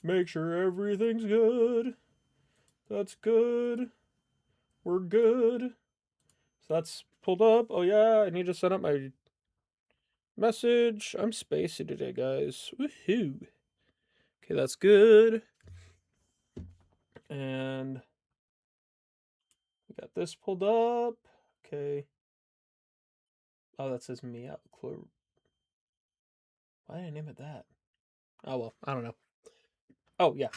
Make sure everything's good. That's good. We're good. So that's pulled up. Oh yeah, I need to set up my message. I'm spacey today, guys. Woohoo. Okay, that's good. And we got this pulled up. Okay. Oh, that says me out. Why did I name it that? Oh well, I don't know. Oh yeah.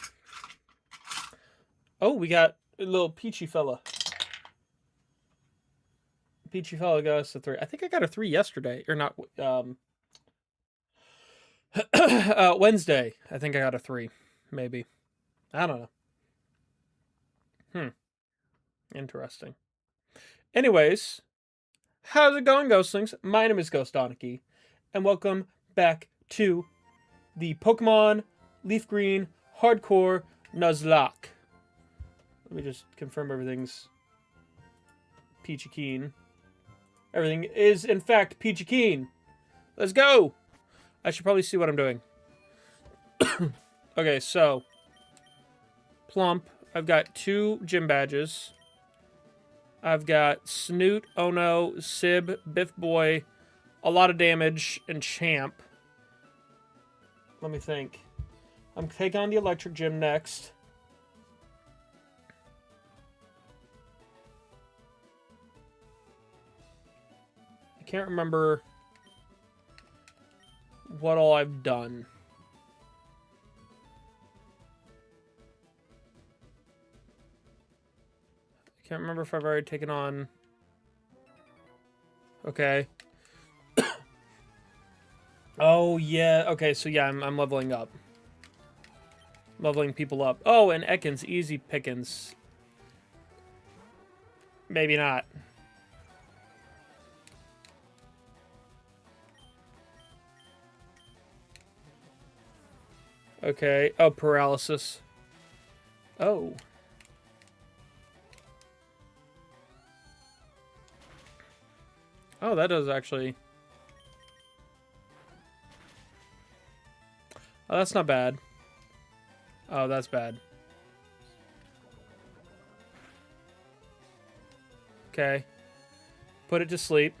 Oh, we got a little peachy fella. Peachy fella got us a 3. I think I got a 3 yesterday, or not. Wednesday. I think I got a 3, maybe. I don't know. Interesting. Anyways, how's it going, Ghostlings? My name is Ghost Donkey, and welcome back to the Pokemon Leaf Green Hardcore Nuzlocke. Let me just confirm everything's peachy keen. Everything is, in fact, peachy keen. Let's go! I should probably see what I'm doing. Okay, so Plump. I've got 2 gym badges. I've got Snoot, Ono, Sib, Biff Boy, a lot of damage, and Champ. Let me think. I'm taking on the Electric Gym next. I can't remember what all I've done. I can't remember if I've already taken on... Okay. Oh, yeah. Okay, so yeah, I'm leveling up. Leveling people up. Oh, and Ekans, easy pickings. Maybe not. Okay. Oh, paralysis. Oh. Oh, that does actually... Oh, that's not bad. Oh, that's bad. Okay. Put it to sleep.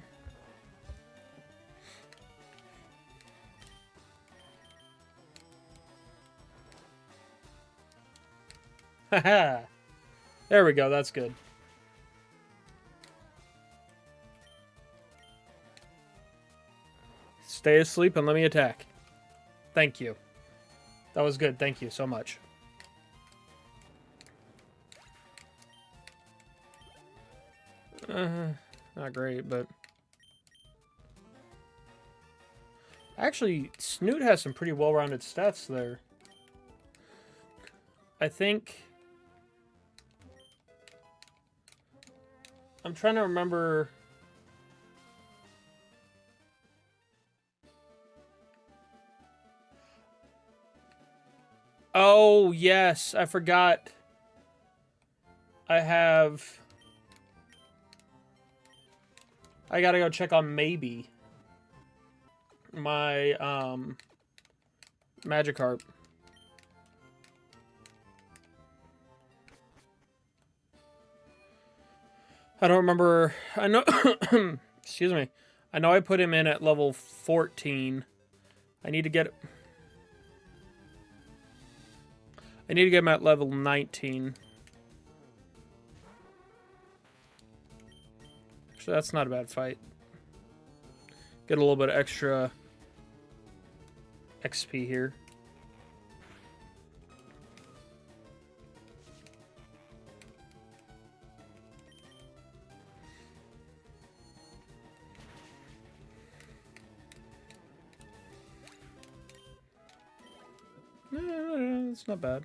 Haha. There we go, that's good. Stay asleep and let me attack. Thank you. That was good. Thank you so much. Not great, but... Actually, Snoot has some pretty well-rounded stats there. I think... I'm trying to remember... Oh, yes. I forgot. I gotta go check on Maybe. My, Magikarp. I don't remember. I know... Excuse me. I know I put him in at level 14. I need to get him at level 19. So that's not a bad fight. Get a little bit of extra XP here. It's not bad.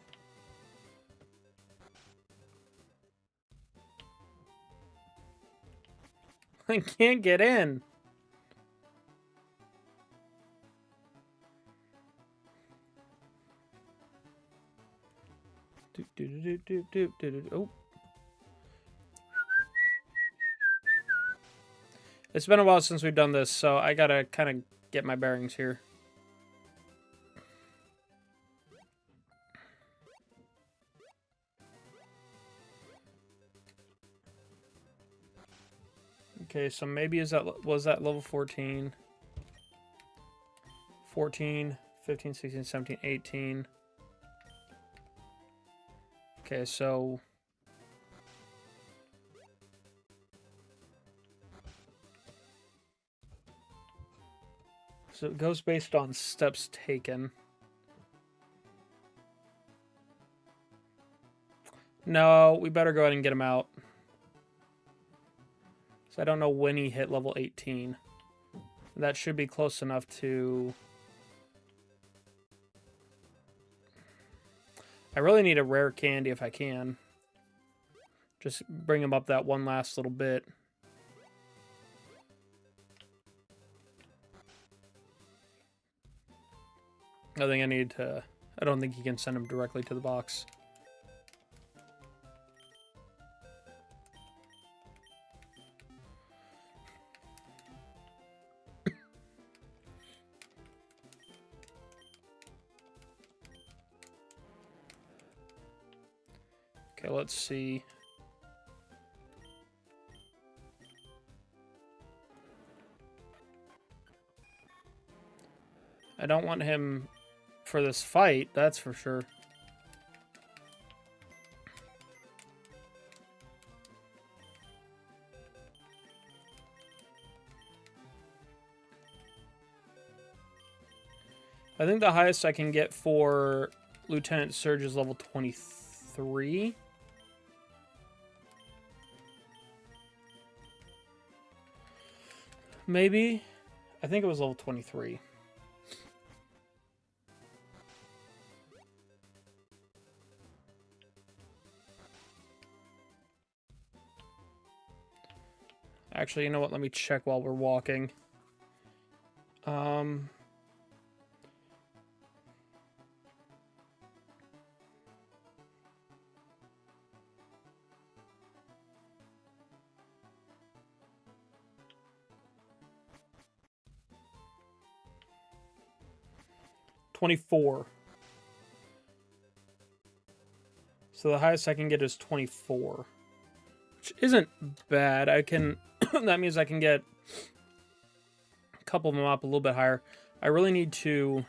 I can't get in. Oh. It's been a while since we've done this, so I gotta kind of get my bearings here. Okay, so maybe was that level 14? 14, 15, 16, 17, 18. Okay, so... So it goes based on steps taken. No, we better go ahead and get him out. So I don't know when he hit level 18. That should be close enough to... I really need a rare candy if I can. Just bring him up that one last little bit. I think I need to... I don't think you can send him directly to the box. Okay, let's see. I don't want him for this fight, that's for sure. I think the highest I can get for Lieutenant Surge is level 23. Maybe? I think it was level 23. Actually, you know what? Let me check while we're walking. 24. So the highest I can get is 24. Which isn't bad. I can... that means I can get a couple of them up a little bit higher. I really need to...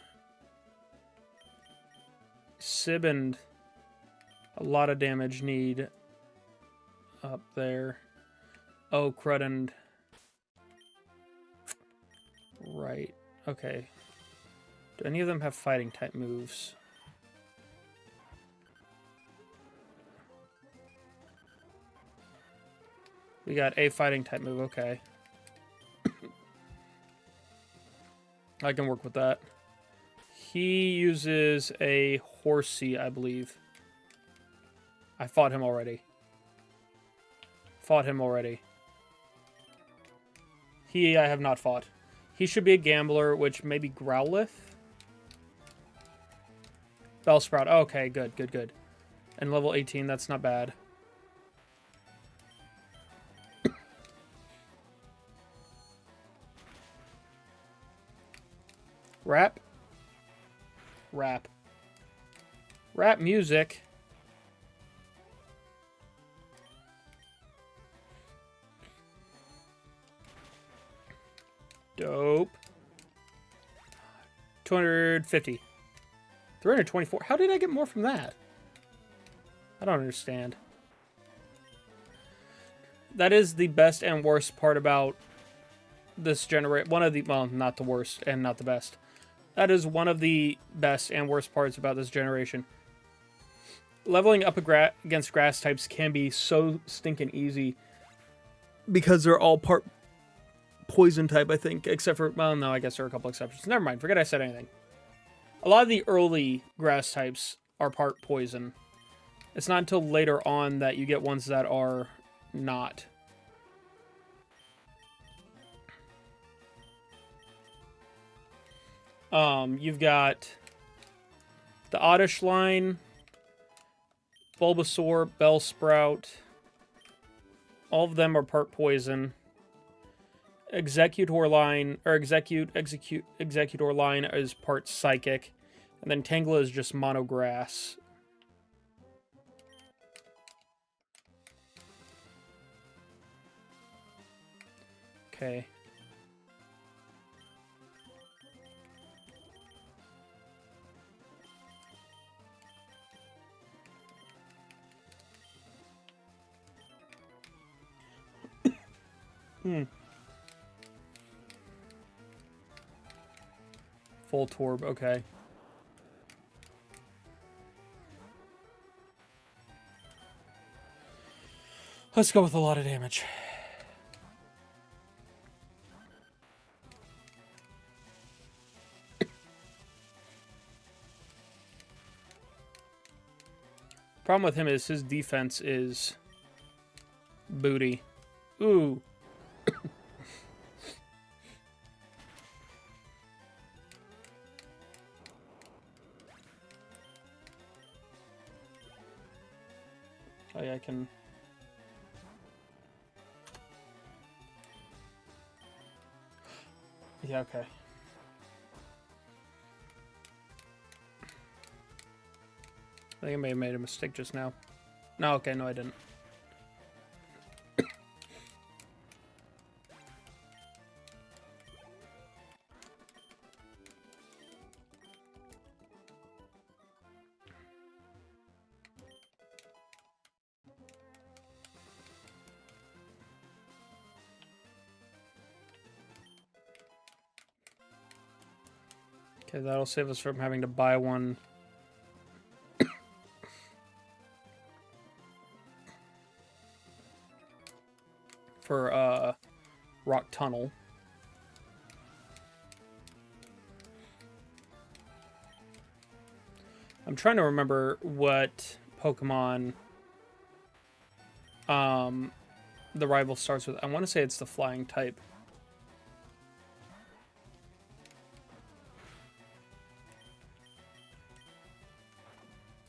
Sib and a lot of damage need up there. Oh, crud and... Right. Okay. Do any of them have fighting type moves? We got a fighting type move, okay. I can work with that. He uses a horsey, I believe. I fought him already. He I have not fought. He should be a gambler, which maybe Growlithe? Bellsprout. Okay, good, good, good. And level 18, that's not bad. Rap. Rap. Rap music. Dope. 250. 324. How did I get more from that? I don't understand. That is the best and worst part about this generation. One of the... Well, not the worst and not the best. That is one of the best and worst parts about this generation. Leveling up against grass types can be so stinking easy because they're all part poison type, I think, except for... Well, no, I guess there are a couple exceptions. Never mind, forget I said anything. A lot of the early grass types are part poison. It's not until later on that you get ones that are not. You've got the Oddish line, Bulbasaur, Bellsprout. All of them are part poison. Executor line, or Executor line is part psychic. And then Tangela is just mono grass. Okay. Full Torb, okay. Let's go with a lot of damage. Problem with him is his defense is booty. Ooh. Oh yeah, I can... Yeah, okay. I think I may have made a mistake just now. No, okay, no I didn't. Okay, that'll save us from having to buy one. For, Rock Tunnel. I'm trying to remember what Pokemon, the rival starts with. I want to say it's the flying type.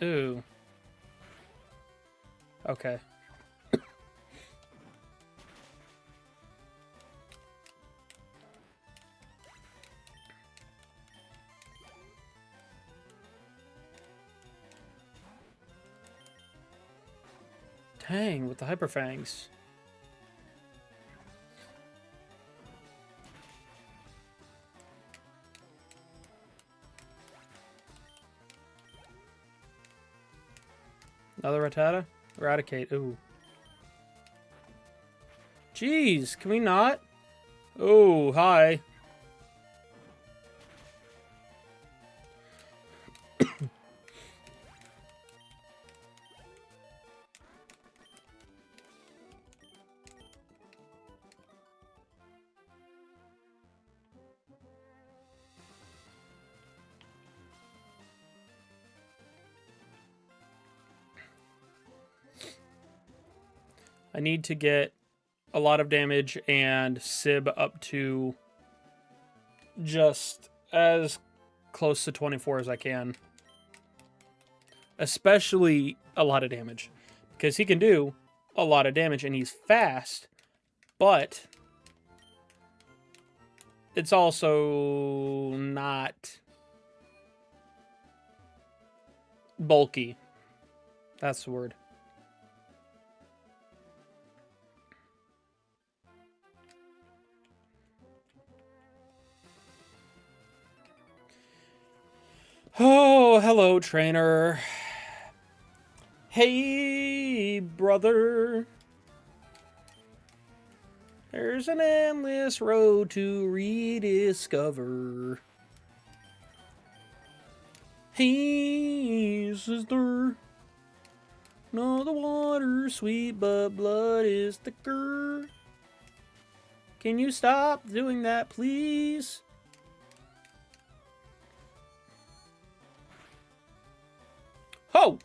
Ooh. Okay. Dang, with the Hyper Fangs. Another Rattata? Eradicate, ooh. Jeez, can we not? Oh, hi. I need to get a lot of damage and Sib up to just as close to 24 as I can. Especially a lot of damage. Because he can do a lot of damage and he's fast, but it's also not bulky. That's the word. Oh, hello, trainer. Hey, brother. There's an endless road to rediscover. Hey, sister. No, the water's sweet, but blood is thicker. Can you stop doing that, please? Ho!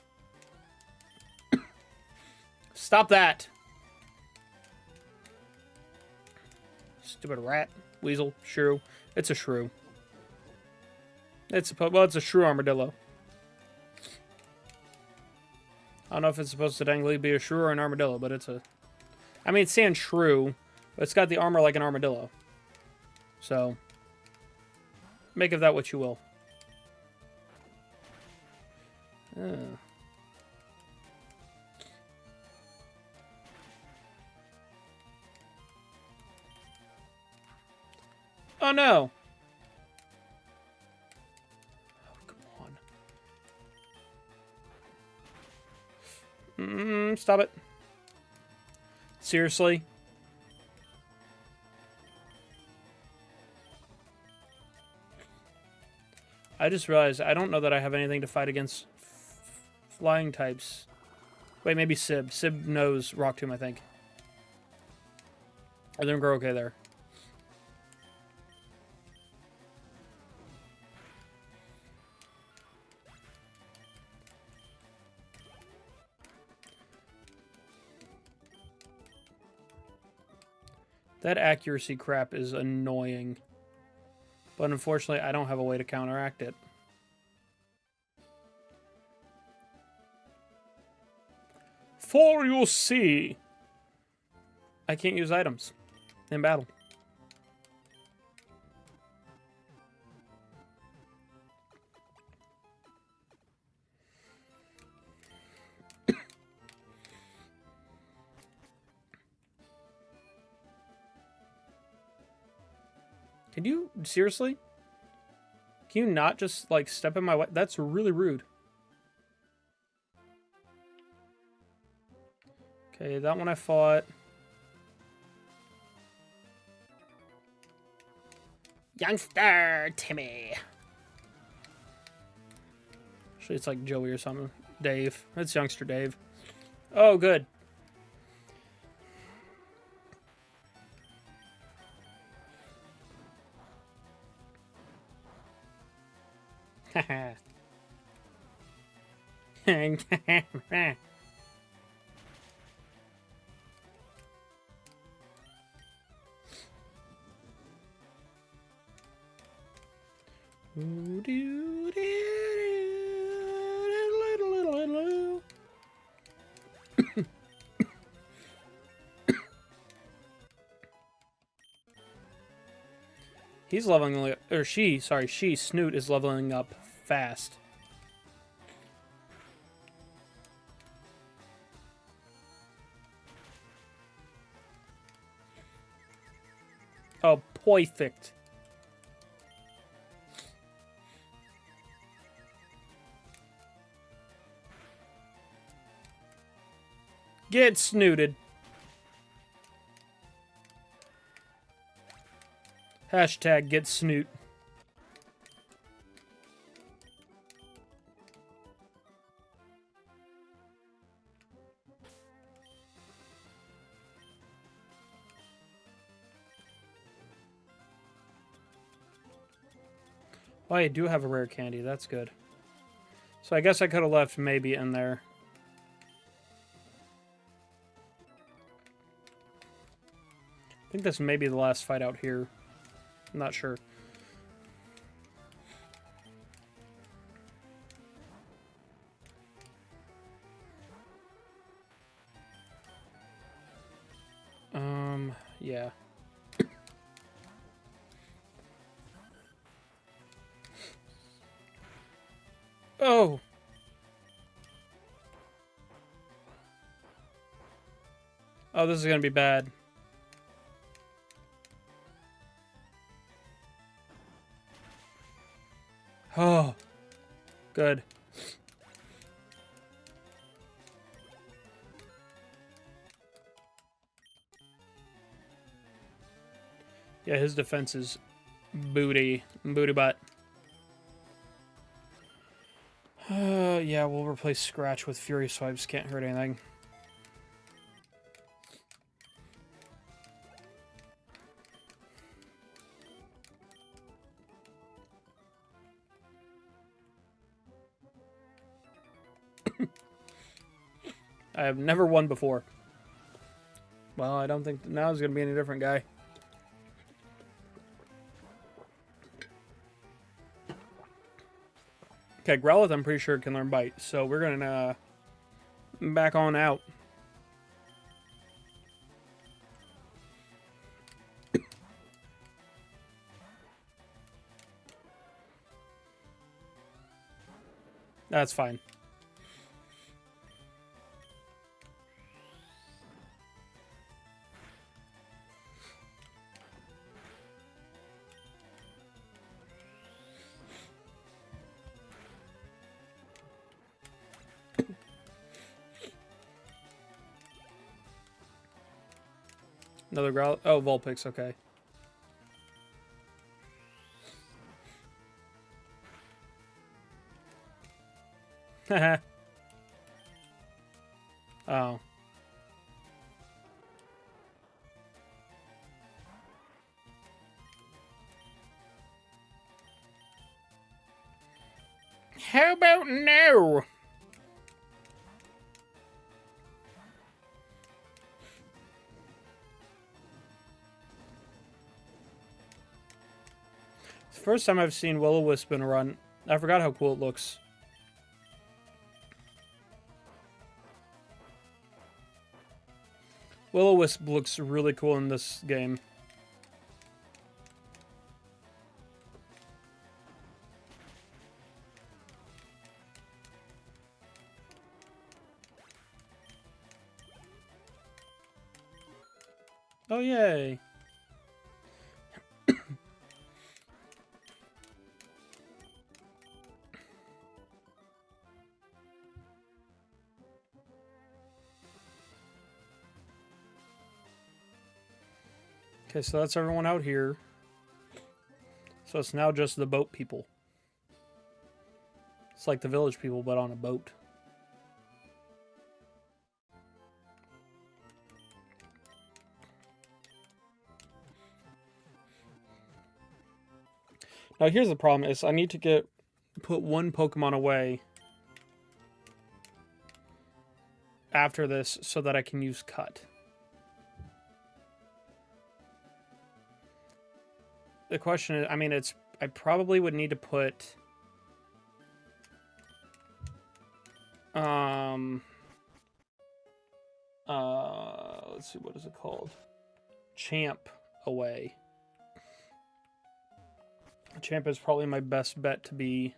Stop that. Stupid rat. Weasel. Shrew. It's a shrew. It's a shrew armadillo. I don't know if it's supposed to dangly be a shrew or an armadillo, but it's a... I mean, it's saying shrew, but it's got the armor like an armadillo. So, make of that what you will. Oh no! Oh, come on. Stop it. Seriously? I just realized I don't know that I have anything to fight against flying types. Wait, maybe Sib. Sib knows Rock Tomb, I think. I think we're okay there. That accuracy crap is annoying. But unfortunately, I don't have a way to counteract it. For you'll see. I can't use items in battle. Can you, seriously? Can you not just, like, step in my way? That's really rude. Okay, that one I fought. Youngster Timmy. Actually, it's like Joey or something. Dave. It's Youngster Dave. Oh, good. He's leveling, or she, sorry, Snoot is leveling up fast. Oh, perfect. Get snooted. Hashtag get snoot. Oh, I do have a rare candy. That's good. So I guess I could have left maybe in there. I think this may be the last fight out here. I'm not sure. Yeah. Oh! Oh, this is gonna be bad. Oh. Good. Yeah, his defense is booty butt. Yeah, we'll replace Scratch with Fury Swipes. Can't hurt anything. I have never won before. Well, I don't think now is going to be any different, guy. Okay, Growlithe, I'm pretty sure can learn Bite, so we're going to back on out. That's fine. Another growl. Oh, Vulpix, okay. Haha. Oh. How about no? It's the first time I've seen Will-O-Wisp in a run. I forgot how cool it looks. Will-O-Wisp looks really cool in this game. Oh, yay. Okay, so that's everyone out here. So it's now just the boat people. It's like the village people, but on a boat. Now here's the problem is I need to put one Pokemon away after this so that I can use Cut. The question is, I mean, I probably would need to put let's see, what is it called? Champ away. Champ is probably my best bet to be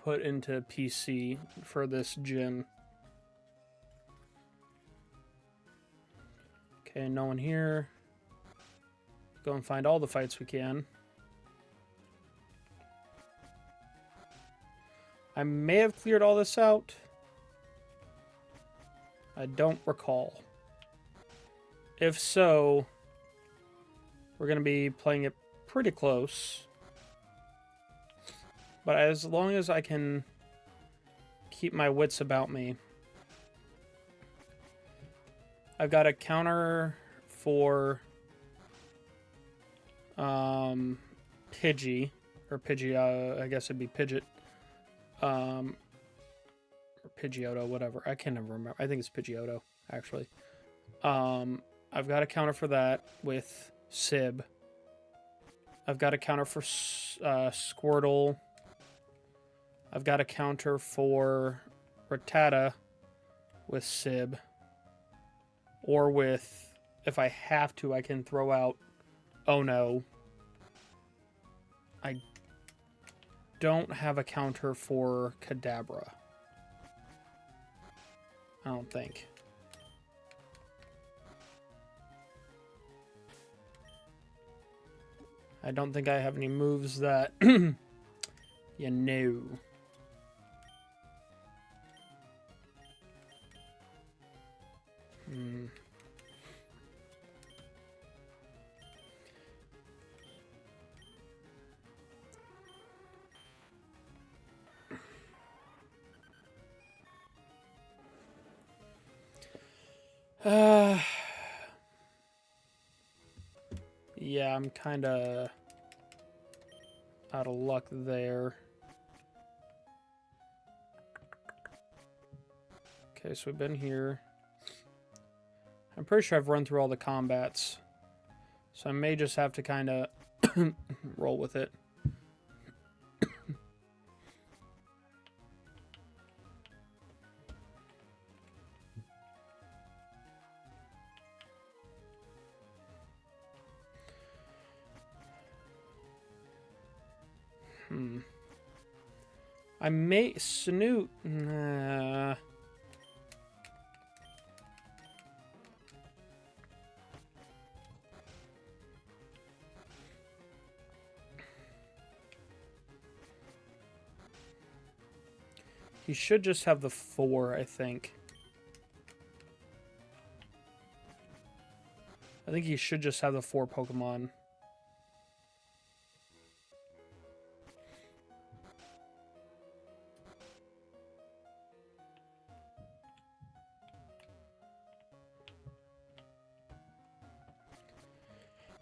put into PC for this gym. Okay, no one here. Go and find all the fights we can. I may have cleared all this out. I don't recall. If so, we're going to be playing it pretty close. But as long as I can keep my wits about me. I've got a counter for Pidgey. Or Pidgey, I guess it'd be Pidgeot. Or Pidgeotto, whatever. I can't remember. I think it's Pidgeotto, actually. I've got a counter for that with Sib. I've got a counter for Squirtle. I've got a counter for Rattata with Sib. Or with, if I have to, I can throw out Oh No. I don't have a counter for Kadabra. I don't think. I don't think I have any moves that you know. Yeah, I'm kind of out of luck there. Okay, so we've been here. I'm pretty sure I've run through all the combats. So I may just have to kind of roll with it. I may... Snoot... Nah. He should just have the 4, I think. I think he should just have the 4 Pokemon.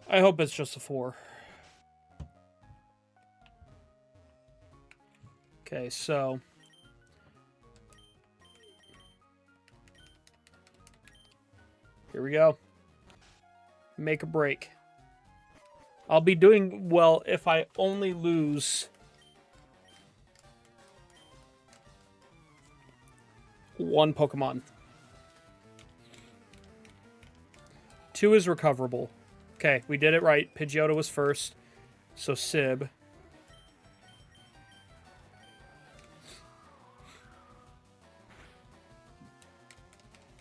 I hope it's just a 4. Okay, so... Here we go. Make a break. I'll be doing well if I only lose one Pokemon. 2 is recoverable. Okay, we did it right. Pidgeotto was first. So Sib.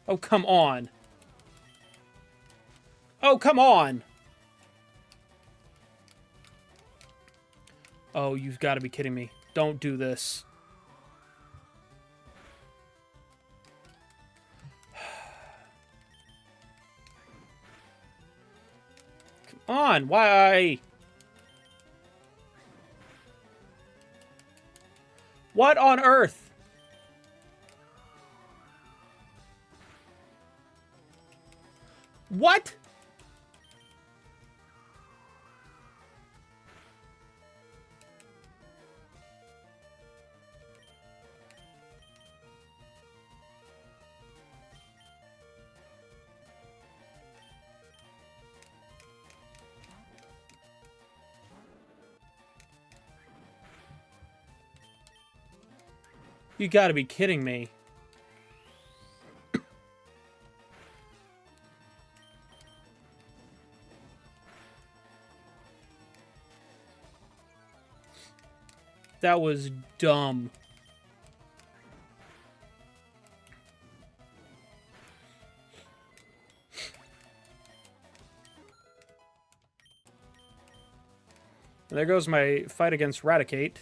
Oh, come on. Oh, come on! Oh, you've got to be kidding me. Don't do this. Come on, why? What on earth? What? You gotta be kidding me. That was dumb. And there goes my fight against Raticate.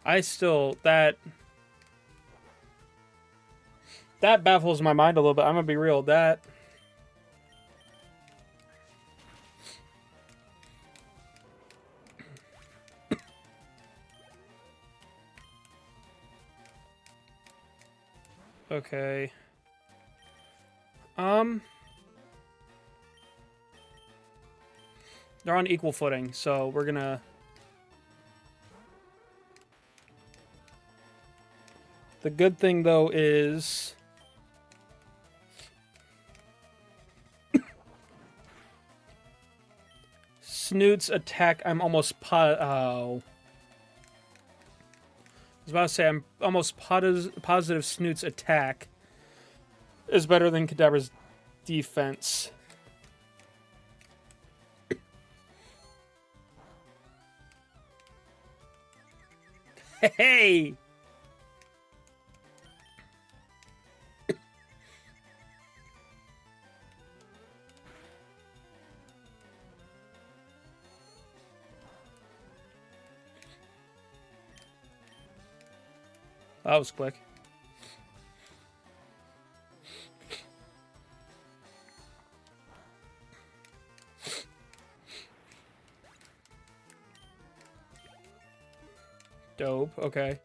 I still, that baffles my mind a little bit. I'm gonna be real. That okay. They're on equal footing, so we're gonna. The good thing, though, is... Snoot's attack, I'm almost oh. I was about to say, I'm almost positive Snoot's attack is better than Kadabra's defense. Hey! That was quick. Dope, okay.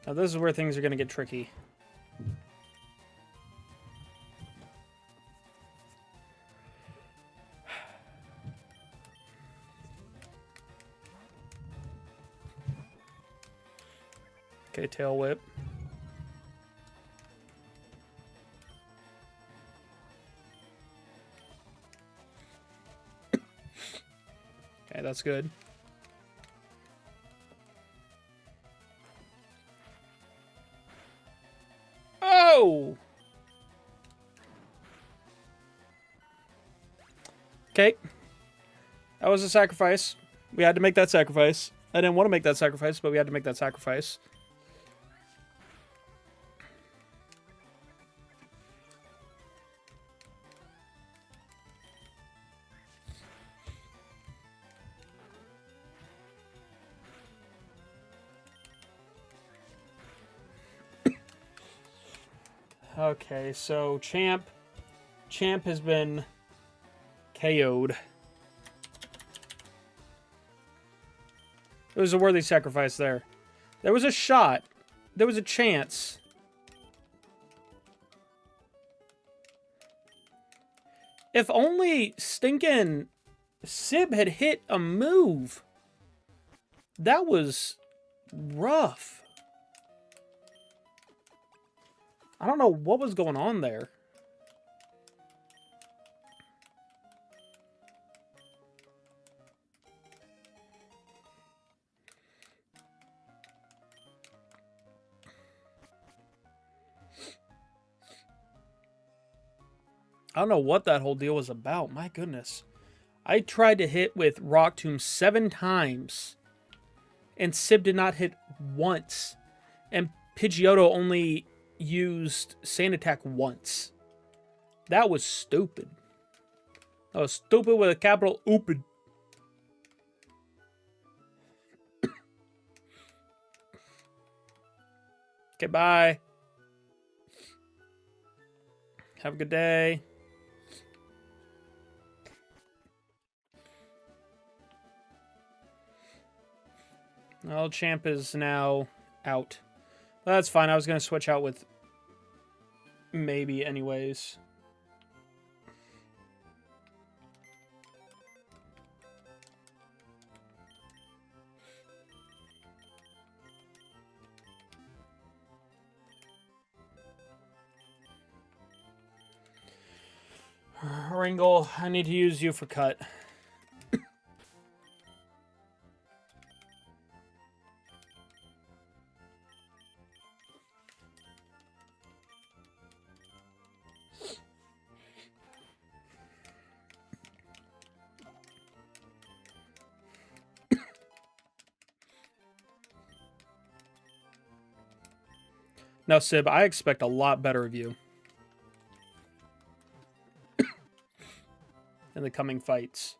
Now this is where things are going to get tricky. Okay, tail whip. Okay, that's good. Oh! Okay. That was a sacrifice. We had to make that sacrifice. I didn't want to make that sacrifice, but we had to make that sacrifice. Okay, so Champ has been KO'd. It was a worthy sacrifice there. There was a shot. There was a chance. If only stinking Sib had hit a move. That was rough. I don't know what was going on there. I don't know what that whole deal was about. My goodness. I tried to hit with Rock Tomb 7 times. And Sib did not hit once. And Pidgeotto only used Sand Attack once. That was stupid. That was stupid with a capital oopid. Okay, bye. Have a good day. Well, Champ is now out. That's fine. I was going to switch out with maybe anyways. Ringle, I need to use you for cut. Now, Sib, I expect a lot better of you in the coming fights.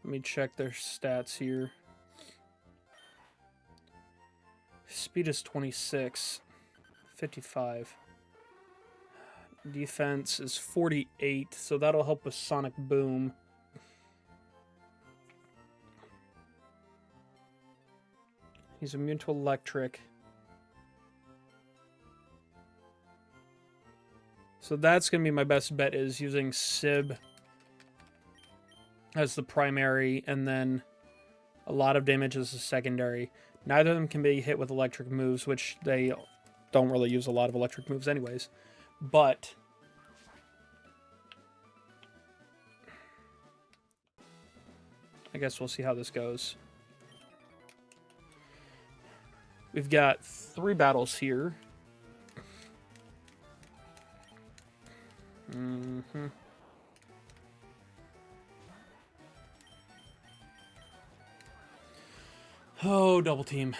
Let me check their stats here. Speed is 26. 55. Defense is 48, so that'll help with Sonic Boom. He's immune to electric. So that's going to be my best bet, is using Sib as the primary and then a lot of damage as a secondary. Neither of them can be hit with electric moves, which they don't really use a lot of electric moves anyways. But I guess we'll see how this goes. We've got 3 battles here. Oh, double team.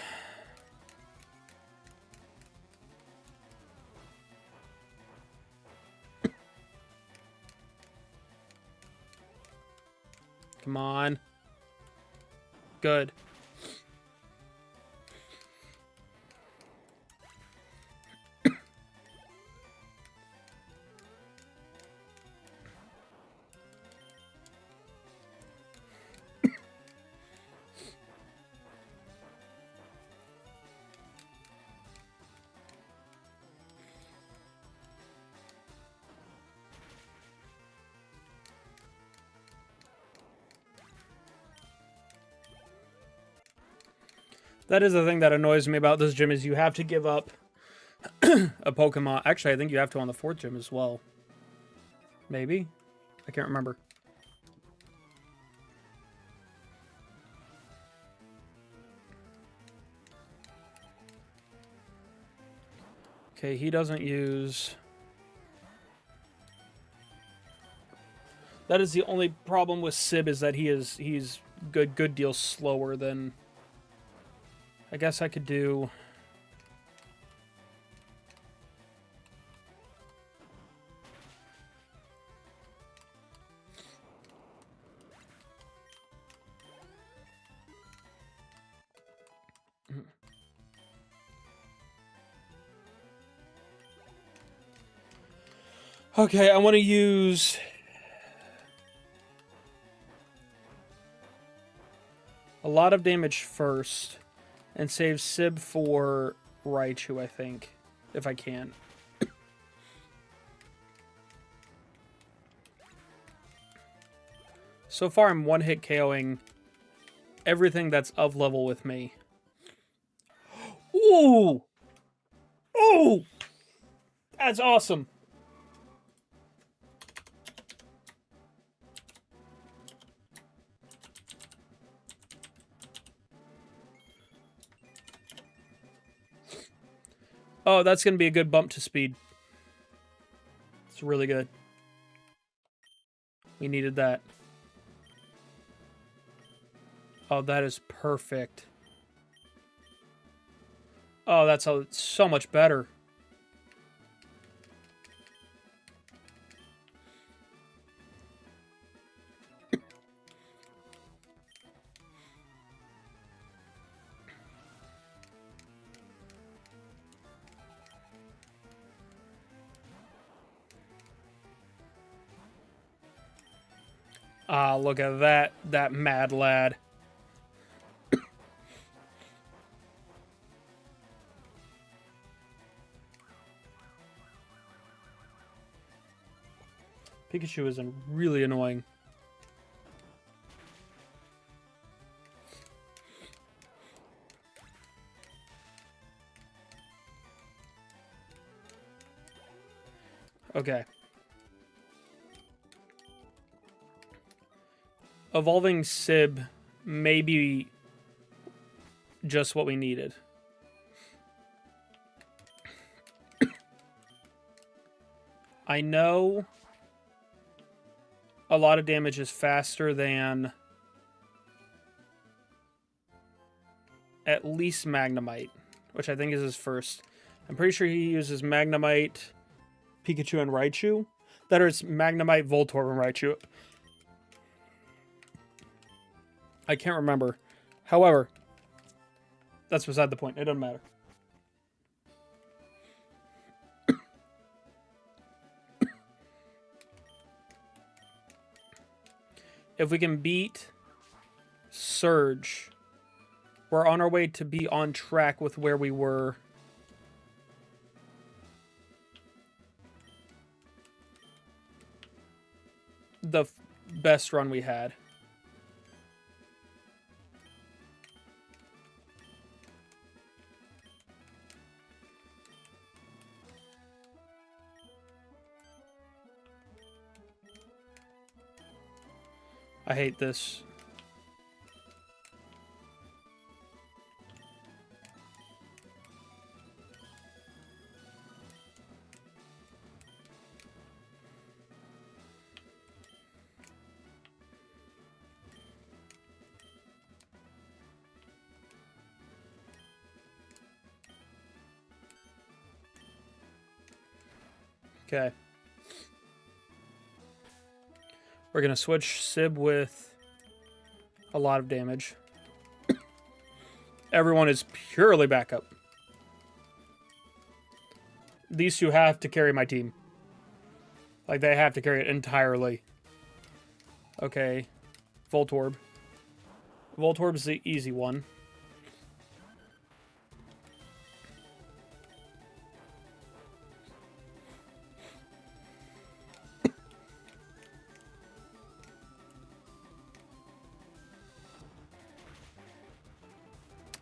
Come on. Good. That is the thing that annoys me about this gym is you have to give up a Pokemon. Actually, I think you have to on the 4th gym as well. Maybe? I can't remember. Okay, he doesn't use... That is the only problem with Sib is that he's good deal slower than... I guess I could do... Okay, I want to use... a lot of damage first, and save Sib for Raichu, I think, if I can. So far, I'm one-hit KOing everything that's of level with me. Ooh! Ooh! That's awesome! Oh, that's going to be a good bump to speed. It's really good. We needed that. Oh, that is perfect. Oh, that's so much better. Ah, look at that mad lad. Pikachu is really annoying. Okay. Evolving Sib may be just what we needed. I know a lot of damage is faster than at least Magnemite, which I think is his first. I'm pretty sure he uses Magnemite, Pikachu, and Raichu. That is Magnemite, Voltorb, and Raichu. I can't remember. However, that's beside the point. It doesn't matter. If we can beat Surge, we're on our way to be on track with where we were. The best run we had. I hate this. Okay. We're going to switch Sib with a lot of damage. Everyone is purely backup. These two have to carry my team. Like, they have to carry it entirely. Okay. Voltorb. Voltorb's the easy one.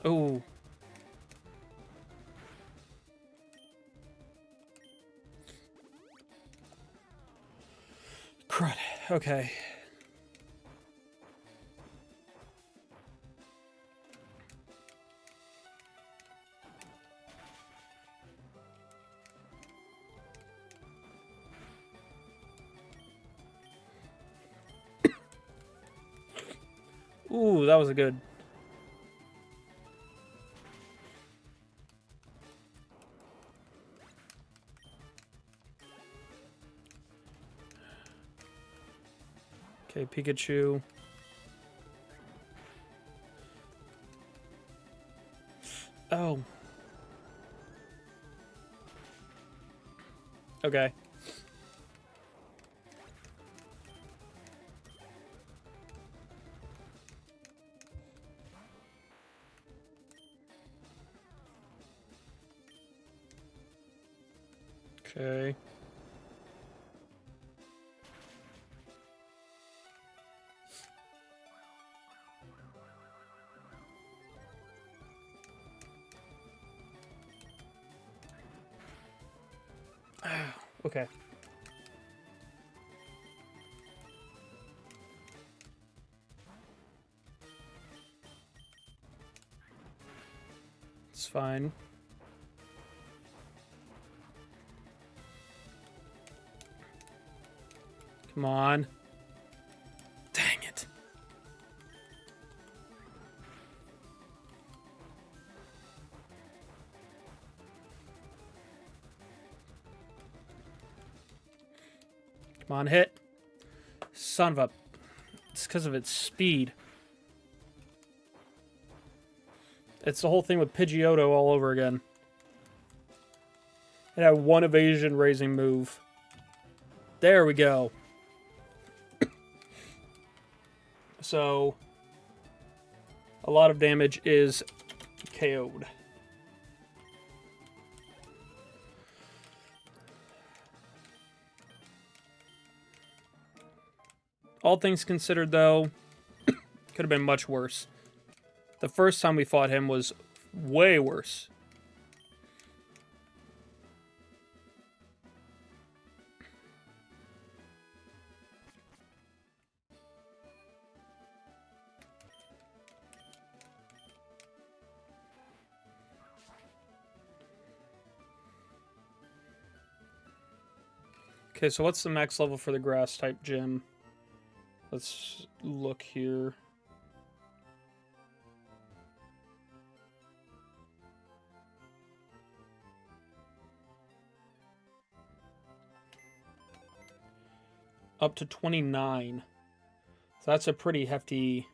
Oh, Okay. Ooh, that was a good. Okay, Pikachu. Oh. Okay. Okay. Okay. It's fine. Come on. Dang it. Come on, hit. Son of a... It's because of its speed. It's the whole thing with Pidgeotto all over again. It had one evasion raising move. There we go. So, a lot of damage is KO'd. All things considered, though, could have been much worse. The first time we fought him was way worse. Okay, so what's the max level for the grass type gym? Let's look here. Up to 29. So that's a pretty hefty...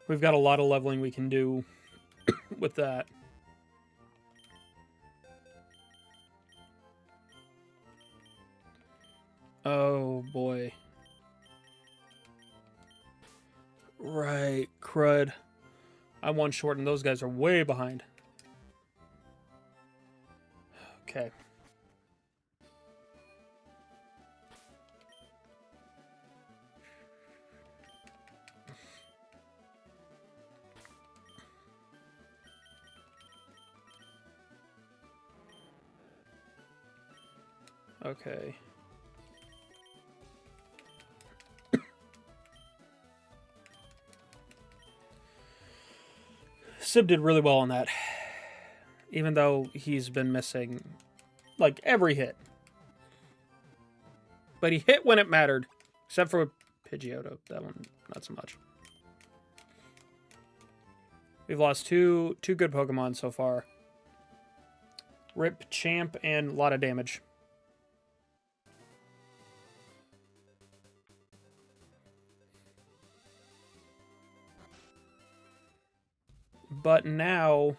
We've got a lot of leveling we can do with that. Oh, boy. Right, crud. I'm one short and those guys are way behind. Okay. Okay. Sib did really well on that. Even though he's been missing, like, every hit. But he hit when it mattered. Except for Pidgeotto. That one, not so much. We've lost two good Pokemon so far. Rip, Champ, and a lot of damage. But now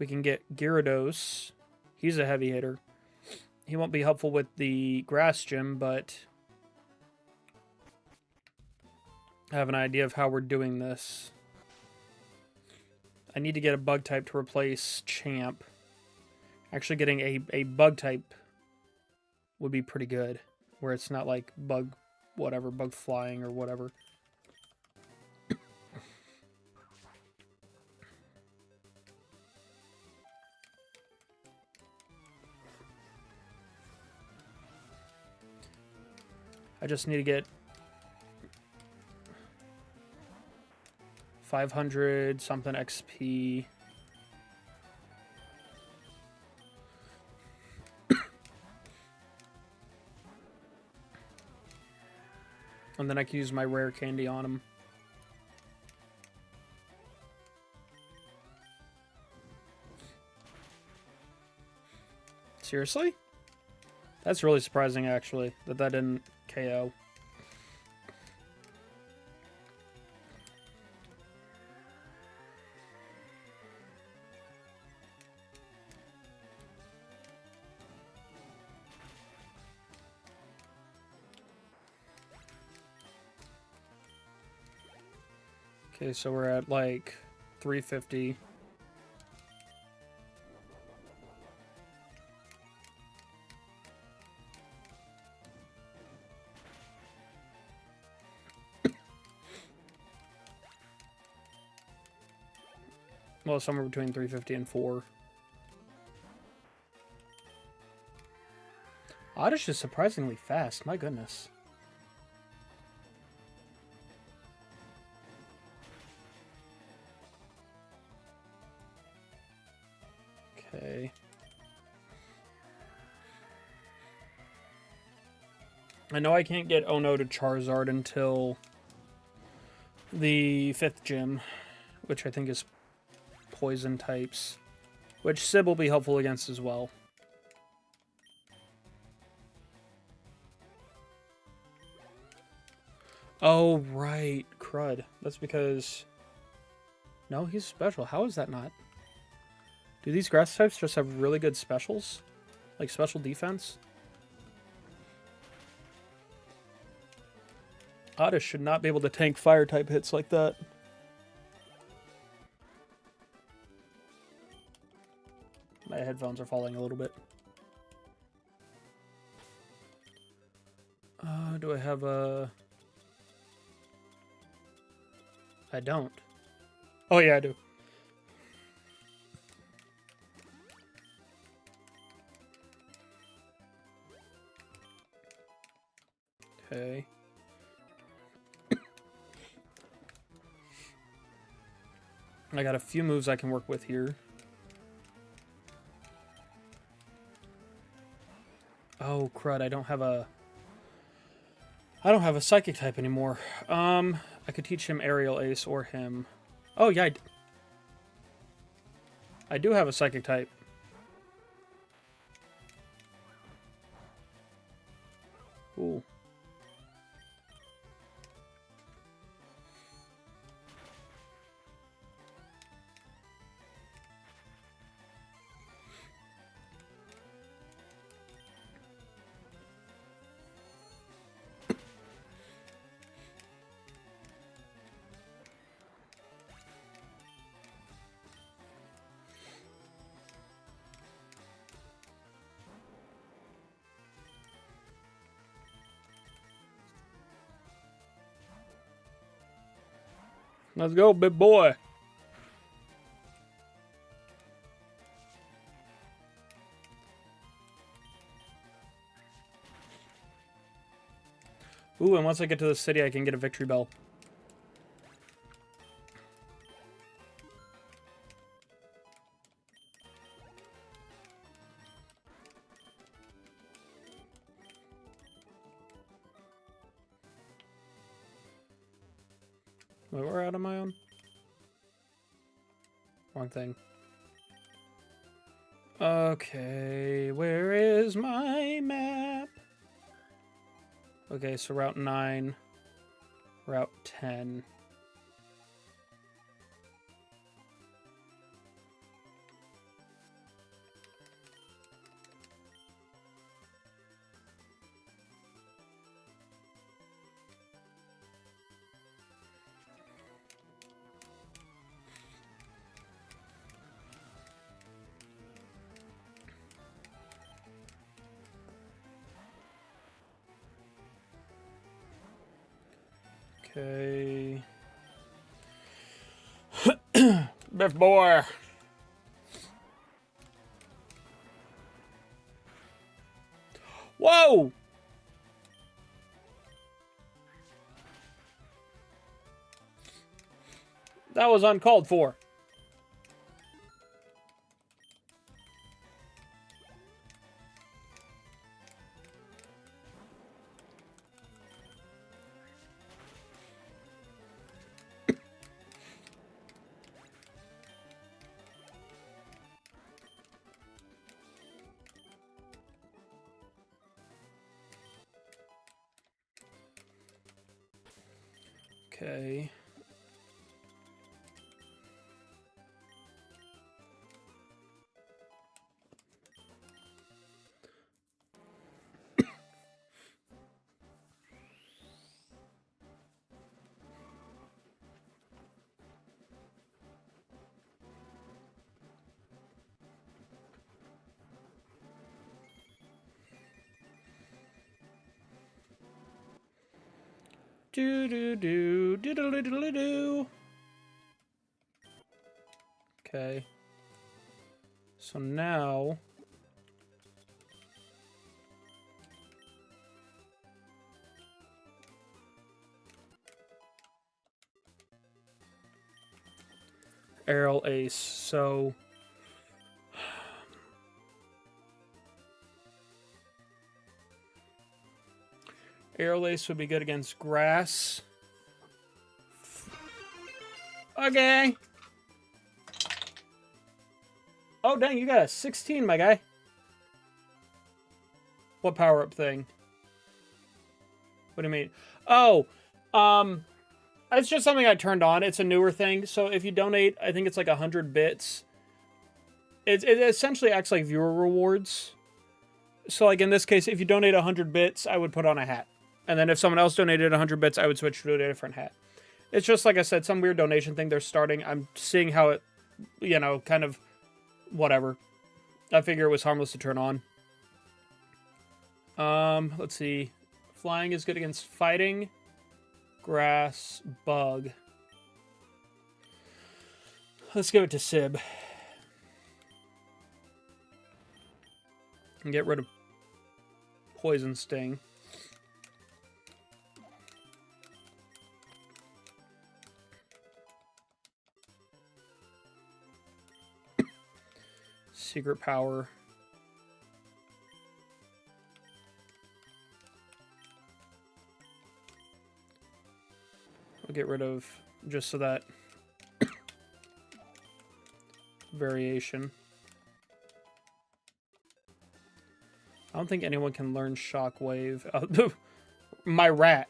we can get Gyarados. He's a heavy hitter. He won't be helpful with the grass gym, but I have an idea of how we're doing this. I need to get a bug type to replace Champ. Actually getting a bug type would be pretty good. Where it's not like bug flying or whatever. I just need to get 500 something XP. And then I can use my rare candy on him. Seriously? That's really surprising, actually, that didn't KO. Okay, so we're at like 350. Well, somewhere between 350 and 4. Oddish is surprisingly fast, my goodness. Okay. I know I can't get Ono to Charizard until the 5th gym, which I think is poison types, which Sib will be helpful against as well. Oh, right. Crud. That's because... No, he's special. How is that not? Do these grass types just have really good specials? Like special defense? Oddish should not be able to tank fire type hits like that. My headphones are falling a little bit. Do I have a... I don't. Oh yeah, I do. Okay. I got a few moves I can work with here. Oh crud, I don't have a psychic type anymore. I could teach him Aerial Ace or him. Oh yeah, I do have a psychic type. Ooh. Let's go, big boy. Ooh, and once I get to the city, I can get a victory bell. Wait, where out am I on? Wrong thing. Okay, where is my map? Okay, so Route 9, Route 10. Okay. Biff boy. Whoa! That was uncalled for. Okay. Do. Okay. So now Aerial Ace. So Aerial Ace would be good against grass. Okay. Oh, dang, you got a 16, my guy. What power-up thing? What do you mean? Oh, it's just something I turned on. It's a newer thing. So if you donate, I think it's like 100 bits. It essentially acts like viewer rewards. So like in this case, if you donate 100 bits, I would put on a hat. And then if someone else donated 100 bits, I would switch to a different hat. It's just, like I said, some weird donation thing they're starting. I'm seeing how it, you know, kind of, whatever. I figure it was harmless to turn on. Let's see. Flying is good against fighting. Grass, bug. Let's give it to Sib. And get rid of Poison Sting. Secret power. I'll get rid of just so that variation. I don't think anyone can learn Shockwave. My rat.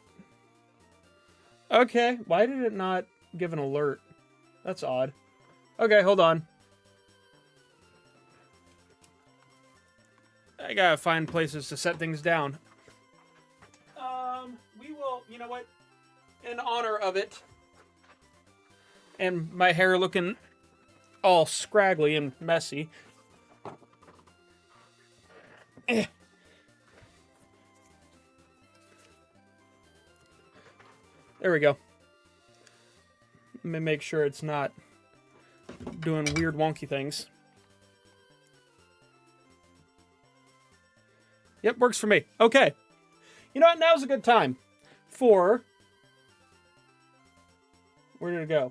Okay, why did it not give an alert? That's odd. Okay, hold on. I gotta find places to set things down. We will, you know what? In honor of it, and my hair looking all scraggly and messy. There we go. Let me make sure it's not doing weird wonky things. Yep, works for me. Okay. You know what? Now's a good time for... Where did it go?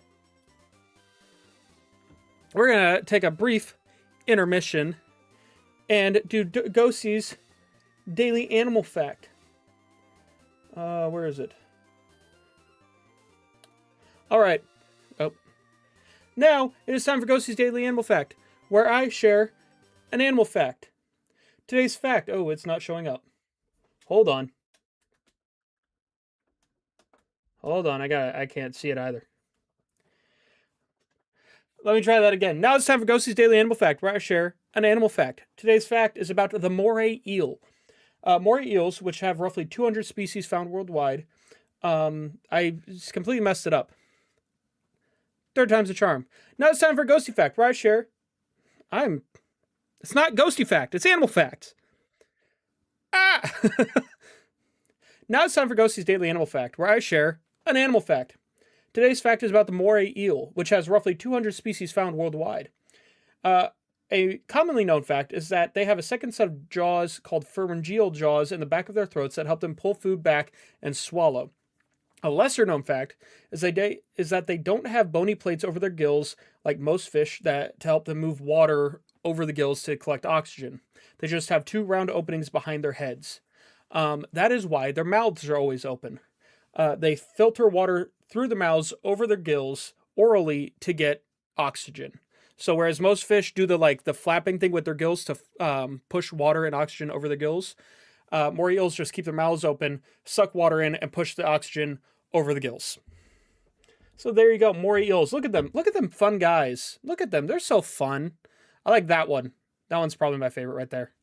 We're going to take a brief intermission and do Ghostie's Daily Animal Fact. Where is it? All right. Oh. Now, it is time for Ghostie's Daily Animal Fact, where I share an animal fact. Today's fact... Oh, it's not showing up. Hold on. Hold on, I can't see it either. Let me try that again. Now it's time for Ghostie's Daily Animal Fact, where I share an animal fact. Today's fact is about the moray eel. Moray eels, which have roughly 200 species found worldwide. I completely messed it up. Third time's a charm. Now it's time for Ghostie Fact, where I share... It's not Ghostie Fact, it's Animal Fact. Ah! Now it's time for Ghostie's Daily Animal Fact, where I share an animal fact. Today's fact is about the moray eel, which has roughly 200 species found worldwide. A commonly known fact is that they have a second set of jaws called pharyngeal jaws in the back of their throats that help them pull food back and swallow. A lesser known fact is that they don't have bony plates over their gills like most fish that to help them move water over the gills to collect oxygen. They just have two round openings behind their heads. That is why their mouths are always open. They filter water through the mouths over their gills orally to get oxygen. So whereas most fish do the flapping thing with their gills to push water and oxygen over the gills, more eels just keep their mouths open, suck water in, and push the oxygen over the gills. So there you go, more eels. Look at them. Look at them fun guys. Look at them. They're so fun. I like that one. That one's probably my favorite right there.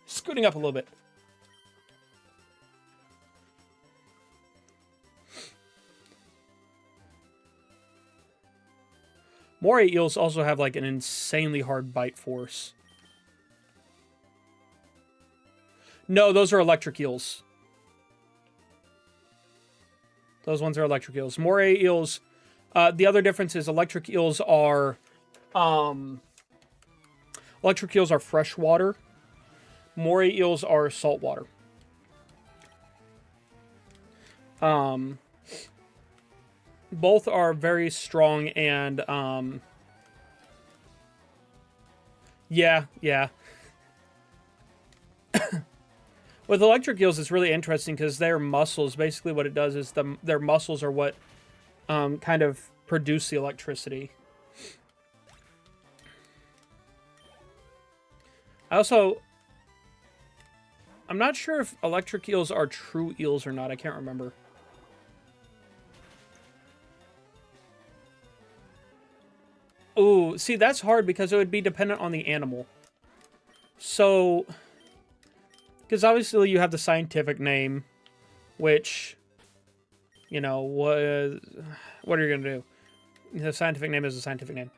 Scooting up a little bit. Moray eels also have like an insanely hard bite force. No, those are electric eels. Those ones are electric eels. Moray eels, the other difference is electric eels are freshwater. Moray eels are saltwater. Both are very strong and yeah. With electric eels, it's really interesting because their muscles, basically what it does is their muscles are what kind of produce the electricity. I'm not sure if electric eels are true eels or not. I can't remember. Ooh, see, that's hard because it would be dependent on the animal. So, because obviously you have the scientific name, which, you know, what are you going to do? The scientific name is a scientific name.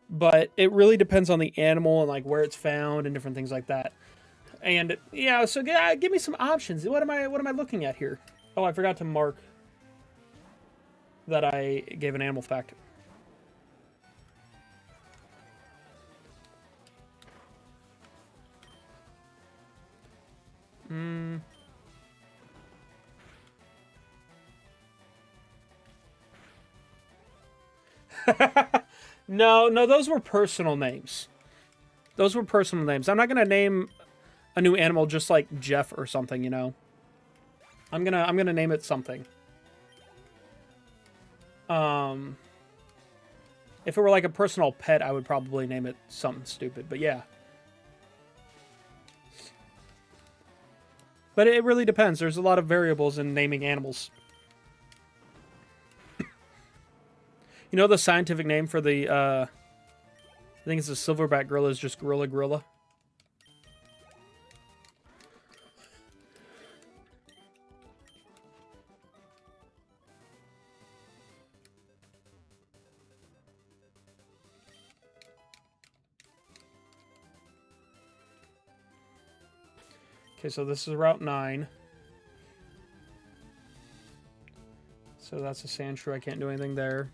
But it really depends on the animal and, like, where it's found and different things like that. And, yeah, so give me some options. What am I looking at here? Oh, I forgot to mark that I gave an animal fact. No, those were personal names. Those were personal names. I'm not gonna name a new animal just like Jeff or something, you know. I'm gonna name it something. If it were like a personal pet, I would probably name it something stupid, but yeah. But it really depends. There's a lot of variables in naming animals. You know the scientific name for the, I think it's a silverback gorilla, is just gorilla. Okay, so this is Route 9. So that's a sand shrew. I can't do anything there.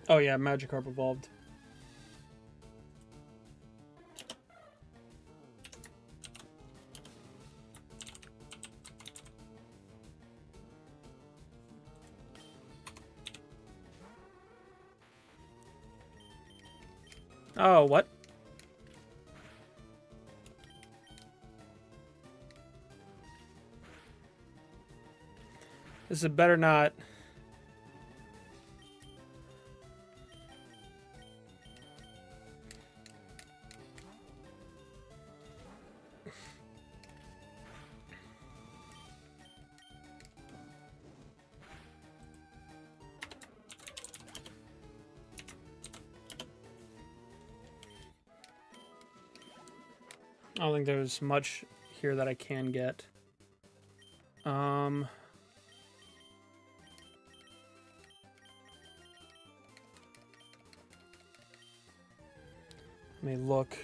Oh yeah, Magikarp evolved. Oh, what? This is better not. I don't think there's much here that I can get. me look.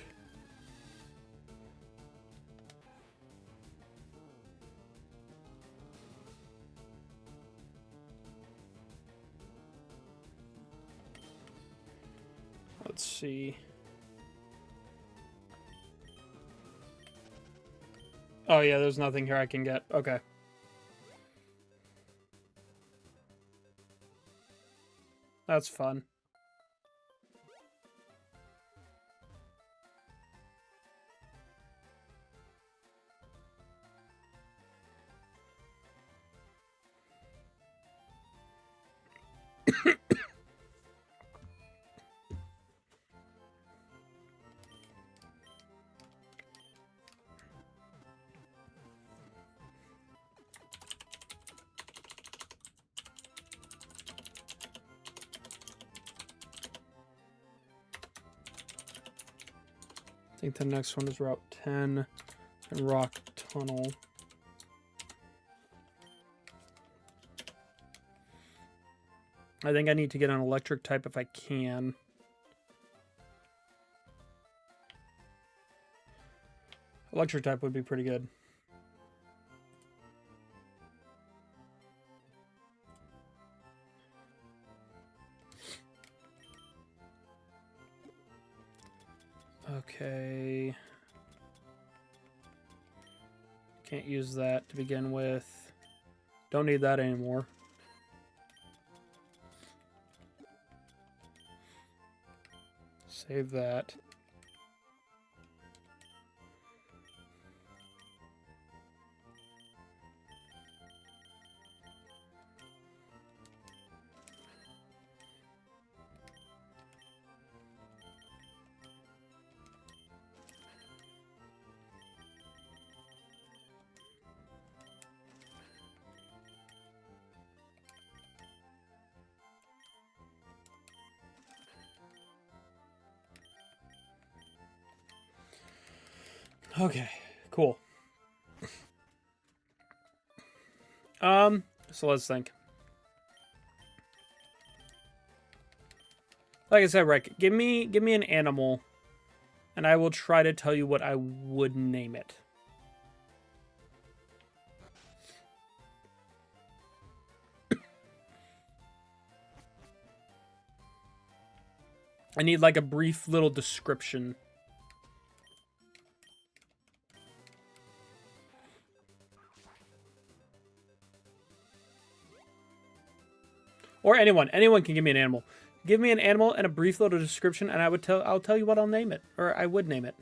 Let's see. Oh yeah, there's nothing here I can get. Okay. That's fun. I think the next one is Route 10 and Rock Tunnel. I think I need to get an electric type if I can. Electric type would be pretty good. Okay. Can't use that to begin with. Don't need that anymore. Save that. Okay, cool. So let's think. Like I said, Rick, give me an animal, and I will try to tell you what I would name it. I need like a brief little description. Or anyone can give me an animal. Give me an animal and a brief little description, and I'll tell you what I'll name it, or I would name it.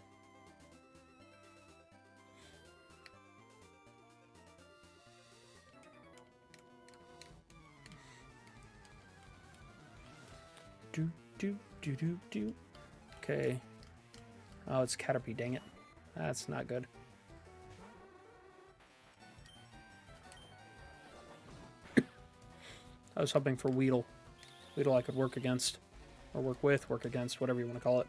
Do. Okay. Oh, it's Caterpie, dang it. That's not good. I was hoping for Weedle. Weedle I could work against. Or work with, work against, whatever you want to call it.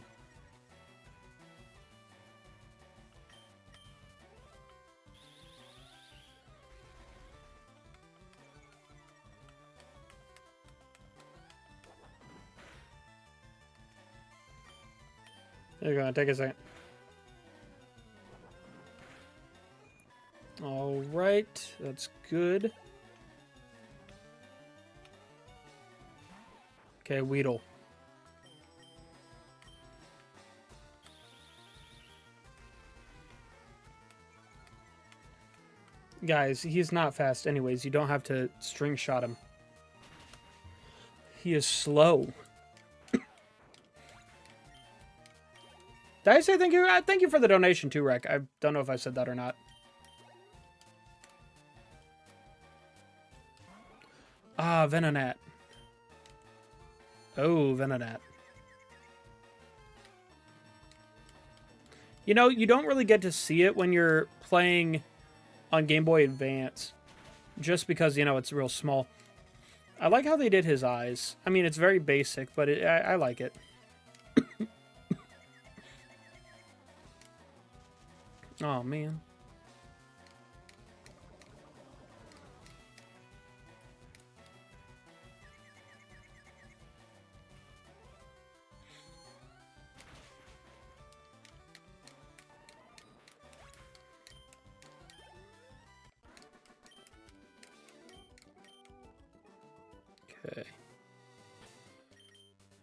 You're gonna take a second. All right, that's good. Okay, Weedle. Guys, he's not fast anyways. You don't have to string shot him. He is slow. Did I say thank you? Thank you for the donation too, Rec. I don't know if I said that or not. Ah, Venonat. Oh, Venonat. You know, you don't really get to see it when you're playing on Game Boy Advance. Just because, you know, it's real small. I like how they did his eyes. I mean, it's very basic, but I like it. Oh, man.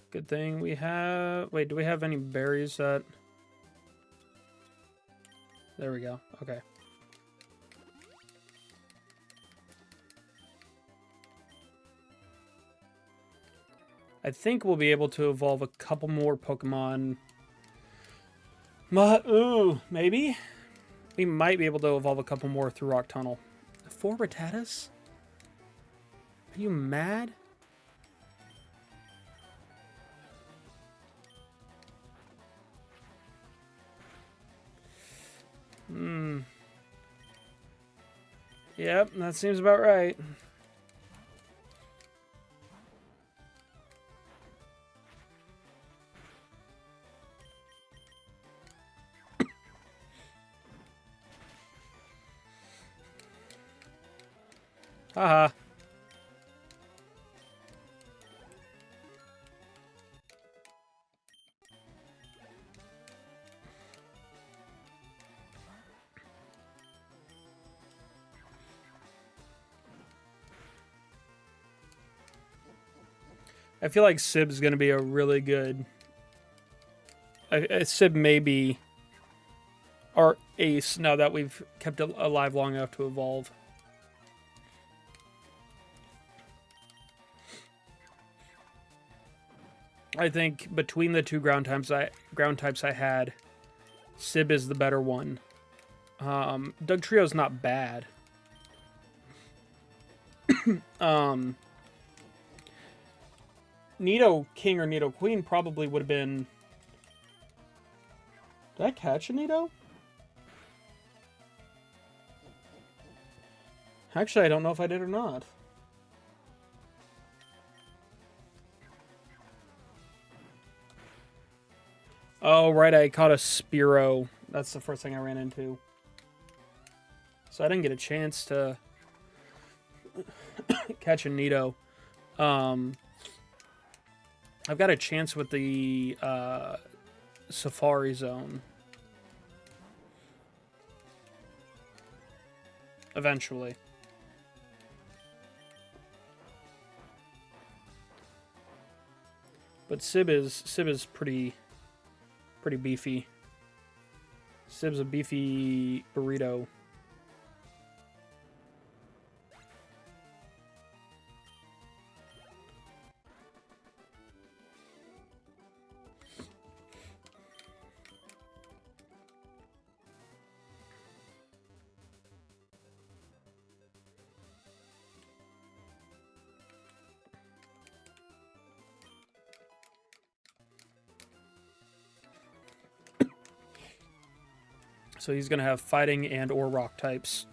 Good thing we have... Wait, do we have any berries that... There we go. Okay. I think we'll be able to evolve a couple more Pokemon. Ooh, maybe? We might be able to evolve a couple more through Rock Tunnel. 4 Rattatas? Are you mad? Yep, that seems about right. Haha. I feel like Sib's going to be a really good... Sib may be our ace now that we've kept it alive long enough to evolve. I think between the two ground types I had, Sib is the better one. Dugtrio's not bad. Nido King or Nido Queen probably would have been... Did I catch a Nido? Actually, I don't know if I did or not. Oh, right, I caught a Spearow. That's the first thing I ran into. So I didn't get a chance to catch a Nido. I've got a chance with the Safari Zone. Eventually. But Sib is pretty beefy. Sib's a beefy burrito. So he's going to have fighting and or rock types.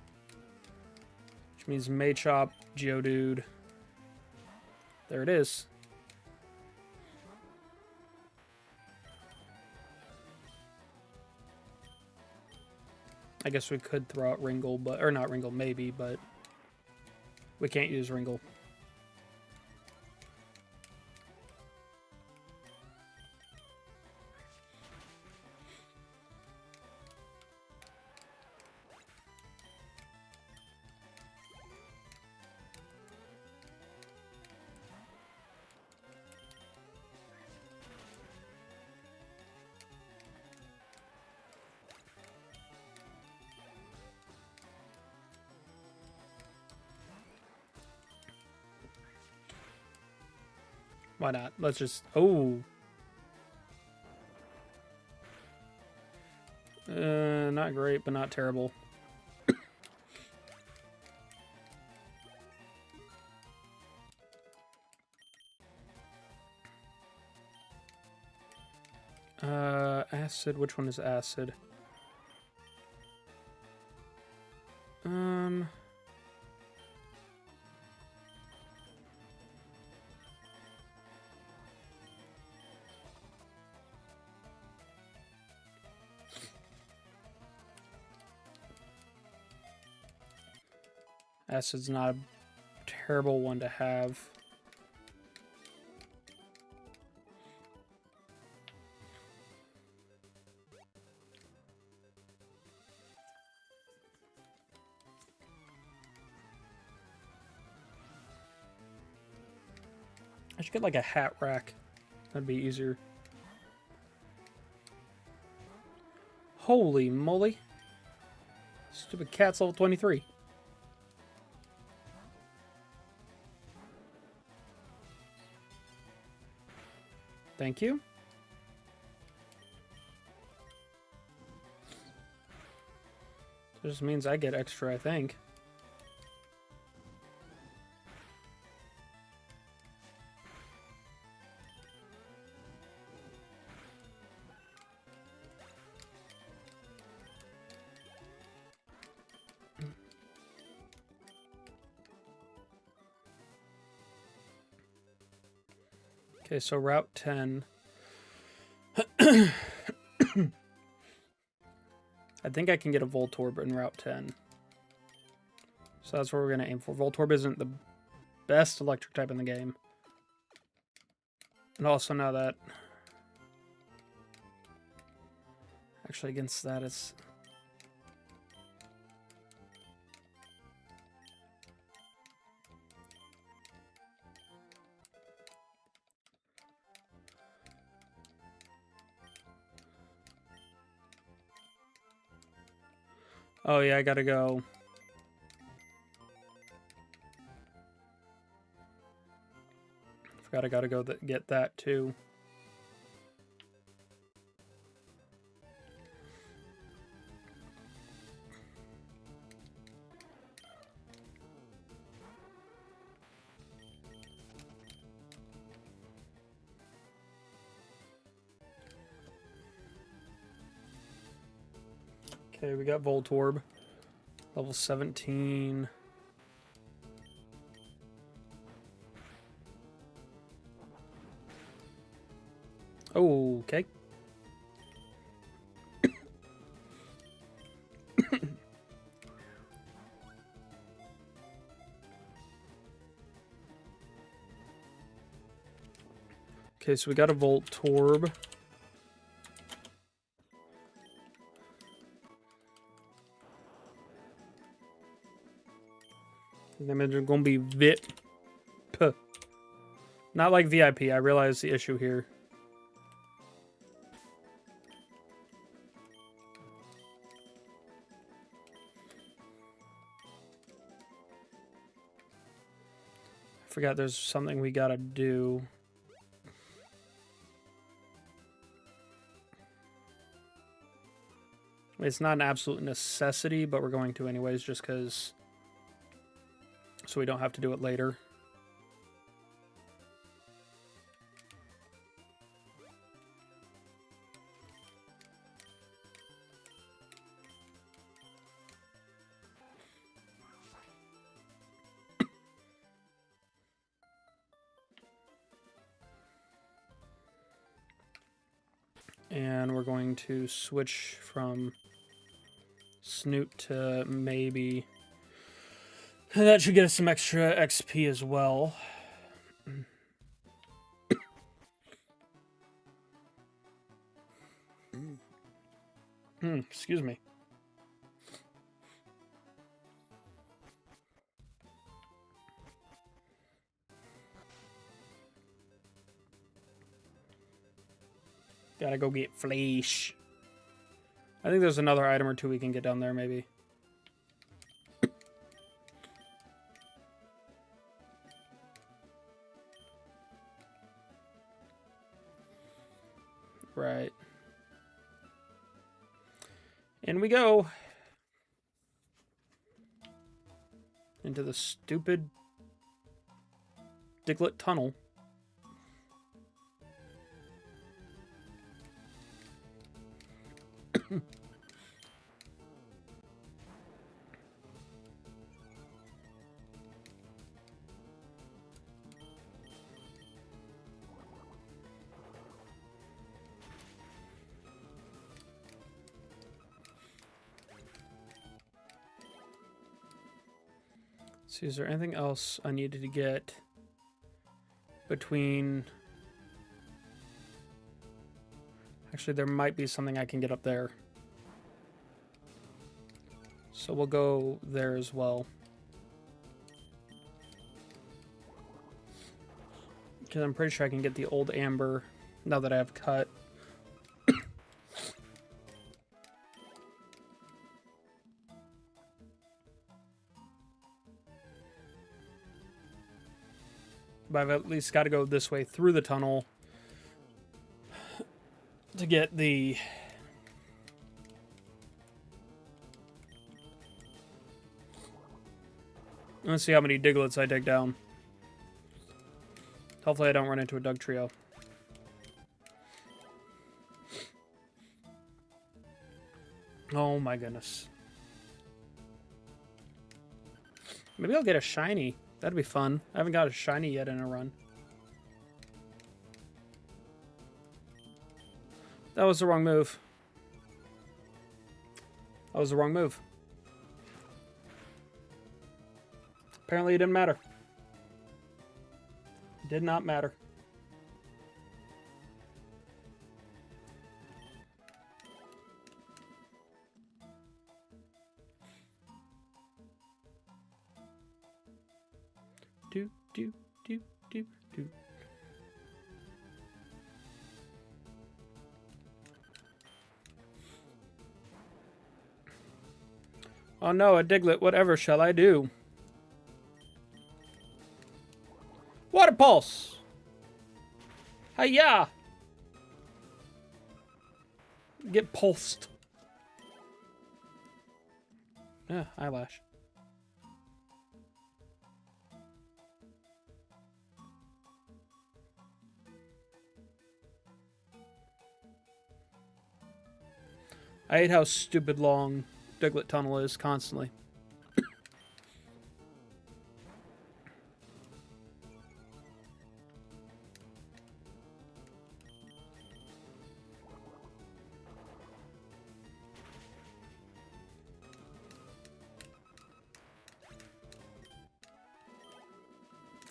Which means Machop, Geodude. There it is. I guess we could throw out Ringle, but... Or not Ringle, maybe, but... We can't use Ringle. Why not? Let's just... Oh! Not great, but not terrible. Acid. Which one is acid? Acid's not a terrible one to have. I should get like a hat rack. That'd be easier. Holy moly. Stupid cat's level 23. Thank you. That just means I get extra, I think. Okay, so Route 10. I think I can get a Voltorb in Route 10. So that's what we're going to aim for. Voltorb isn't the best electric type in the game. And also now that... Actually, against that, it's... Oh yeah, I gotta go. Forgot I gotta go get that too. Okay, we got Voltorb. Level 17. Oh, okay. Okay, so we got a Voltorb. The damage is gonna be VIP. Not like VIP, I realize the issue here. I forgot there's something we gotta do. It's not an absolute necessity, but we're going to anyways just because... So we don't have to do it later. And we're going to switch from Snoot to maybe... That should get us some extra XP as well. Excuse me. Gotta go get flesh. I think there's another item or two we can get down there, maybe. Right. In we go. Into the stupid Diglett tunnel. See, is there anything else I needed to get between... Actually, there might be something I can get up there. So we'll go there as well. Because I'm pretty sure I can get the old amber now that I have cut. But I've at least got to go this way through the tunnel to get the... Let's see how many Digletts I take down. Hopefully I don't run into a Dug Trio. Oh my goodness. Maybe I'll get a shiny. That'd be fun. I haven't got a shiny yet in a run. That was the wrong move. That was the wrong move. Apparently it didn't matter. It did not matter. Do, do, do, do, do. Oh no, a Diglett, whatever shall I do? Water Pulse! Hiya! Get pulsed. Ah, eyelash. I hate how stupid long Diglett Tunnel is constantly.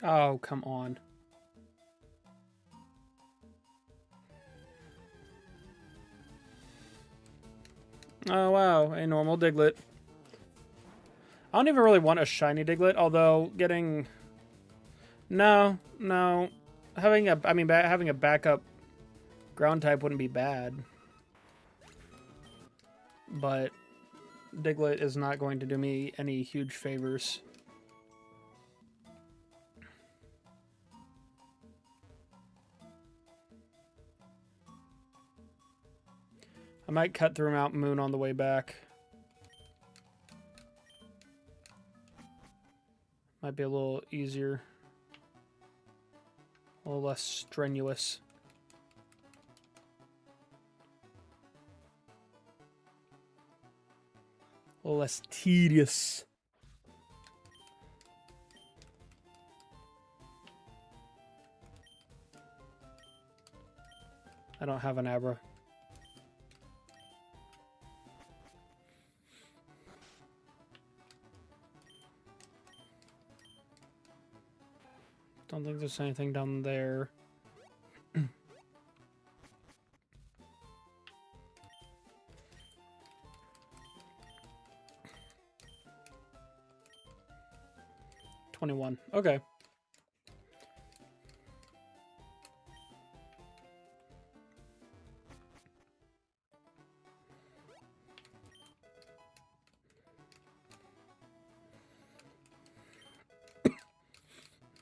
Oh, come on. Oh, wow. A normal Diglett. I don't even really want a shiny Diglett, although getting... No. Having a backup ground type wouldn't be bad. But Diglett is not going to do me any huge favors. I might cut through Mount Moon on the way back. Might be a little easier. A little less strenuous. A little less tedious. I don't have an Abra. Don't think there's anything down there. $21. Okay.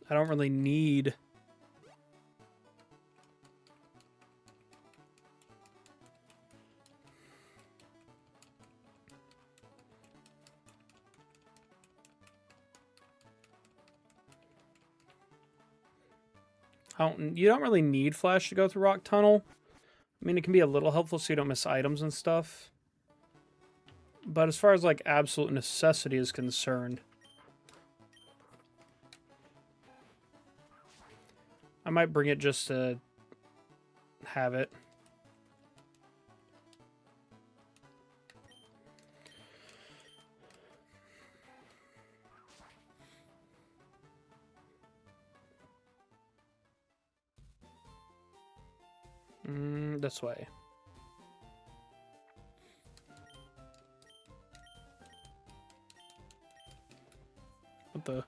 I don't really need... You don't really need Flash to go through Rock Tunnel. I mean, it can be a little helpful so you don't miss items and stuff. But as far as, like, absolute necessity is concerned... I might bring it just to have it. This way. What the?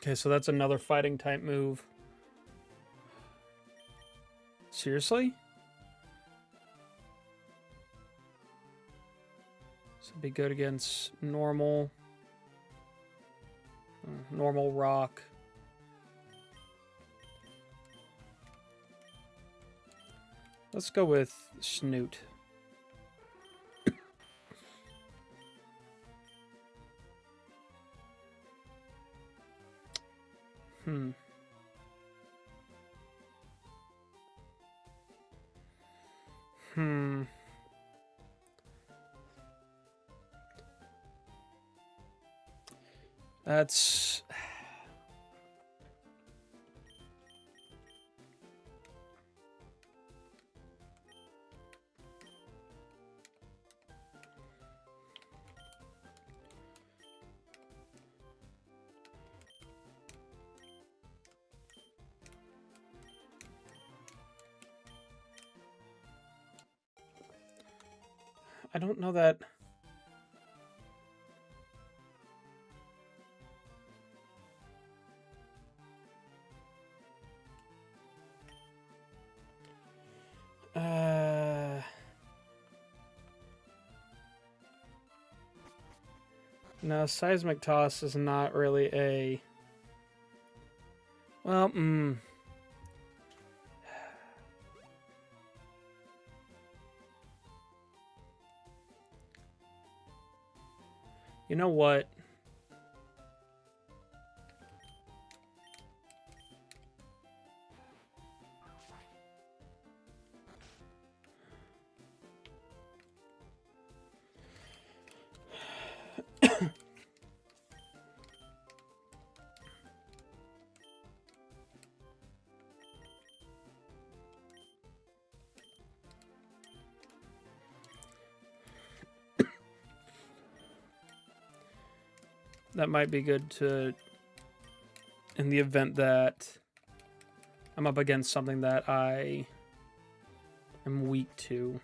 Okay, so that's another fighting type move. Seriously? This would be good against normal. Normal rock. Let's go with Snoot. Hmm. That's... I don't know that... No, Seismic Toss is not really a... Well, You know what? That might be good to... In the event that I'm up against something that I am weak to.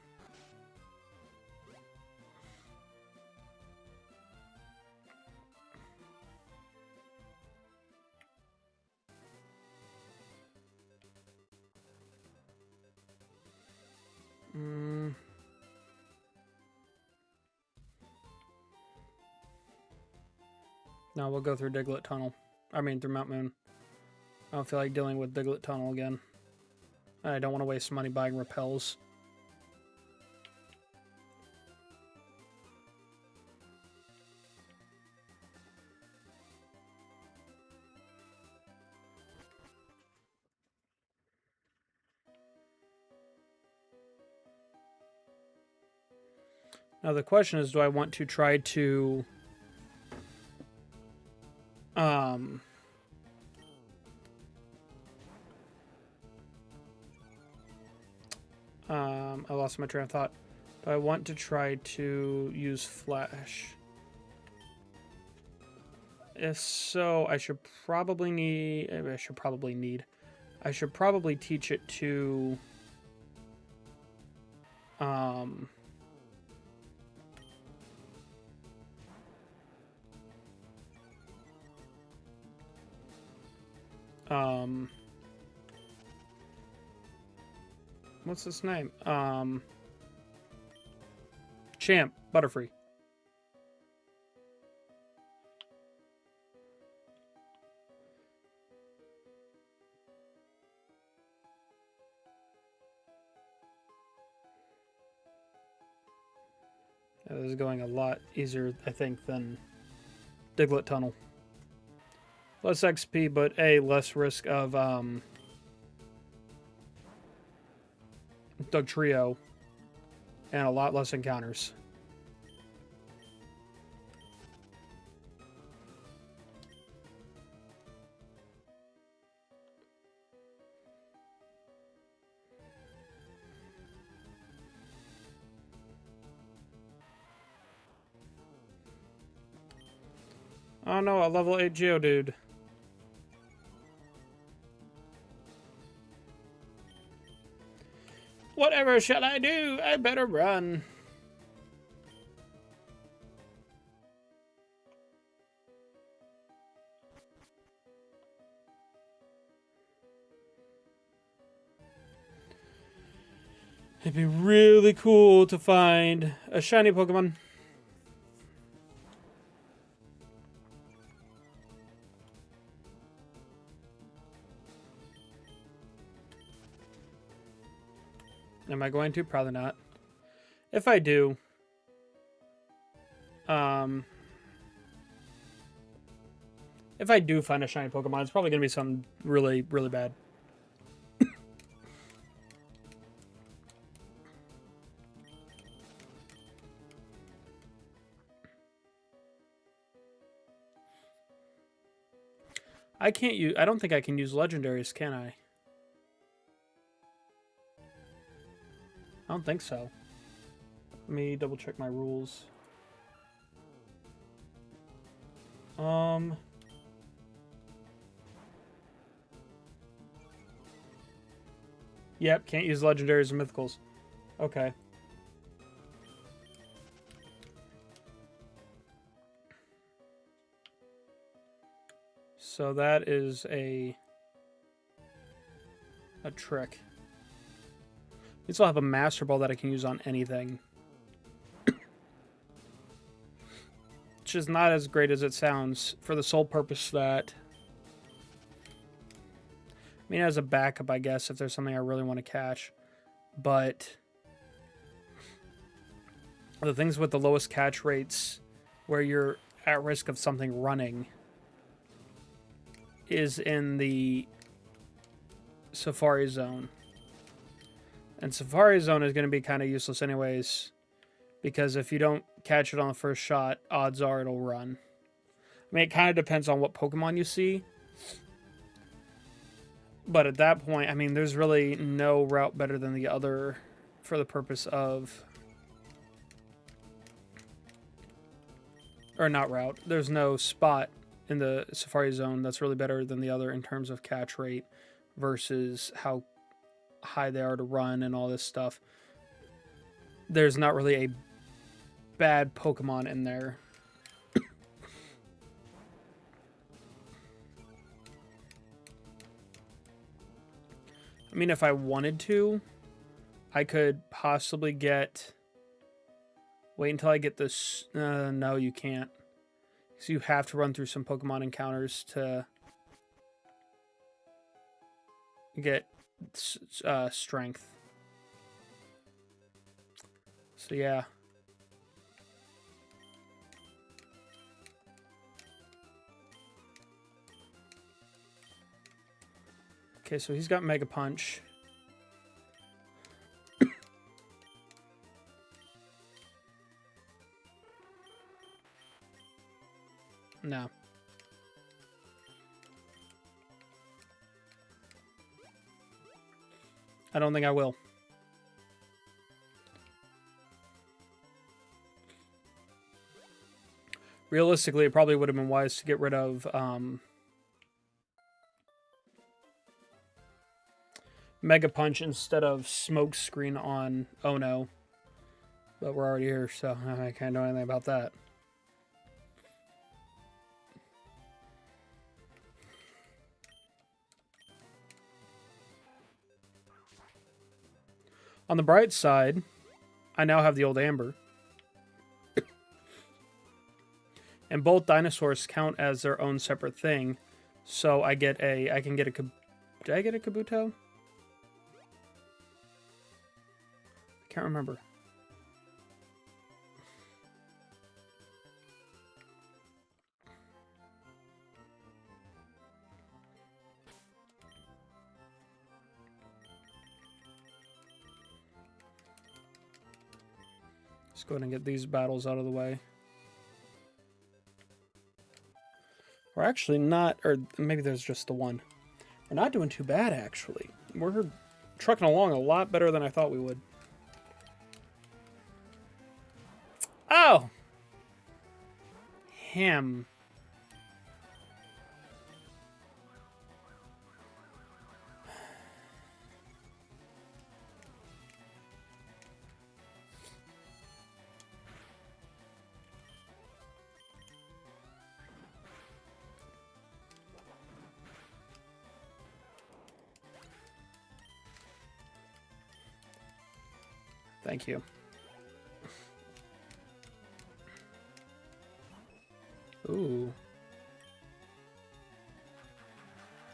No, we'll go through Diglett Tunnel. I mean, through Mount Moon. I don't feel like dealing with Diglett Tunnel again. I don't want to waste money buying repels. Now the question is, do I want to try to... I lost my train of thought. Do I want to try to use Flash? If so, I should probably teach it to... what's his name? Champ, Butterfree. This is going a lot easier, I think, than Diglett Tunnel. Less XP, but less risk of Doug Trio, and a lot less encounters. Oh no, a level 8 Geodude. Whatever shall I do? I better run. It'd be really cool to find a shiny Pokemon. Am I going to? Probably not. If I do, if I do find a shiny Pokemon, it's probably going to be something really, really bad. I can't use. I don't think I can use legendaries, can I? I don't think so. Let me double check my rules. Yep, can't use legendaries or mythicals. Okay. So that is a trick. We still have a Master Ball that I can use on anything. Which is not as great as it sounds, for the sole purpose that... I mean, as a backup, I guess, if there's something I really want to catch. But... the things with the lowest catch rates, where you're at risk of something running, is in the Safari Zone. And Safari Zone is going to be kind of useless anyways, because if you don't catch it on the first shot, odds are it'll run. I mean, it kind of depends on what Pokemon you see. But at that point, I mean, there's really no route better than the other for the purpose of... or not route. There's no spot in the Safari Zone that's really better than the other in terms of catch rate versus how high they are to run and all this stuff. There's not really a bad Pokemon in there. I mean, if I wanted to, I could possibly get... wait until I get this... no, you can't. Because you have to run through some Pokemon encounters to get strength. So, yeah. Okay, so he's got Mega Punch. No. I don't think I will. Realistically, it probably would have been wise to get rid of Mega Punch instead of Smoke Screen on Ono. But we're already here, so I can't do anything about that. On the bright side, I now have the old Amber. And both dinosaurs count as their own separate thing. So I can get a... Did I get a Kabuto? I can't remember. Let's go ahead and get these battles out of the way. We're actually not, or maybe there's just the one. We're not doing too bad, actually. We're trucking along a lot better than I thought we would. Oh! Him. Thank you. Ooh.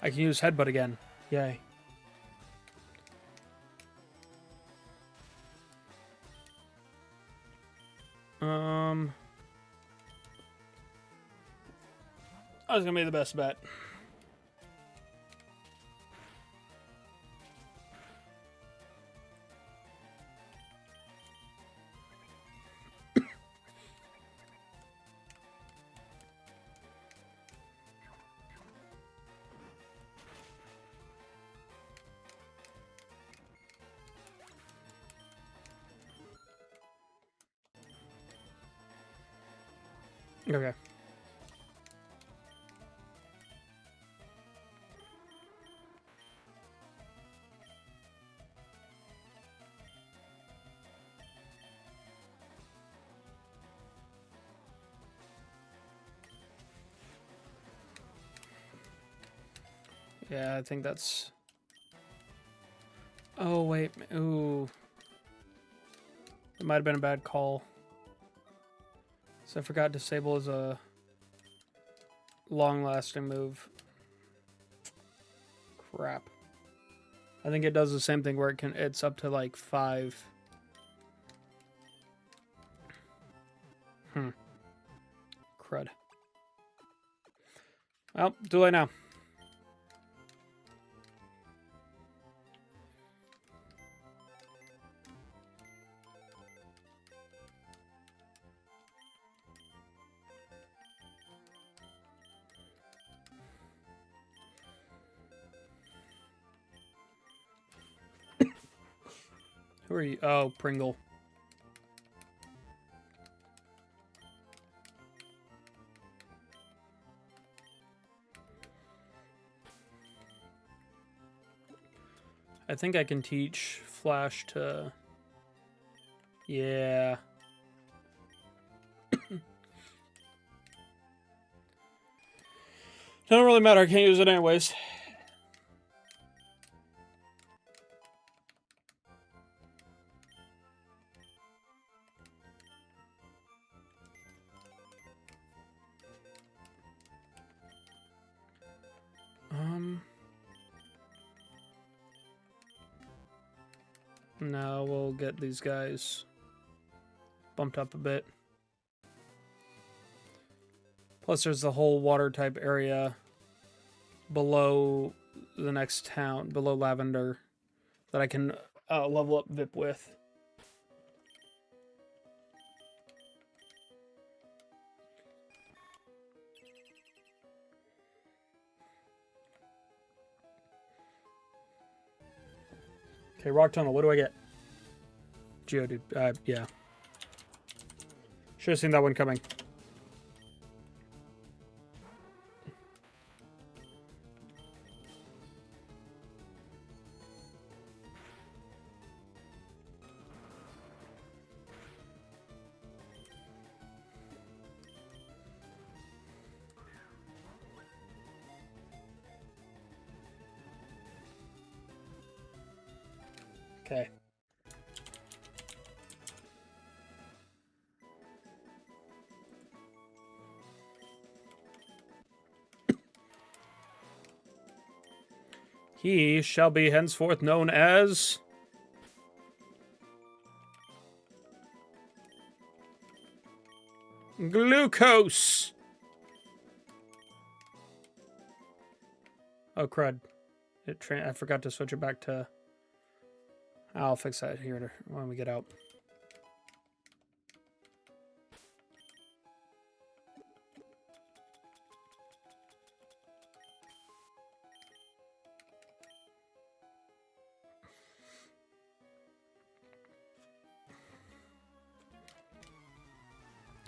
I can use Headbutt again. Yay. That was gonna be the best bet. Okay. Yeah, I think that's... Oh, wait. Ooh. It might have been a bad call. So I forgot Disable is a long-lasting move. Crap. I think it does the same thing where it's up to like 5. Crud. Well, too late now. Who are you? Oh, Pringle. I think I can teach Flash to... Yeah. Doesn't really matter. I can't use it anyways. Now we'll get these guys bumped up a bit. Plus there's the whole water type area below the next town, below Lavender, that I can level up Vip with. Okay, Rock Tunnel, what do I get? Geodude, yeah. Should have seen that one coming. Okay. He shall be henceforth known as... Glucose! Oh, crud. I forgot to switch it back to... I'll fix that here when we get out.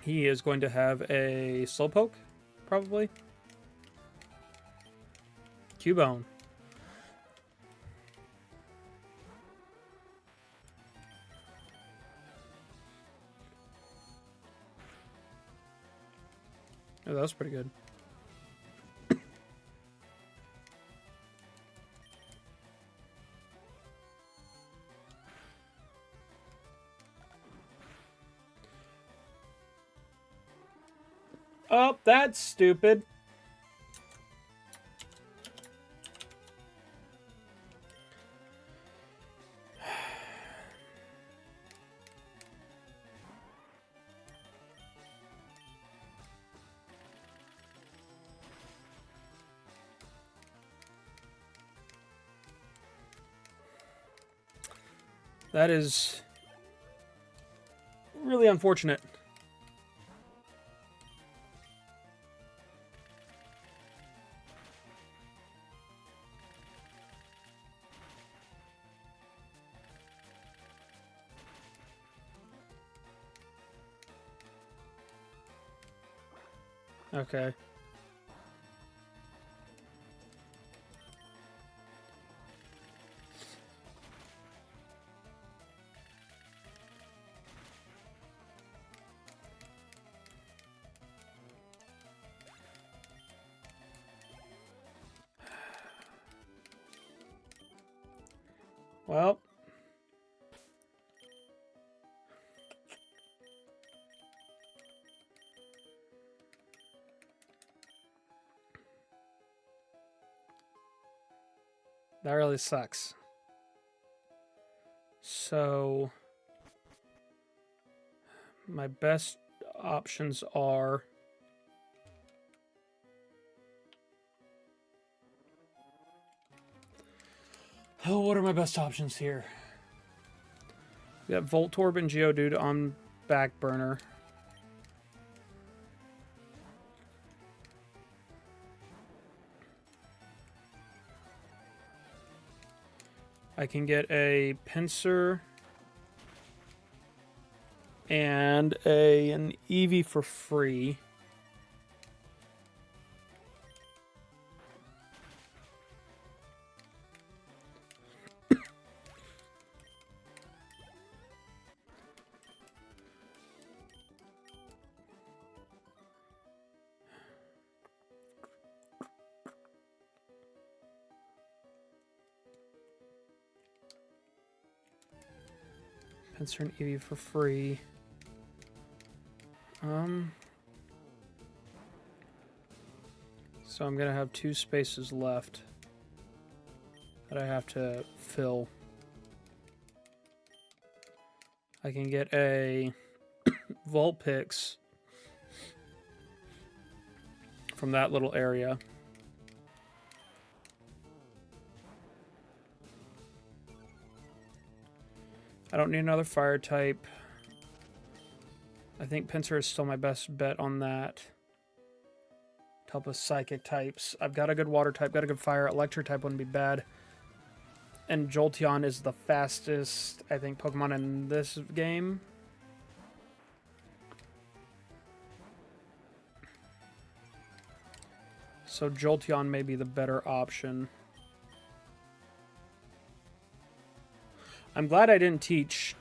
He is going to have a Slowpoke, probably. Cubone. Oh, that was pretty good. Oh, that's stupid. That is really unfortunate. Okay. Well. That really sucks. So, my best options are... Oh, what are my best options here? We got Voltorb and Geodude on back burner. I can get a Pinsir and an Eevee for free. Pinsir and Eevee for free. So I'm gonna have 2 spaces left that I have to fill. I can get a Vulpix from that little area. I don't need another fire type. I think Pinsir is still my best bet on that. To help with psychic types. I've got a good water type, got a good fire. Electric type wouldn't be bad. And Jolteon is the fastest, I think, Pokemon in this game. So Jolteon may be the better option. I'm glad I didn't teach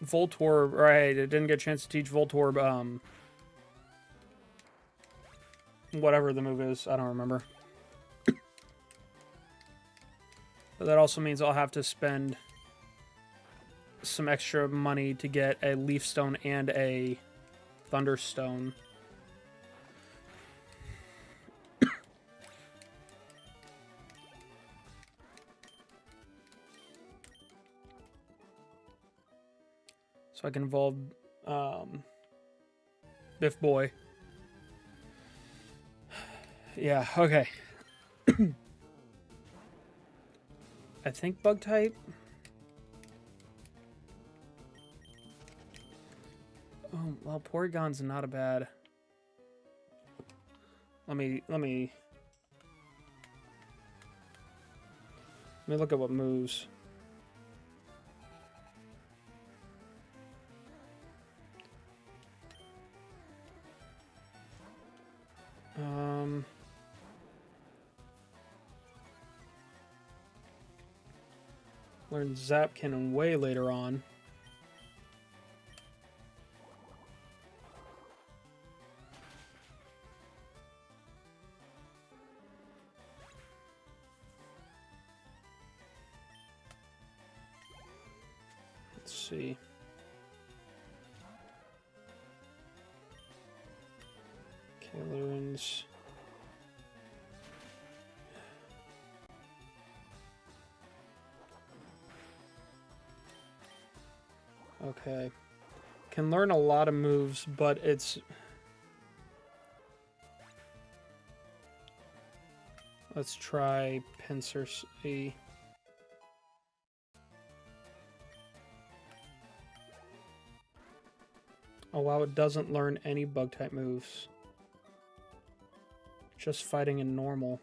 Voltorb, right? I didn't get a chance to teach Voltorb, whatever the move is. I don't remember. But that also means I'll have to spend some extra money to get a Leaf Stone and a Thunderstone. So I can evolve Biff Boy. Yeah, okay. I think Bug type. Oh, well, Porygon's not a bad. Let me look at what moves. Learn Zapkin way later on. Let's see. Balloons. Okay. Can learn a lot of moves, but it's... Let's try Pincer C. Oh wow, it doesn't learn any bug-type moves. Just fighting in normal.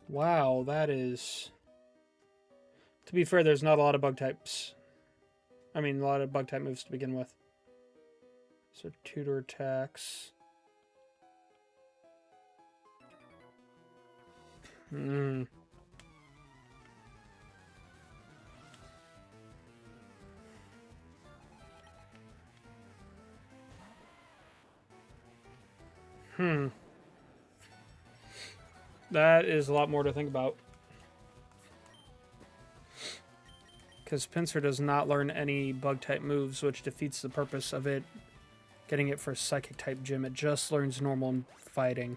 Wow, that is... To be fair, there's not a lot of bug types. I mean, a lot of bug-type moves to begin with. So, tutor attacks. Hmm. That is a lot more to think about. Because Pinsir does not learn any bug-type moves, which defeats the purpose of it getting it for Psychic-type gym. It just learns normal fighting.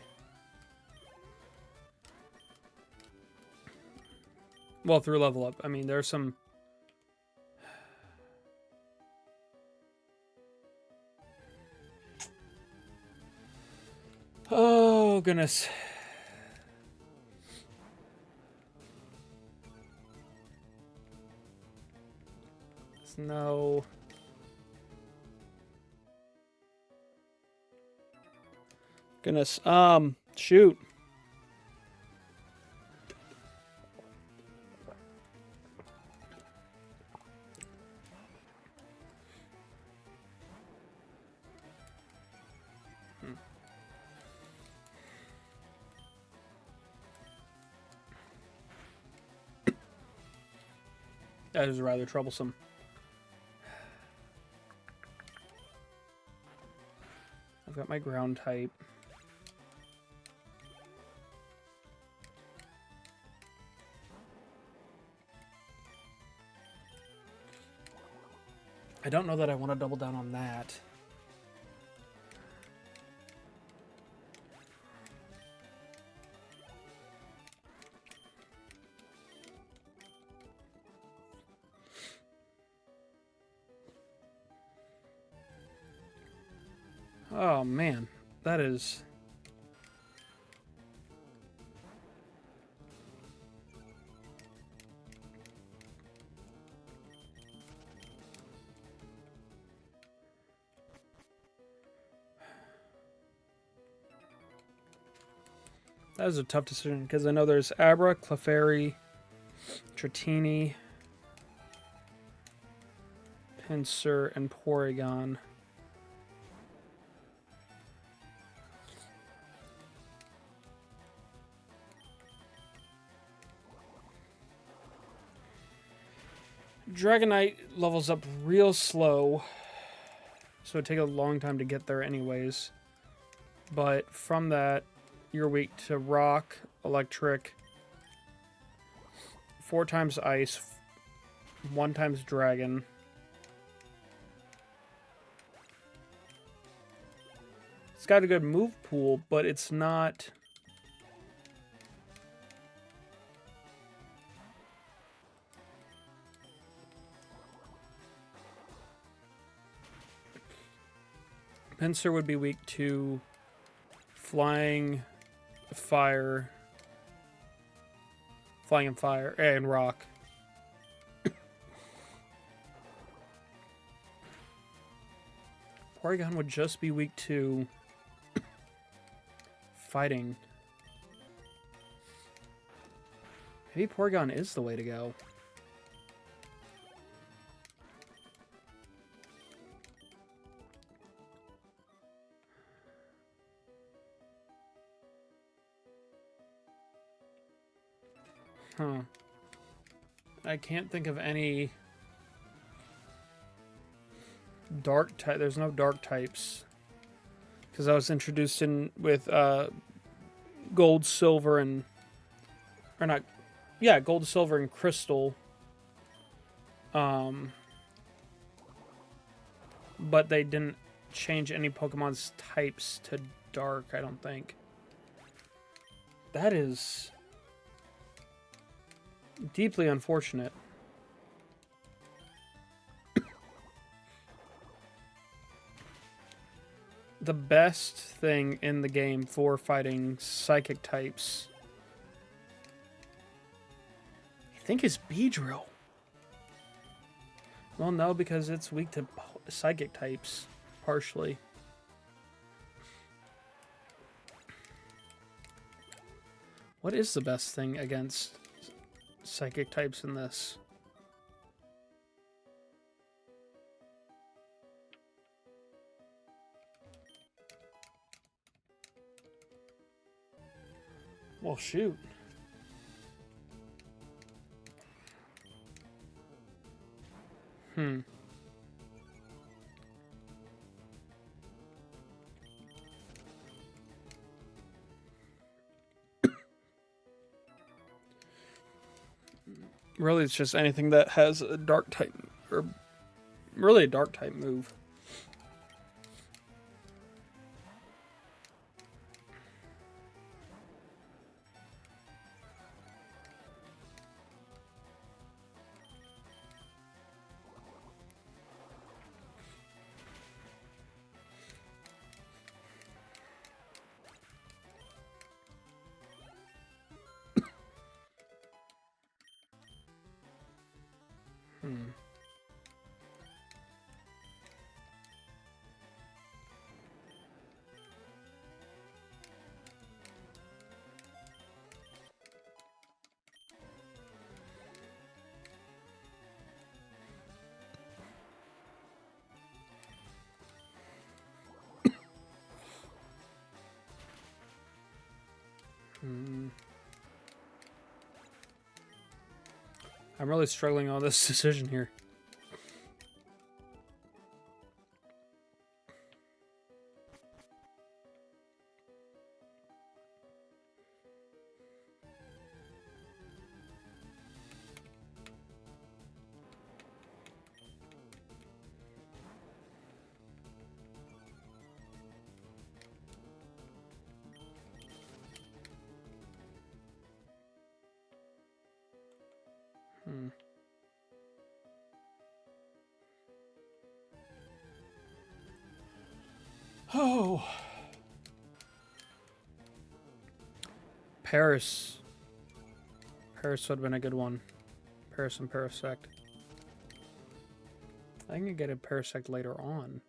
Well, through level up. I mean, there's some... Oh, goodness. No. Goodness. Shoot. That is rather troublesome. I've got my ground type. I don't know that I want to double down on that. Oh man, that is... That is a tough decision, because I know there's Abra, Clefairy, Dratini, Pinsir, and Porygon. Dragonite levels up real slow, so it'd take a long time to get there anyways. But from that, you're weak to Rock, Electric, 4 times Ice, 1 times Dragon. It's got a good move pool, but it's not... Pinsir would be weak to Flying, Fire, Flying and Fire, and Rock. Porygon would just be weak to Fighting. Maybe Porygon is the way to go. Huh. I can't think of any dark type. There's no dark types. Because I was introduced in with gold, silver, and... Or not... Yeah, gold, silver, and crystal. But they didn't change any Pokemon's types to dark, I don't think. That is deeply unfortunate. The best thing in the game for fighting psychic types, I think, is Beedrill. Well, no, because it's weak to psychic types, partially. What is the best thing against psychic types in this? Well, shoot. Really, it's just anything that has a dark type, or really a dark type move. I'm really struggling on this decision here. Oh. Paris. Paris would have been a good one. Paris and Parasect. I can get a Parasect later on.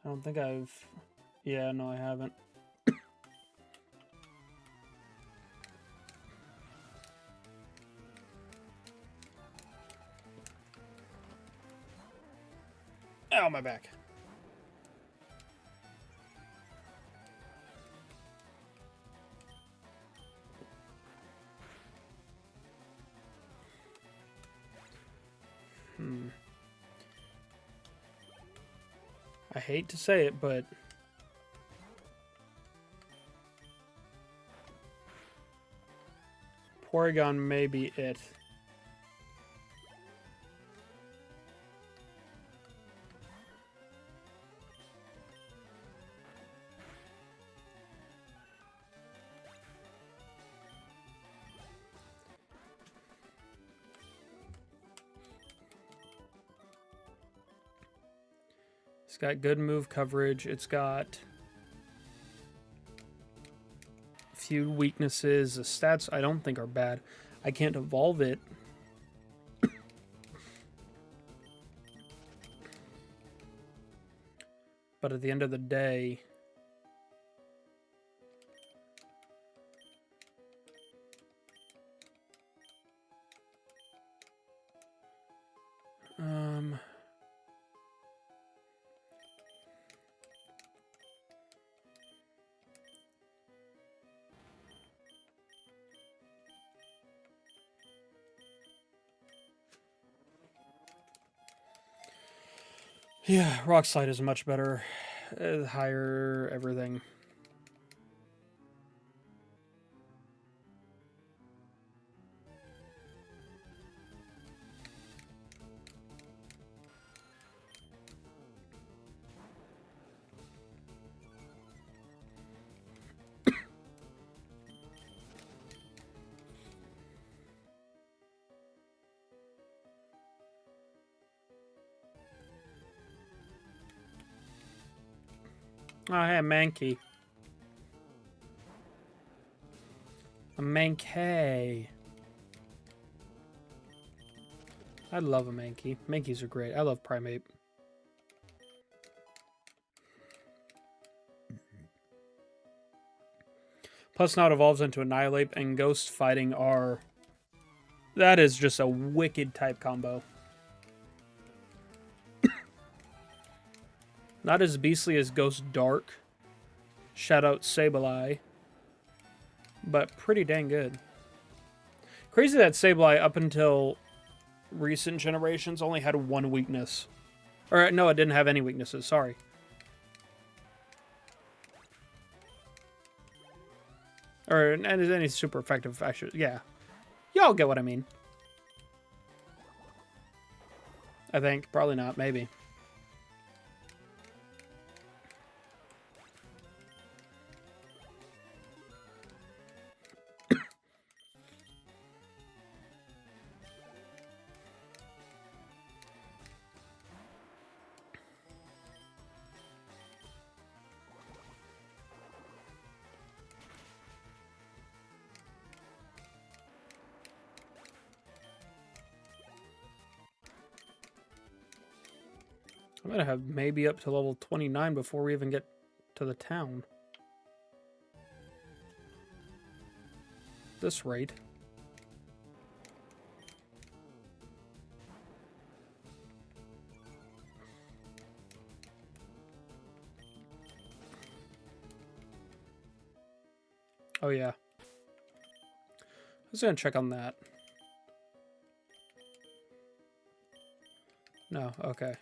I don't think I've... Yeah, no, I haven't. Ow, my back. I hate to say it, but Porygon may be it. It's got good move coverage. It's got a few weaknesses. The stats I don't think are bad. I can't evolve it. But at the end of the day, yeah, Rock Slide is much better. Higher everything. Oh, hey, a Mankey. A Mankey. I love a Mankey. Mankeys are great. I love Primate. Plus now it evolves into Annihilate and Ghost Fighting are... That is just a wicked type combo. Not as beastly as Ghost Dark. Shout out Sableye. But pretty dang good. Crazy that Sableye, up until recent generations, only had one weakness. Or, no, it didn't have any weaknesses. Sorry. Or any super effective, actually. Yeah. Y'all get what I mean. I think. Probably not. Maybe. I'm going to have maybe up to level 29 before we even get to the town. This rate. Oh, yeah. I was going to check on that. No, okay.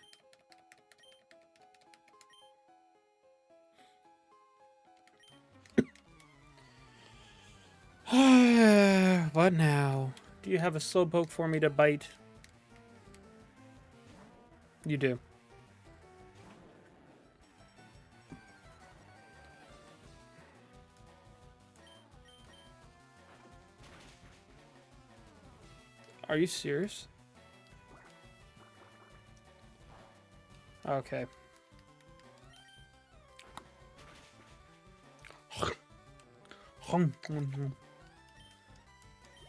What now? Do you have a Slowpoke for me to bite? You do. Are you serious? Okay.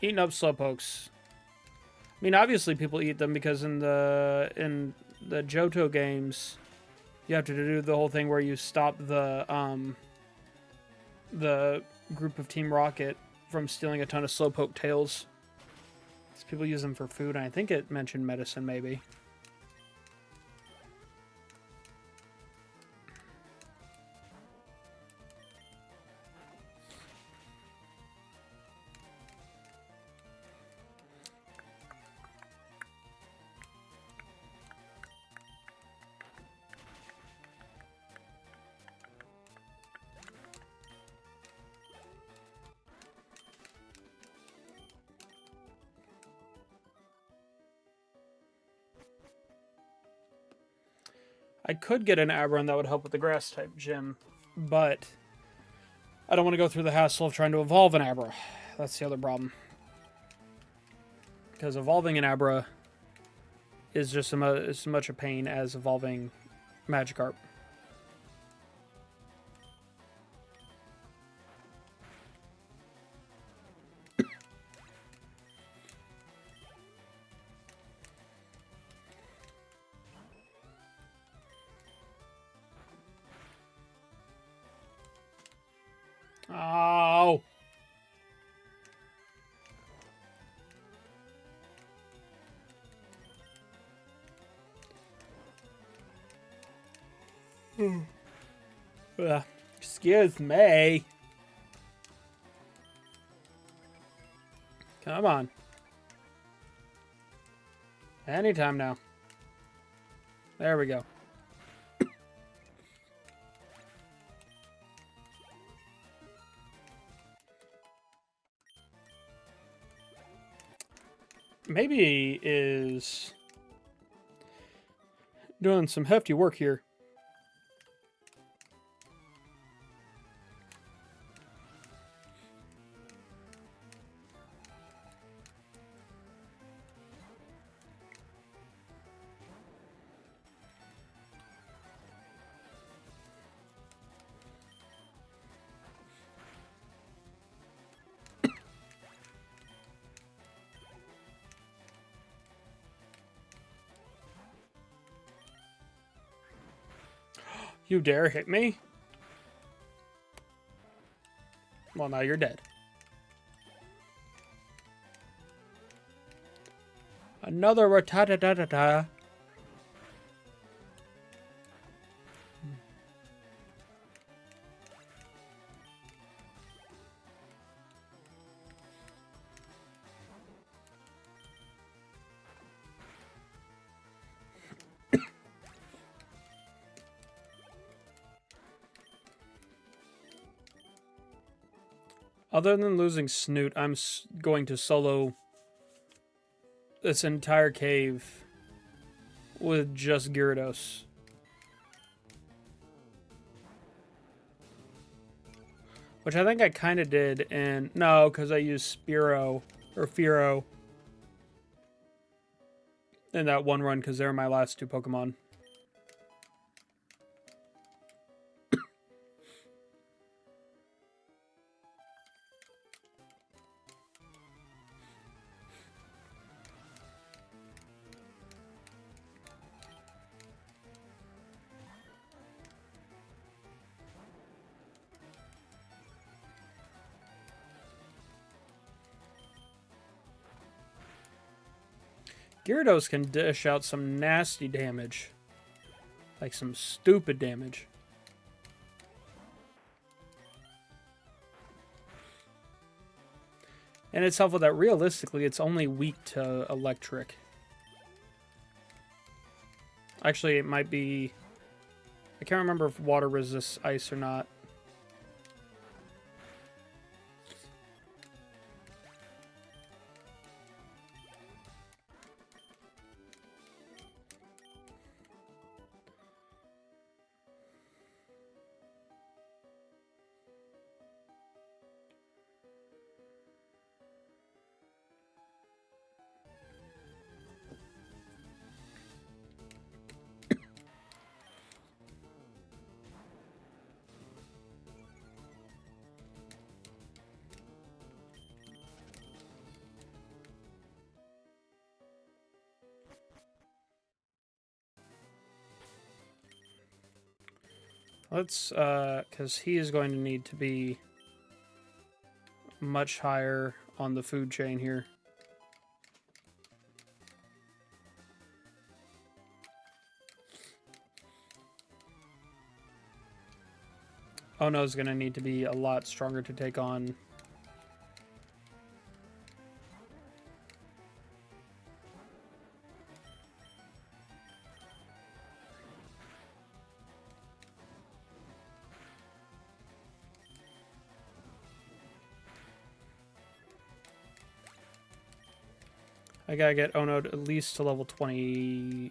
Eating up Slowpokes. I mean, obviously people eat them because in the Johto games, you have to do the whole thing where you stop the group of Team Rocket from stealing a ton of Slowpoke tails. So people use them for food, and I think it mentioned medicine, maybe. I could get an Aberron that would help with the grass type gym, but I don't want to go through the hassle of trying to evolve an Abra. That's the other problem. Because evolving an Abra is just as much a pain as evolving Magikarp. Oh! Excuse me. Come on. Anytime now. There we go. Maybe is doing some hefty work here. You dare hit me? Well, now you're dead. Another ratatata. Other than losing Snoot, I'm going to solo this entire cave with just Gyarados. Which I think I kind of did, and no, because I used Spearow, or Fearow, in that one run, because they're my last two Pokemon. Gyarados can dish out some nasty damage. Like some stupid damage. And it's helpful that realistically it's only weak to electric. Actually, it might be... I can't remember if water resists ice or not. Let's, because he is going to need to be much higher on the food chain here. Oh no, is going to need to be a lot stronger to take on. I gotta get Ono at least to level 28.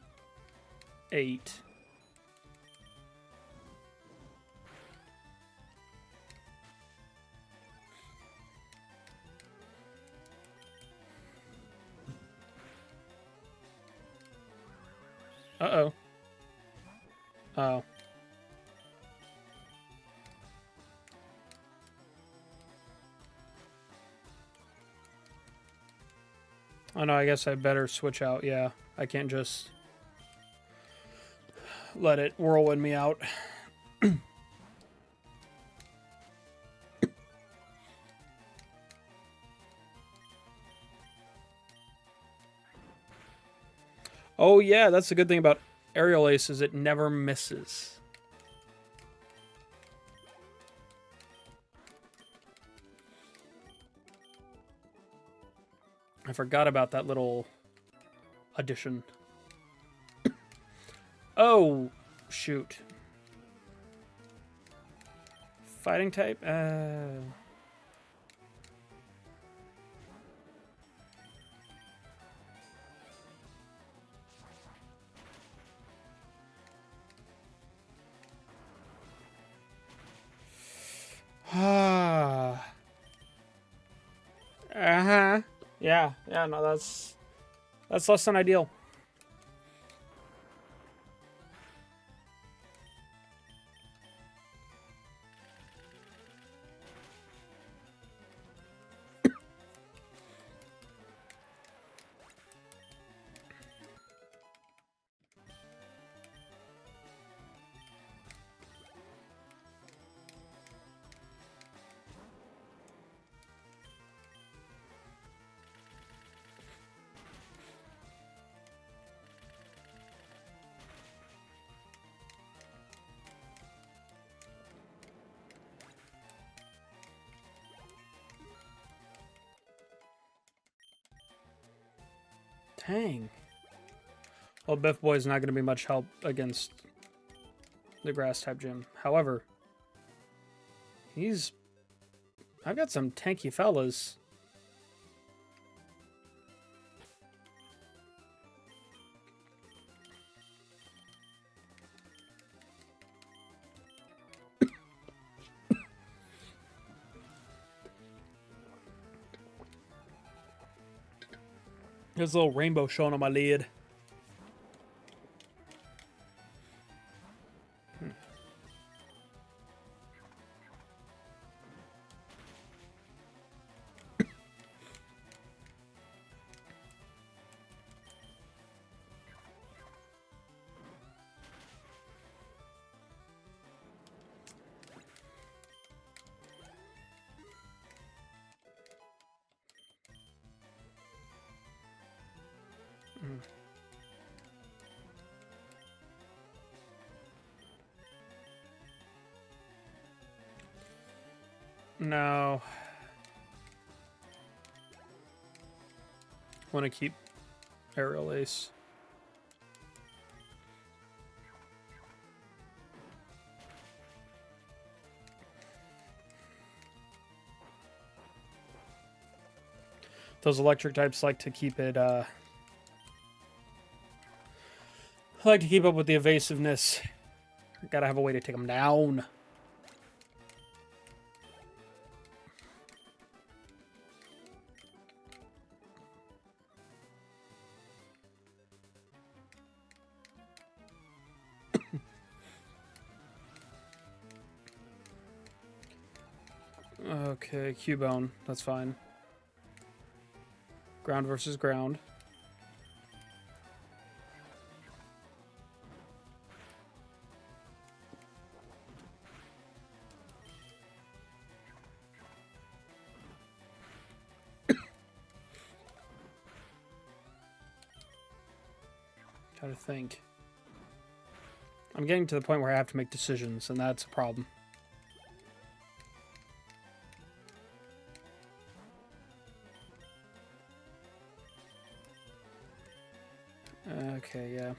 Uh-oh. Oh. Oh no, I guess I better switch out. Yeah, I can't just let it whirlwind me out. Oh yeah, that's the good thing about Aerial Ace is it never misses. I forgot about that little addition. Oh, shoot. Fighting type? Uh-huh. Yeah, no, that's less than ideal. Dang. Well, Biff Boy's not going to be much help against the grass-type gym. However, I've got some tanky fellas. There's a little rainbow showing on my lid. No. Want to keep Aerial Ace. Those electric types like to keep it, like to keep up with the evasiveness. Gotta have a way to take them down. Okay, Cubone. That's fine. Ground versus ground. Trying to think. I'm getting to the point where I have to make decisions, and that's a problem. Okay, yeah.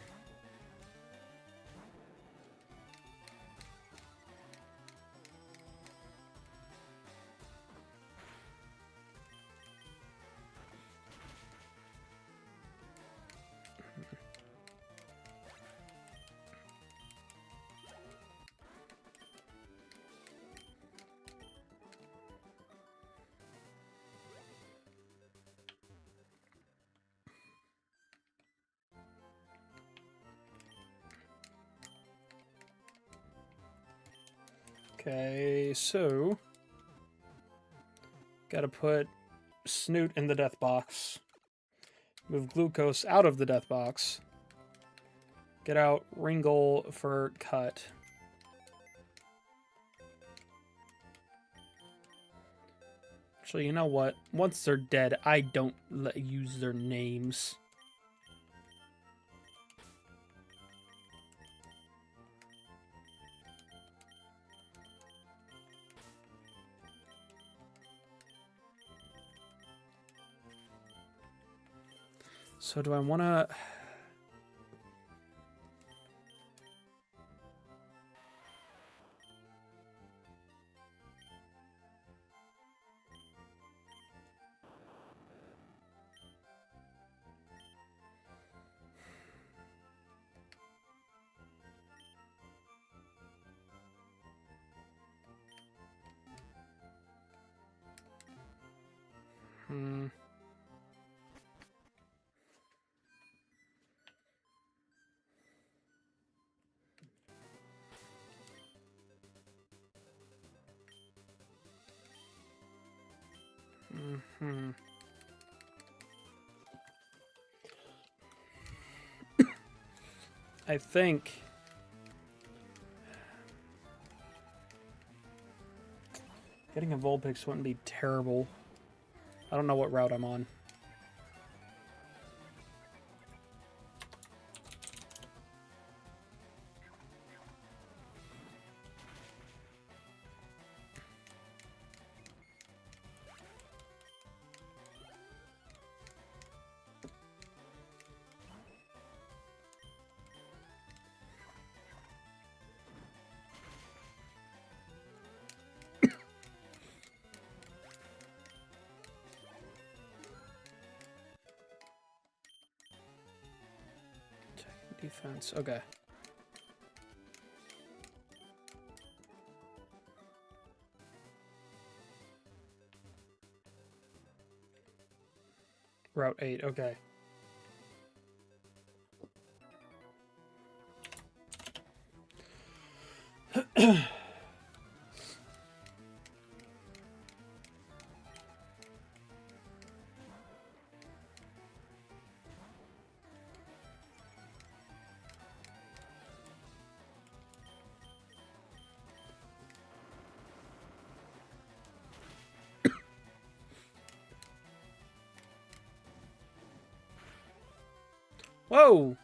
Okay, so gotta put Snoot in the death box. Move Glucose out of the death box. Get out Ringle for cut. Actually, you know what? Once they're dead, I don't use their names. So do I want to... I think... Getting a Vulpix wouldn't be terrible. I don't know what route I'm on. Defense. Okay. Route 8. Okay. Whoa!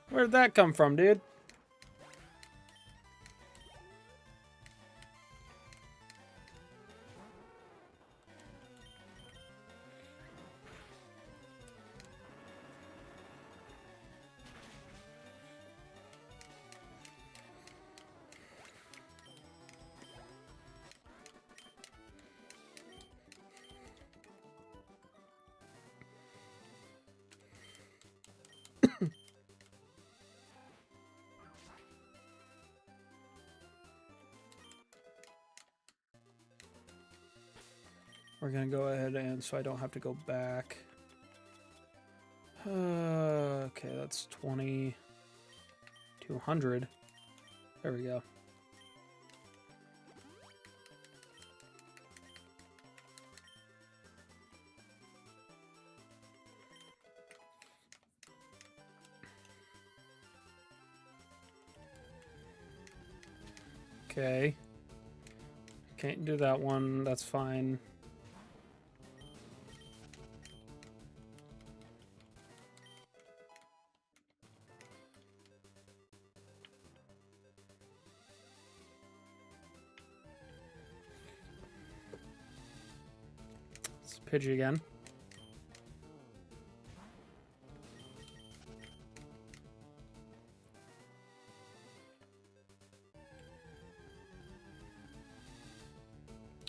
Where'd that come from, dude? We're gonna go ahead and so I don't have to go back. Okay, that's 200. There we go. Okay. Can't do that one. That's fine. It's Pidgey again.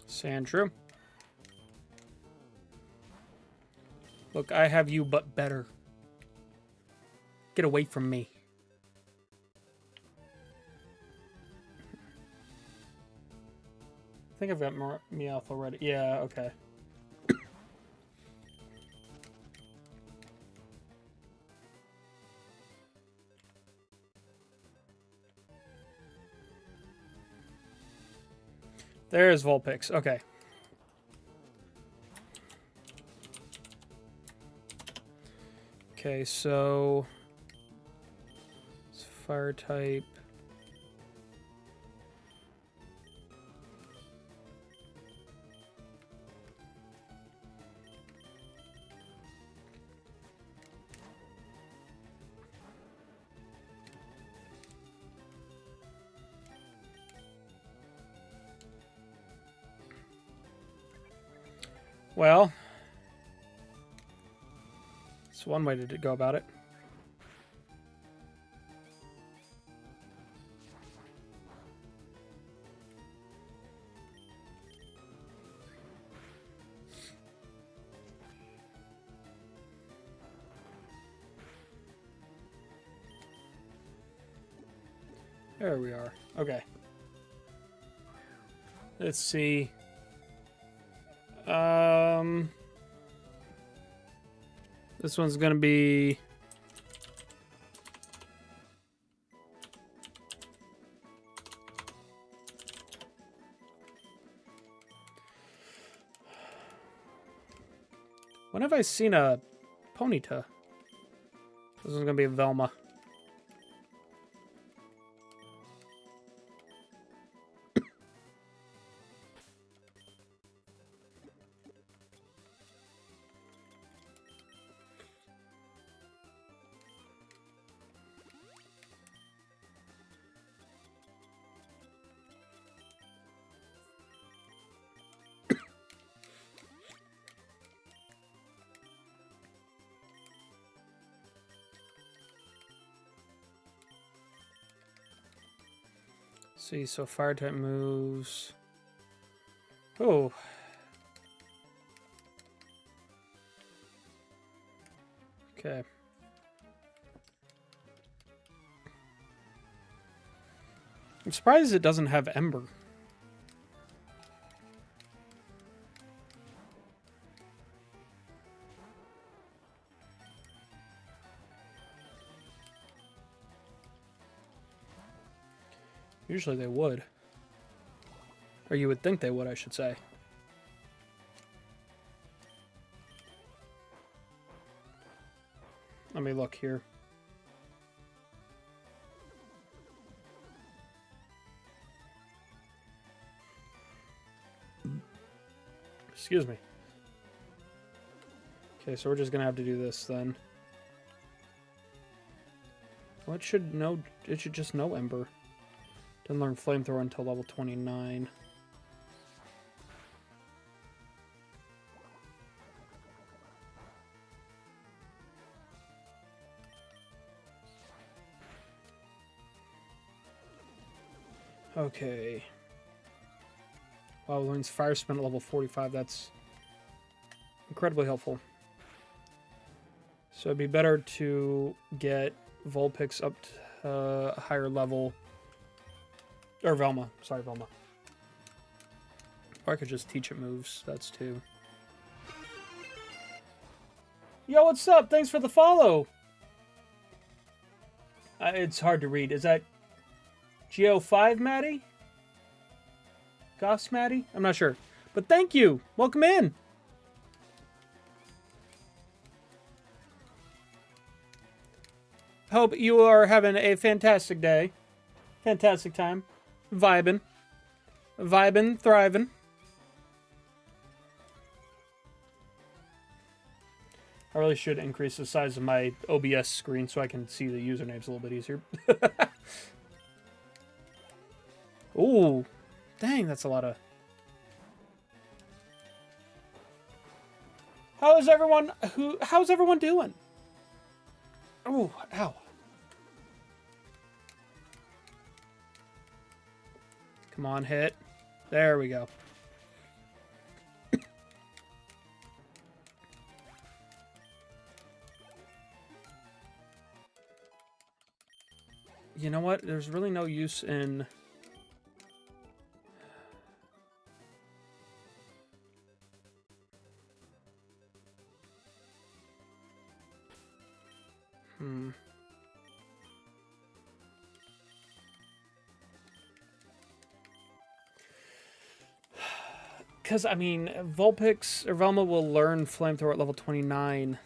Sandshrew. Look, I have you, but better. Get away from me. I think I've got more Meowth already. Yeah, okay. There's Vulpix. Okay. Okay, so it's fire type. Well, it's one way to go about it. There we are. Okay. Let's see. This one's gonna be when have I seen a Ponyta? This is gonna be Velma. See, so fire type moves. Oh. Okay. I'm surprised it doesn't have Ember. Usually they would. Or you would think they would, I should say. Let me look here. Excuse me. Okay, so we're just gonna have to do this then. Well, it should just know Ember. Didn't learn Flamethrower until level 29. Okay. Wow, learns Fire Spin at level 45. That's incredibly helpful. So it'd be better to get Vulpix up to a higher level. Or Velma. Sorry, Velma. Or I could just teach it moves. That's too. Yo, what's up? Thanks for the follow. It's hard to read. Is that Geo5 Maddie? Goss Maddie? I'm not sure. But thank you. Welcome in. Hope you are having a fantastic day. Fantastic time. Vibing. Vibing, thriving. I really should increase the size of my OBS screen so I can see the usernames a little bit easier. Ooh. Dang, that's a lot of... How's everyone doing? Oh, ow. Come on, hit. There we go. You know what? There's really no use in... Because, I mean, Vulpix or Velma will learn Flamethrower at level 29,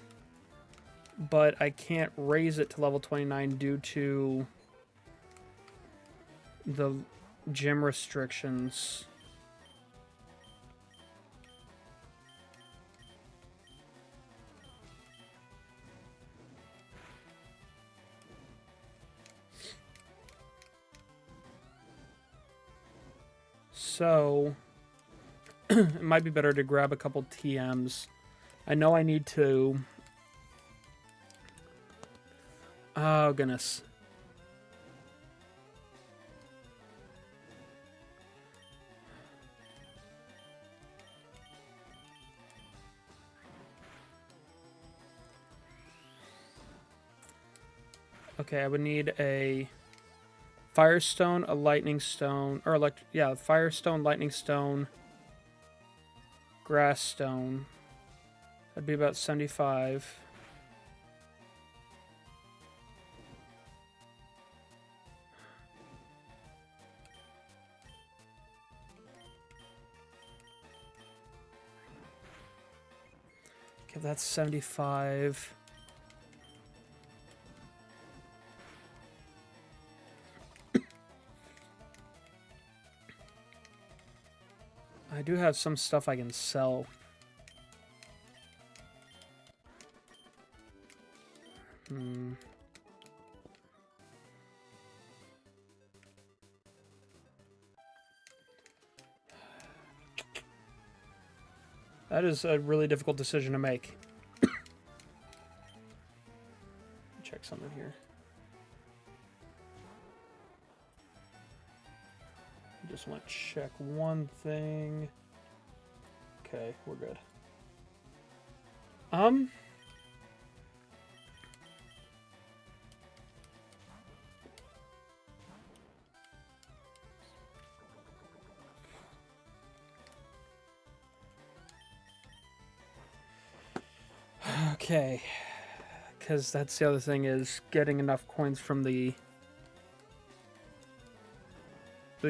but I can't raise it to level 29 due to the gym restrictions. So... it might be better to grab a couple TMs. I know I need to... Oh, goodness. Okay, I would need a Firestone, a Lightning Stone, or Firestone, Lightning Stone, Grass Stone. That'd be about 75. Okay, that's 75. I do have some stuff I can sell. That is a really difficult decision to make. Check something here. Just want to check one thing. Okay, we're good. Okay. Because that's the other thing, is getting enough coins from the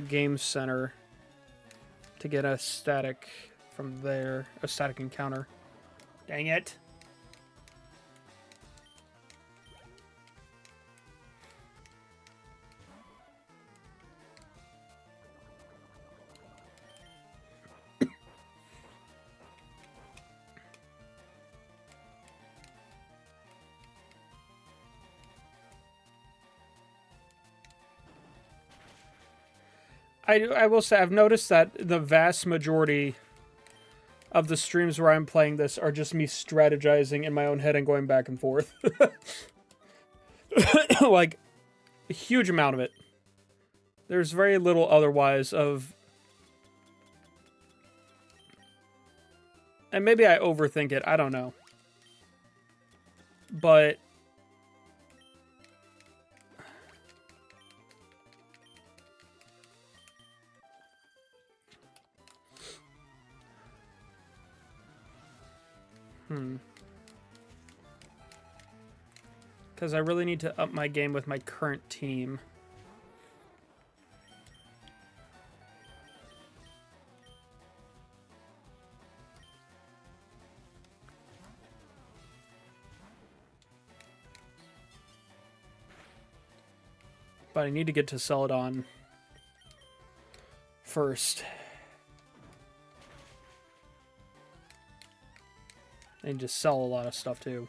game center to get a static from there, a static encounter. Dang it. I will say, I've noticed that the vast majority of the streams where I'm playing this are just me strategizing in my own head and going back and forth. Like, a huge amount of it. There's very little otherwise of... And maybe I overthink it, I don't know. But... Because I really need to up my game with my current team. But I need to get to Celadon first. And just sell a lot of stuff too.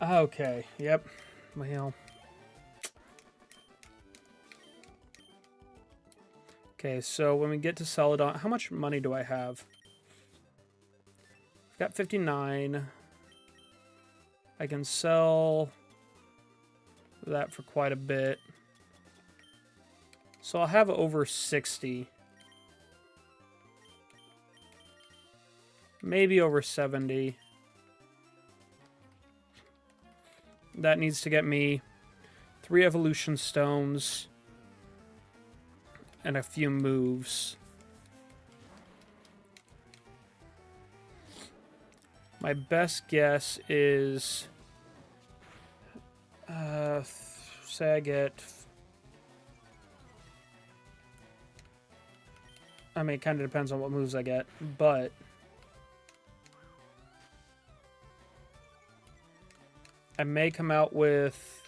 Okay, yep. Well. Okay, so when we get to Celadon, how much money do I have? I've got 59. I can sell that for quite a bit. So I'll have over 60. Maybe over 70. That needs to get me 3 evolution stones and a few moves. My best guess is, say I get, I mean, it kind of depends on what moves I get, but I may come out with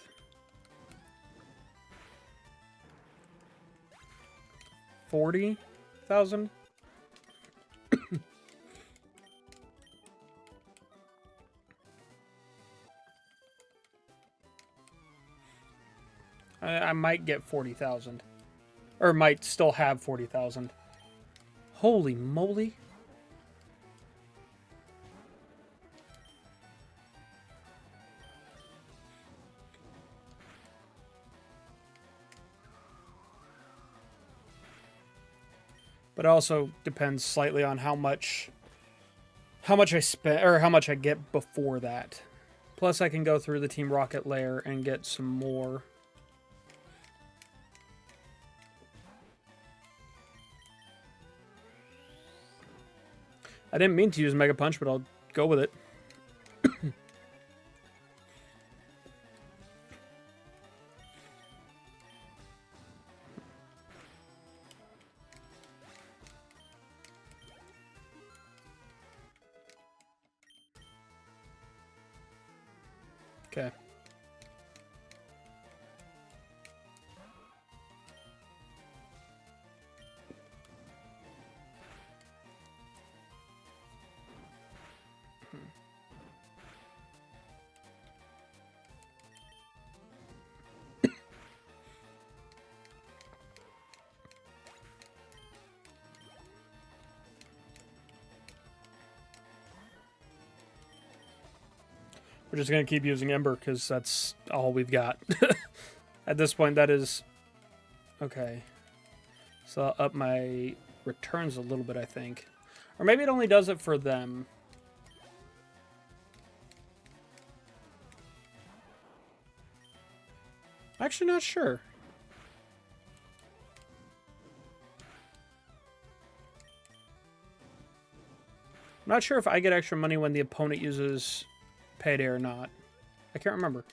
40,000. I might get 40,000. Or might still have 40,000. Holy moly. But it also depends slightly on how much I spend, or how much I get before that. Plus I can go through the Team Rocket lair and get some more. I didn't mean to use Mega Punch, but I'll go with it. Okay. We're just going to keep using Ember because that's all we've got. At this point, that is... Okay. So I'll up my returns a little bit, I think. Or maybe it only does it for them. Actually, not sure. I'm not sure if I get extra money when the opponent uses Payday or not. I can't remember.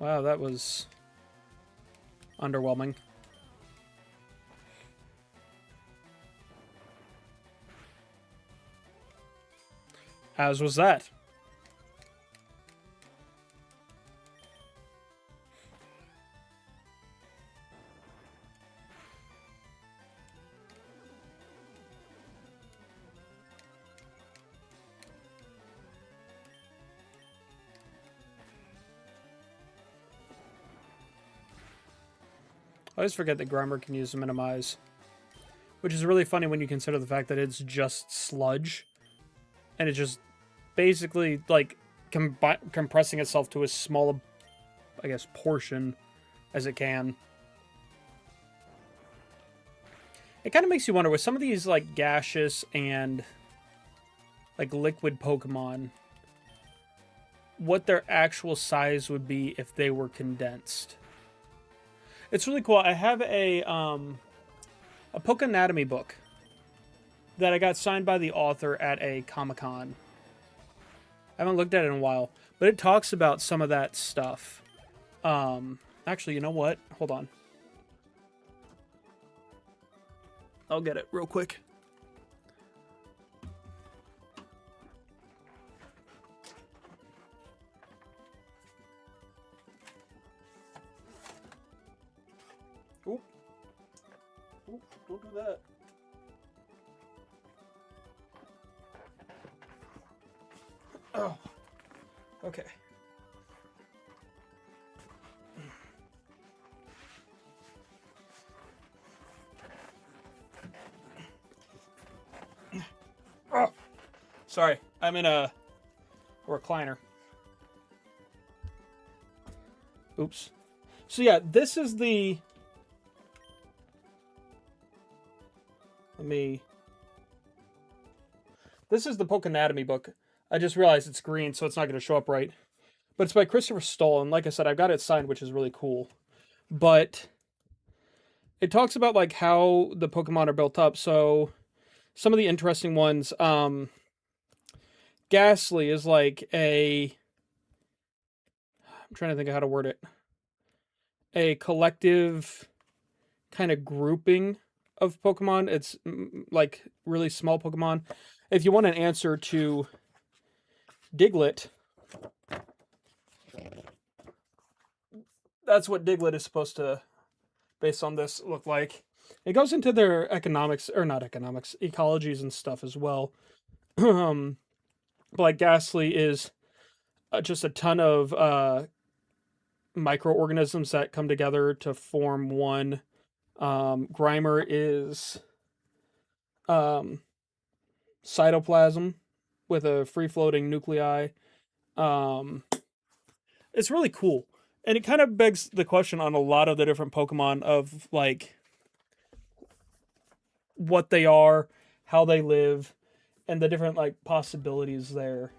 Wow, that was underwhelming. As was that. I always forget that Grimer can use minimize, which is really funny when you consider the fact that it's just sludge, and it's just basically like compressing itself to as small, I guess, portion as it can. It kind of makes you wonder with some of these like gaseous and like liquid Pokemon, what their actual size would be if they were condensed. It's really cool. I have a Pokéanatomy book that I got signed by the author at a Comic-Con. I haven't looked at it in a while, but it talks about some of that stuff. Actually, you know what? Hold on. I'll get it real quick. Oop. Oop, don't do that. Oh. Okay. Oh. Sorry, I'm in a recliner. Oops. So yeah, this is the... This is the Pokéanatomy book. I just realized it's green, so it's not going to show up right. But it's by Christopher Stoll, and like I said, I've got it signed, which is really cool. But it talks about like how the Pokemon are built up. So some of the interesting ones, Ghastly is like I'm trying to think of how to word it. A collective kind of grouping of Pokemon. It's like really small Pokemon. If you want an answer to Diglett, that's what Diglett is supposed to, based on this, look like. It goes into their economics, or not economics, ecologies and stuff as well. But like Ghastly is just a ton of microorganisms that come together to form one. Grimer is cytoplasm with a free-floating nuclei. It's really cool. And it kind of begs the question on a lot of the different Pokemon of, like, what they are, how they live, and the different, like, possibilities there.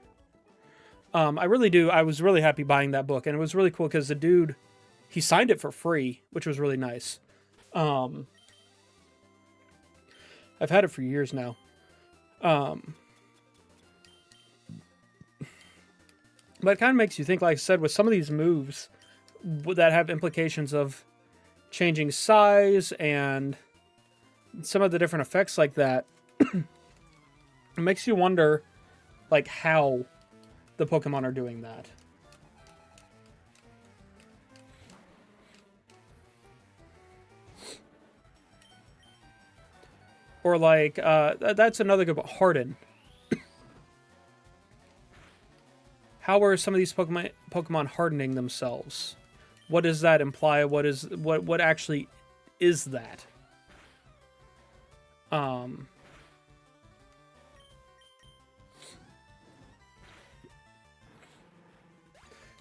I really do. I was really happy buying that book. And it was really cool because the dude, he signed it for free, which was really nice. I've had it for years now. But it kind of makes you think, like I said, with some of these moves that have implications of changing size and some of the different effects like that, It makes you wonder, like, how the Pokemon are doing that. Or, like, that's another good one. Harden. How are some of these Pokemon hardening themselves? What does that imply? What actually is that?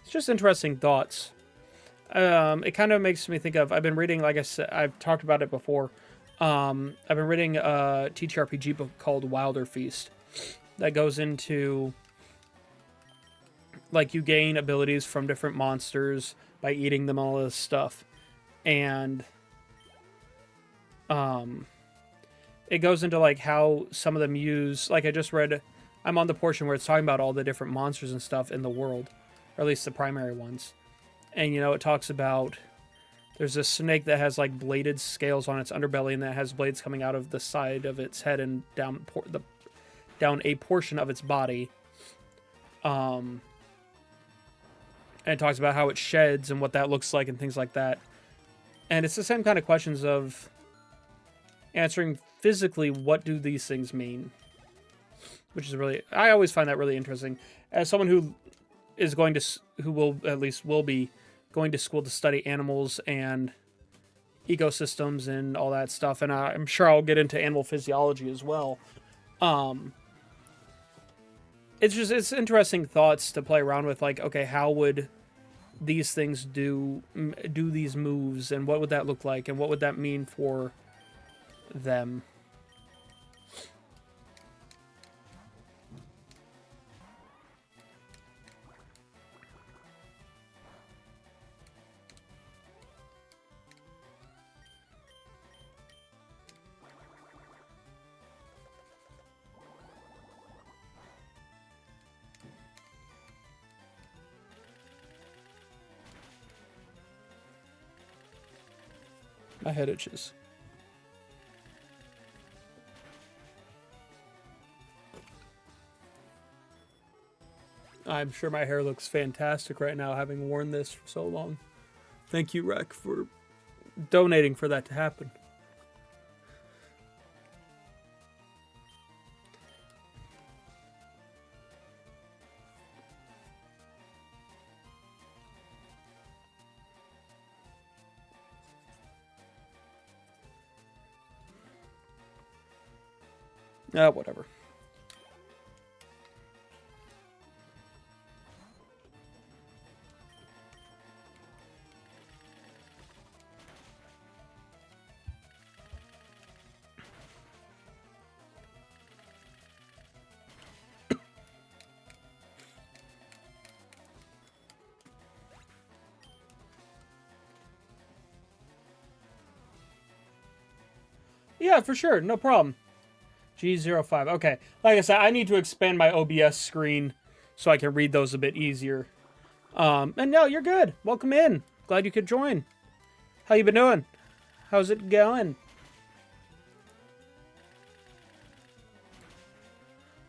It's just interesting thoughts. It kind of makes me think of, I've been reading, like I said, I've talked about it before. I've been reading a TTRPG book called Wilder Feast that goes into, like, you gain abilities from different monsters by eating them, all this stuff. And it goes into, like, how some of them use, like, I just read, I'm on the portion where it's talking about all the different monsters and stuff in the world, or at least the primary ones. And, you know, it talks about, there's a snake that has, like, bladed scales on its underbelly, and that has blades coming out of the side of its head and down a portion of its body. And it talks about how it sheds and what that looks like and things like that. And it's the same kind of questions of answering physically, what do these things mean? Which is really, I always find that really interesting. As someone who is going to, who will be going to school to study animals and ecosystems and all that stuff, and I'm sure I'll get into animal physiology as well. It's interesting thoughts to play around with, like, okay, how would these things do these moves, and what would that look like, and what would that mean for them? My head itches. I'm sure my hair looks fantastic right now, having worn this for so long. Thank you, Rec, for donating for that to happen. Whatever. Yeah, for sure. No problem. G05. Okay. Like I said, I need to expand my OBS screen so I can read those a bit easier. And no, you're good. Welcome in. Glad you could join. How you been doing? How's it going?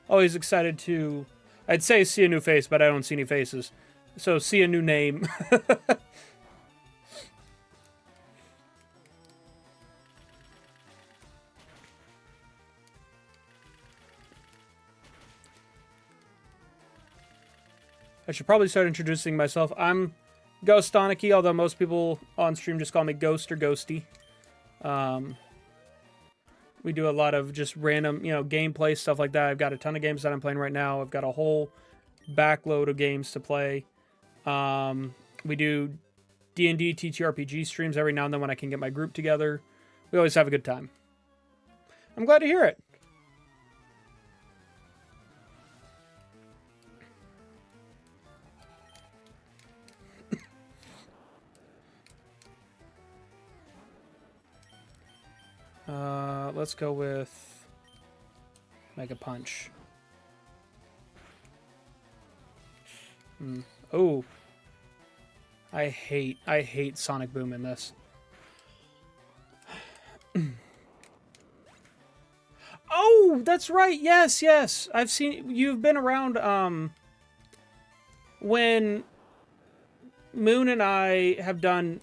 Always excited to, I'd say see a new face, but I don't see any faces. So see a new name. I should probably start introducing myself. I'm Ghost Onicky, although most people on stream just call me Ghost or Ghosty. We do a lot of just random, gameplay, stuff like that. I've got a ton of games that I'm playing right now. I've got a whole backload of games to play. We do D&D TTRPG streams every now and then when I can get my group together. We always have a good time. I'm glad to hear it. Let's go with Mega Punch. Oh. I hate Sonic Boom in this. Oh, That's right. Yes, yes. I've seen you've been around when Moon and I have done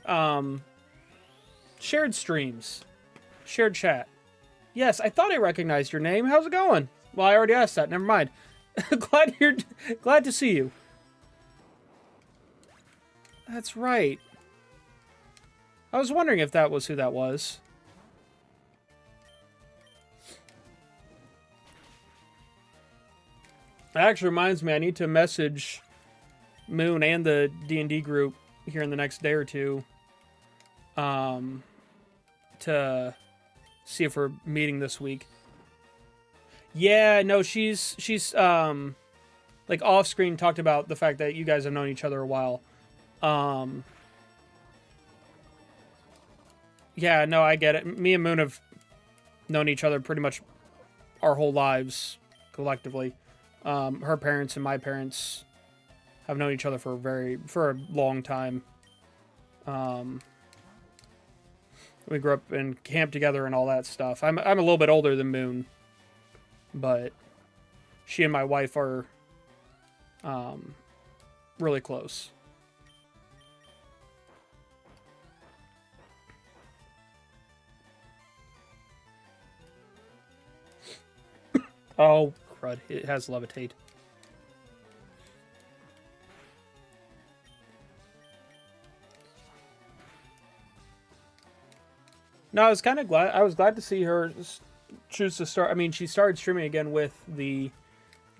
shared streams, shared chat. Yes, I thought I recognized your name. How's it going? Well, I already asked that. Never mind. Glad to see you. That's right. I was wondering if that was who that was. That actually reminds me, I need to message Moon and the D&D group here in the next day or two to see if we're meeting this week. Yeah, no, she's like off screen talked about the fact that you guys have known each other a while. Yeah, no, I get it. Me and Moon have known each other pretty much our whole lives collectively. Her parents and my parents have known each other for a long time. We grew up in camp together and all that stuff. I'm a little bit older than Moon, but she and my wife are really close. Oh, crud. It has levitate. No, I was kind of glad. I was glad to see her choose to start. I mean, she started streaming again with the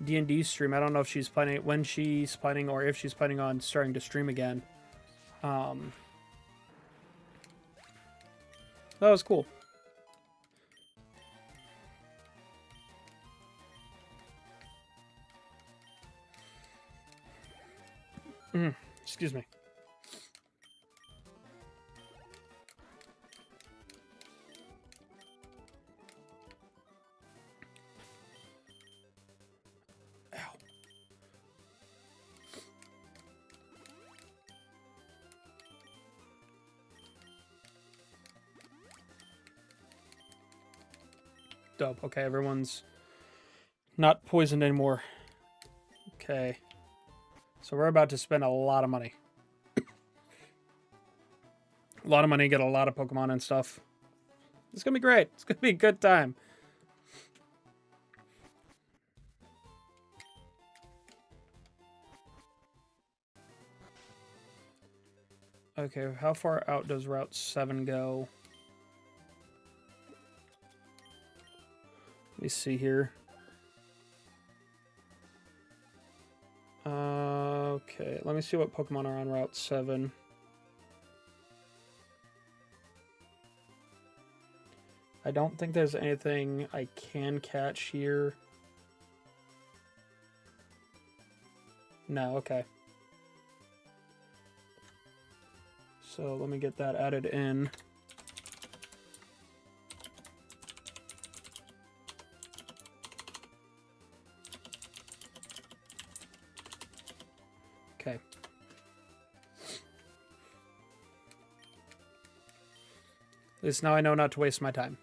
D&D stream. I don't know if she's planning, when she's planning, or if she's planning on starting to stream again. That was cool. Excuse me. Ow. Dope. Okay, everyone's not poisoned anymore. Okay. So we're about to spend a lot of money. A lot of money, get a lot of Pokemon and stuff. It's gonna be great. It's gonna be a good time. Okay, how far out does Route 7 go? Let me see here. Okay, let me see what Pokemon are on Route 7. I don't think there's anything I can catch here. No, okay. So let me get that added in. Okay. At least now I know not to waste my time.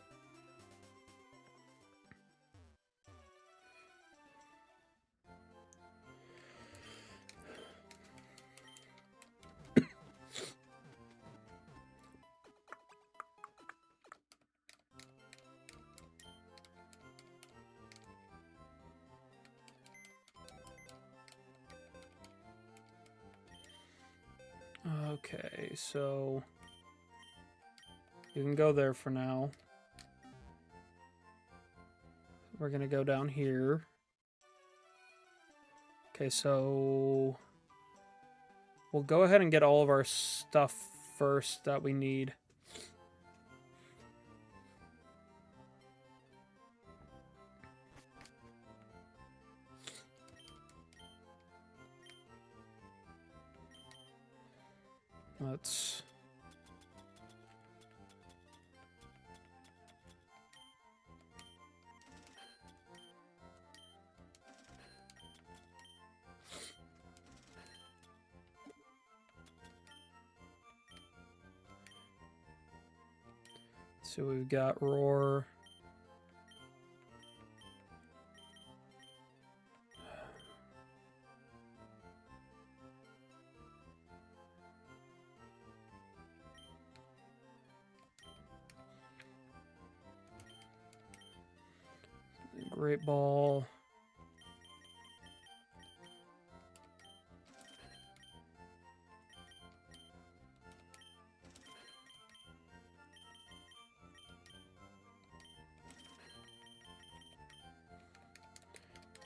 Okay, so you can go there for now. We're gonna go down here. Okay, so we'll go ahead and get all of our stuff first that we need. Let's... So we've got Roar. Great Ball.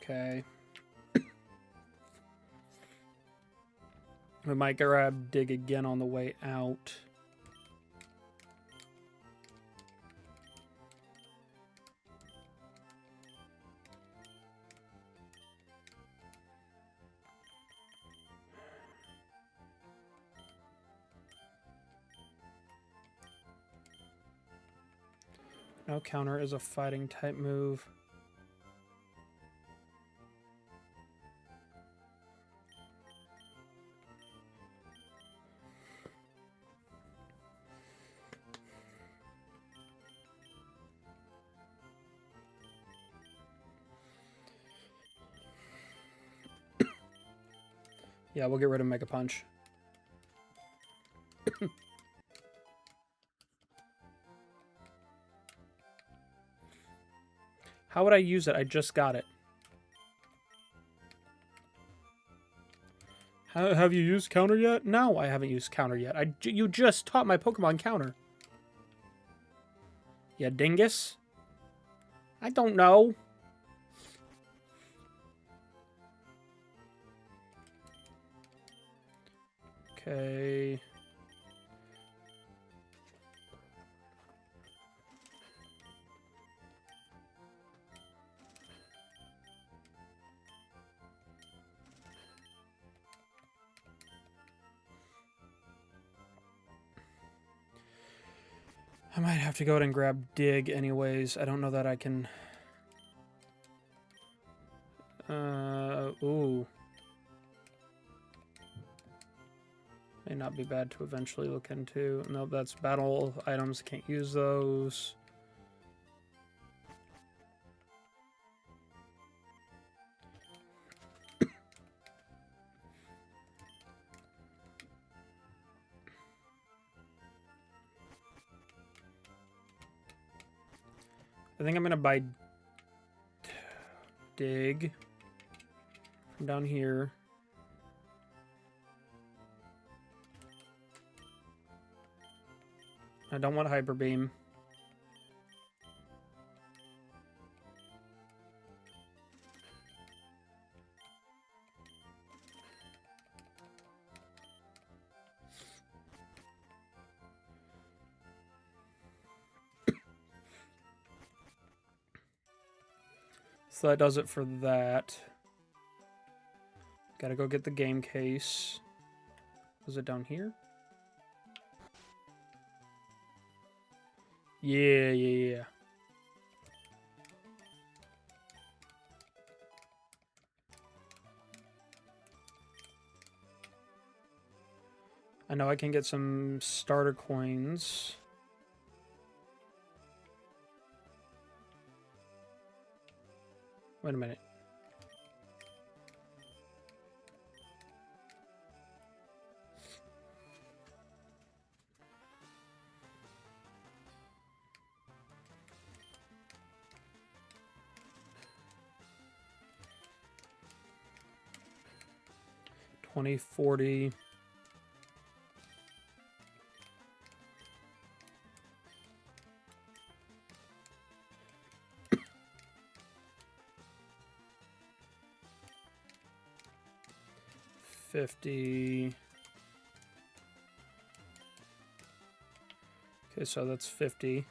Okay. We might grab Dig again on the way out. No counter is a fighting type move. Yeah, we'll get rid of Mega Punch. How would I use it? I just got it. Have you used counter yet? No, I haven't used counter yet. You just taught my Pokemon counter. Yeah, dingus? I don't know. Okay. I might have to go ahead and grab Dig anyways. I don't know that I can... ooh. May not be bad to eventually look into. Nope, that's battle items. Can't use those. I think I'm going to buy Dig from down here. I don't want Hyper Beam. So that does it for that. Gotta go get the game case. Was it down here? Yeah. I know I can get some starter coins. Wait a minute. $20.40. $50. Okay, so that's 50.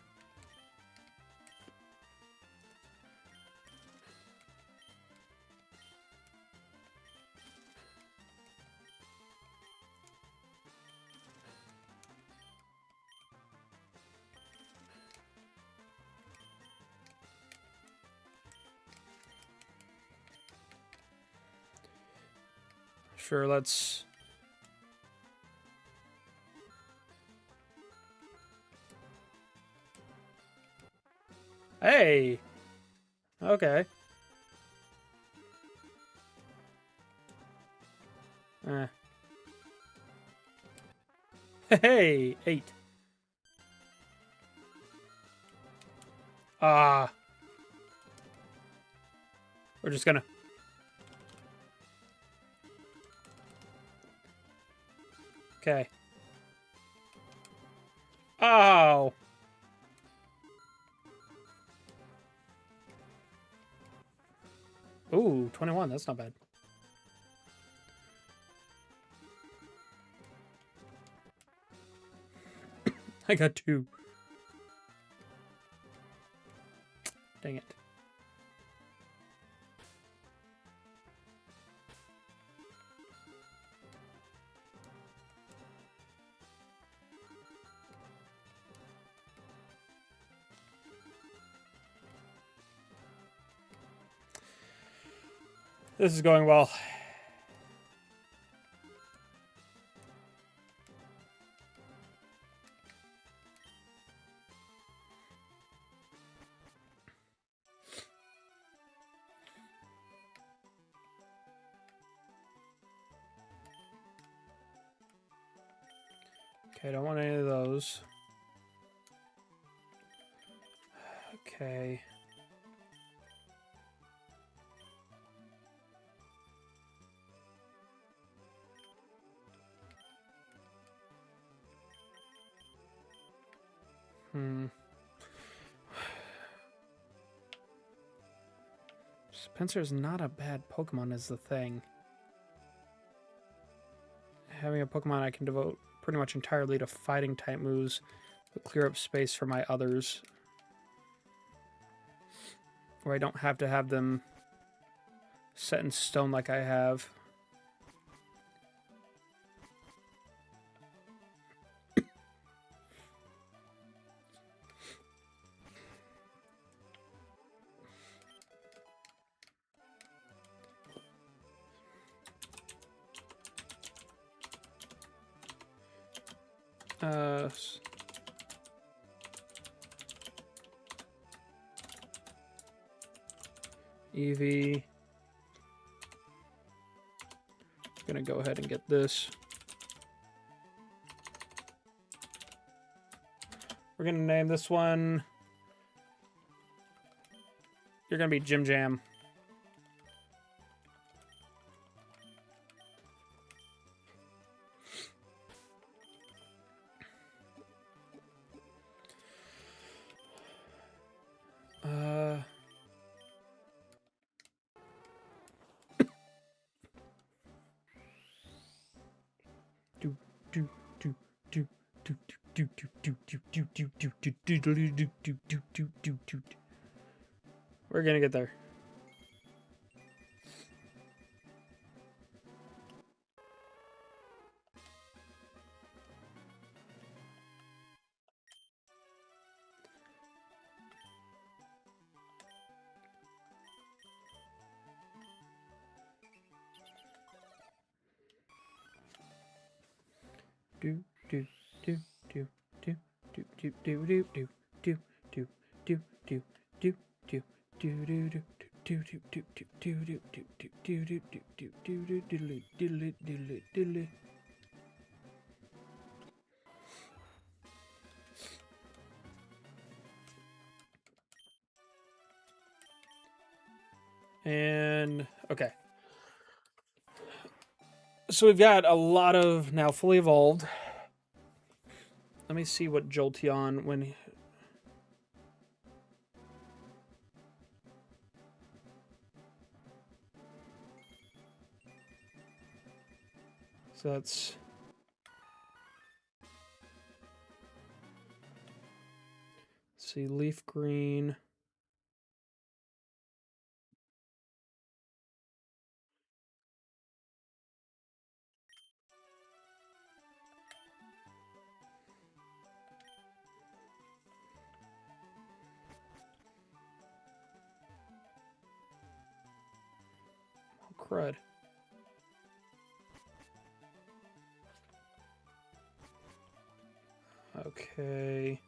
Sure, let's... Hey! Okay. Hey! 8. Ah. We're just gonna... Okay. Oh! Ooh, 21. That's not bad. I got 2. Dang it. This is going well. Okay, I don't want any of those. Okay. Spencer's not a bad Pokemon is the thing. Having a Pokemon I can devote pretty much entirely to fighting type moves will clear up space for my others. Where I don't have to have them set in stone like I have. Eevee. Gonna go ahead and get this. We're gonna name this one. You're gonna be Jim Jam. We're gonna get there. Do do do do do do do do do do do do do do do do do do do. And okay. So we've got a lot of now fully evolved. Let me see what Jolteon when he... So that's... Let's see, Leaf Green. Oh, crud. Okay.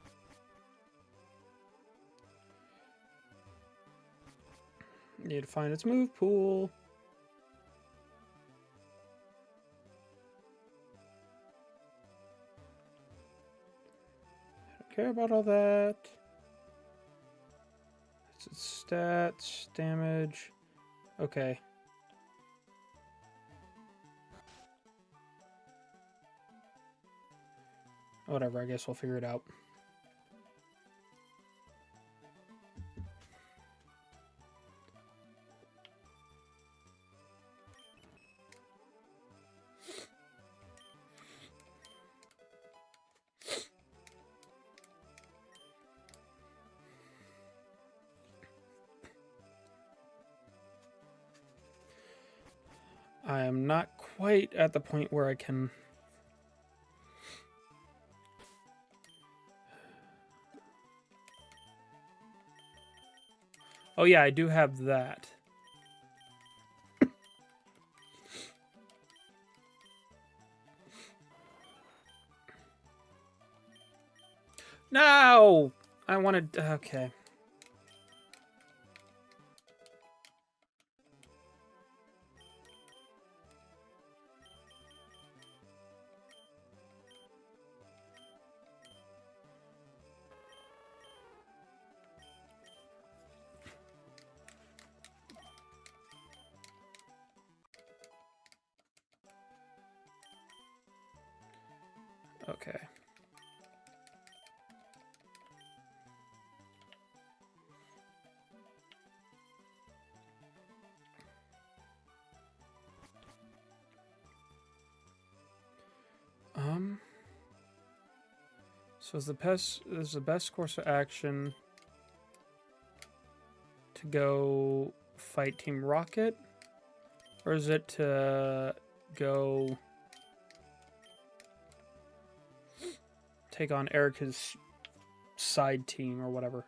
Need to find its move pool. I don't care about all that. It's its stats, damage, Okay. Whatever, I guess we'll figure it out. I am not quite at the point where I can... Oh yeah, I do have that. No! I wanted... Okay. Okay. So is the best course of action to go fight Team Rocket? Or is it to go take on Erica's side team or whatever?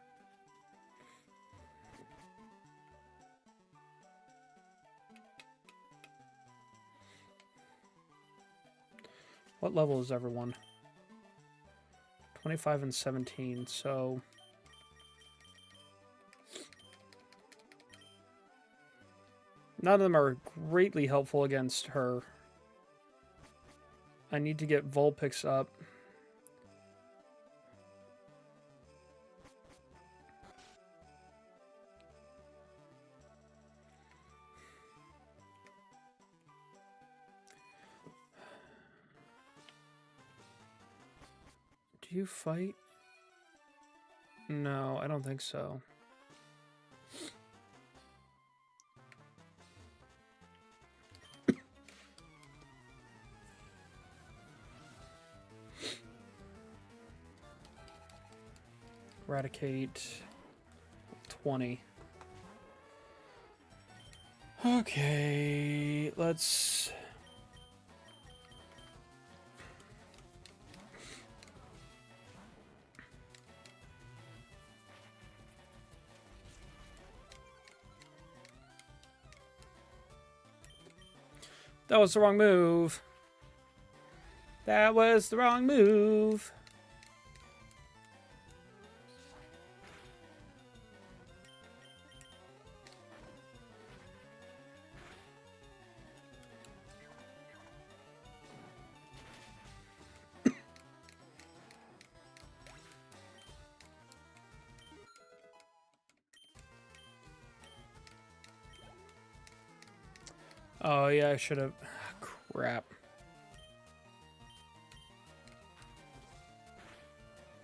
What level is everyone? 25 and 17, so... None of them are greatly helpful against her. I need to get Vulpix up. Do you fight? No, I don't think so. Eradicate 20. Okay, let's... That was the wrong move. That was the wrong move. Oh, yeah, I should have... Crap.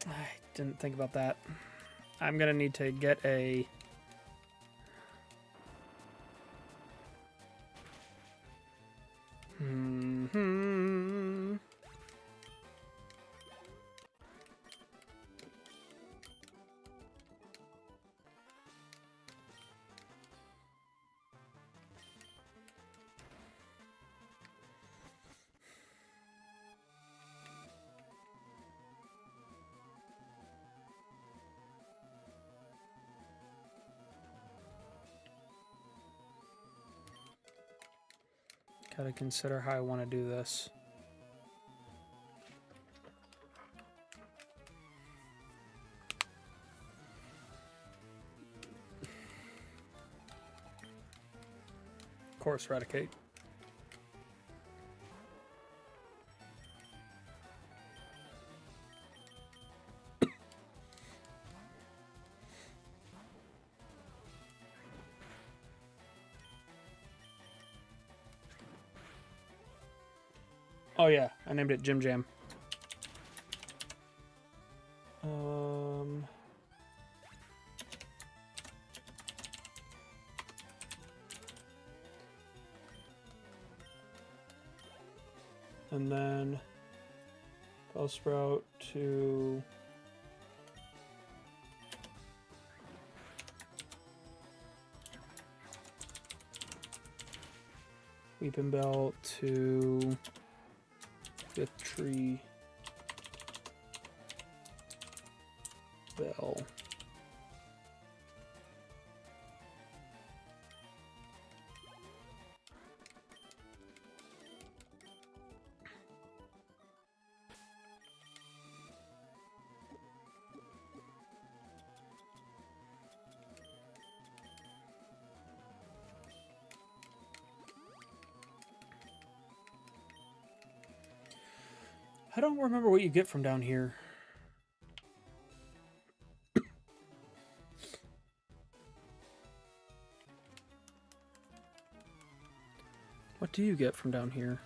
I didn't think about that. I'm gonna need to get a... Gotta consider how I want to do this. Of course, Eradicate. Oh yeah, I named it Jim Jam. And then Bellsprout to Weeping Bell to Fifth Tree Bell. I don't remember what you get from down here. What do you get from down here?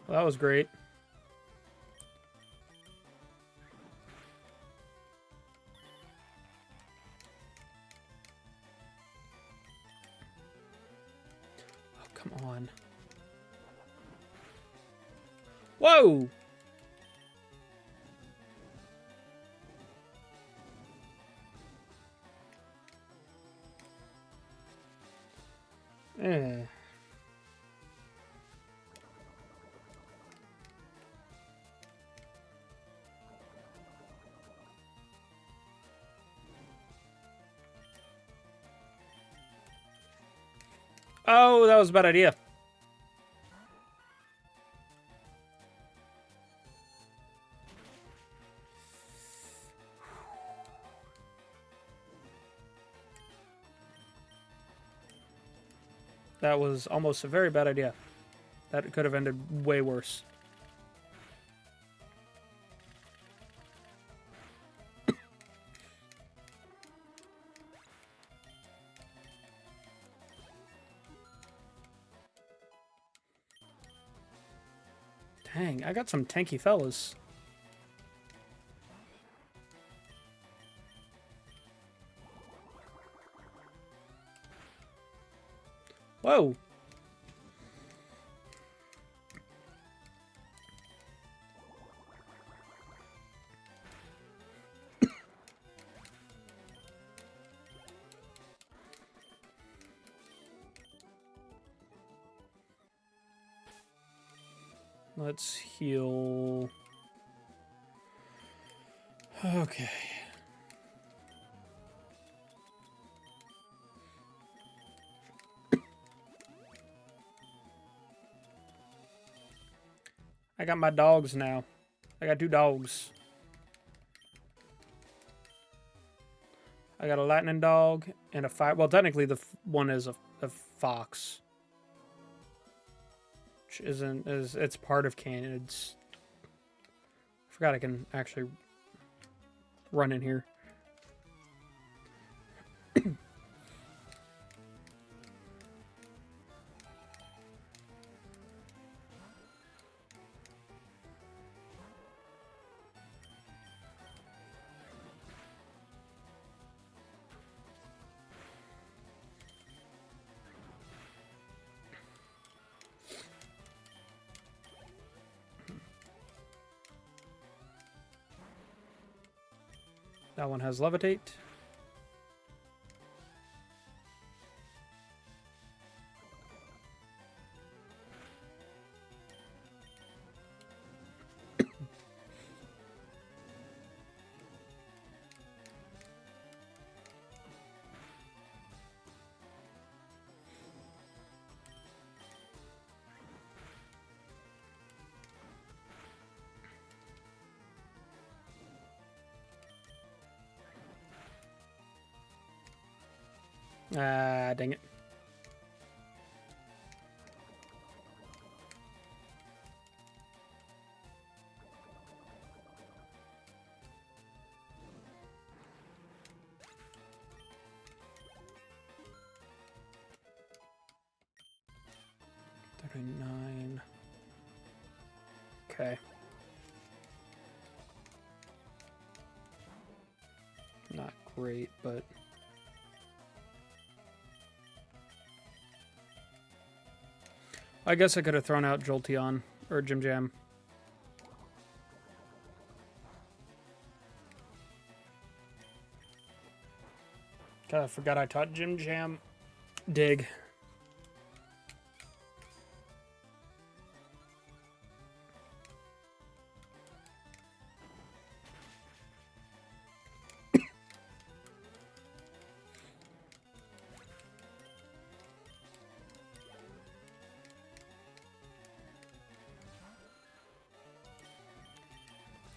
Well, that was great. Oh, come on. Whoa! Eh. Oh, that was a bad idea. That was almost a very bad idea. That could have ended way worse. Dang, I got some tanky fellas. Whoa. Let's heal. Okay. I got my dogs now. I got 2 dogs. I got a lightning dog and a fire. Well, technically, the one is a fox. Which isn't is it's part of canon. It's I forgot I can actually run in here. That one has levitate. Ah, dang it. $39. Okay. Not great, but... I guess I could have thrown out Jolteon or Jim Jam. God, I forgot I taught Jim Jam Dig.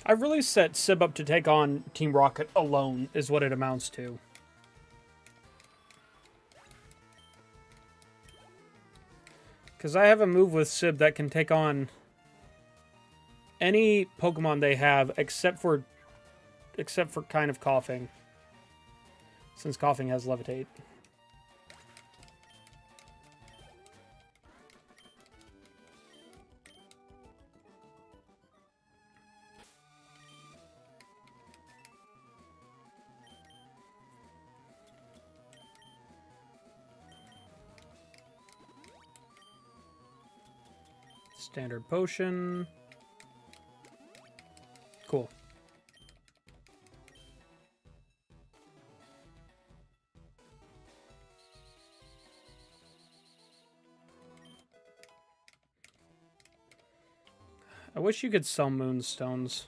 I've really set Sib up to take on Team Rocket alone, is what it amounts to. Because I have a move with Sib that can take on any Pokemon they have except for kind of Coughing. Since Coughing has Levitate. Standard potion. Cool. I wish you could sell moonstones.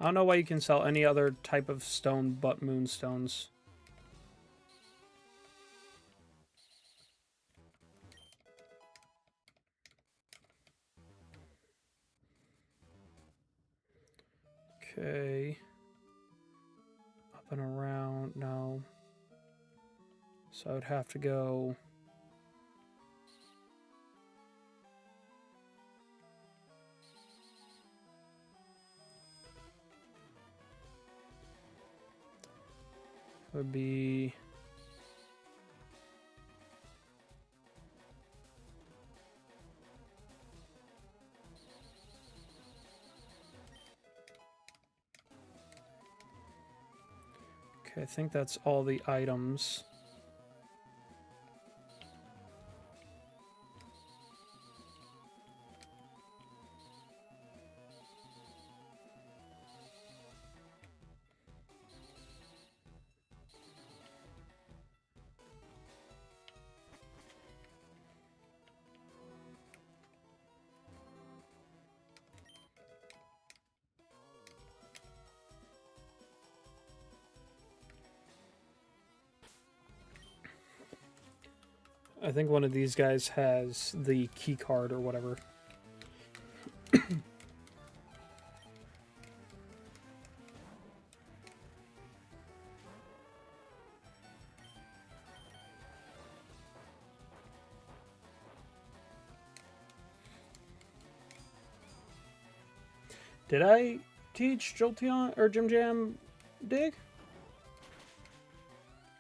I don't know why you can sell any other type of stone but moonstones. Okay. Up and around, no. So I would have to go... Would be... Okay, I think that's all the items. I think one of these guys has the key card or whatever. Did I teach Jolteon or Jim Jam Dig?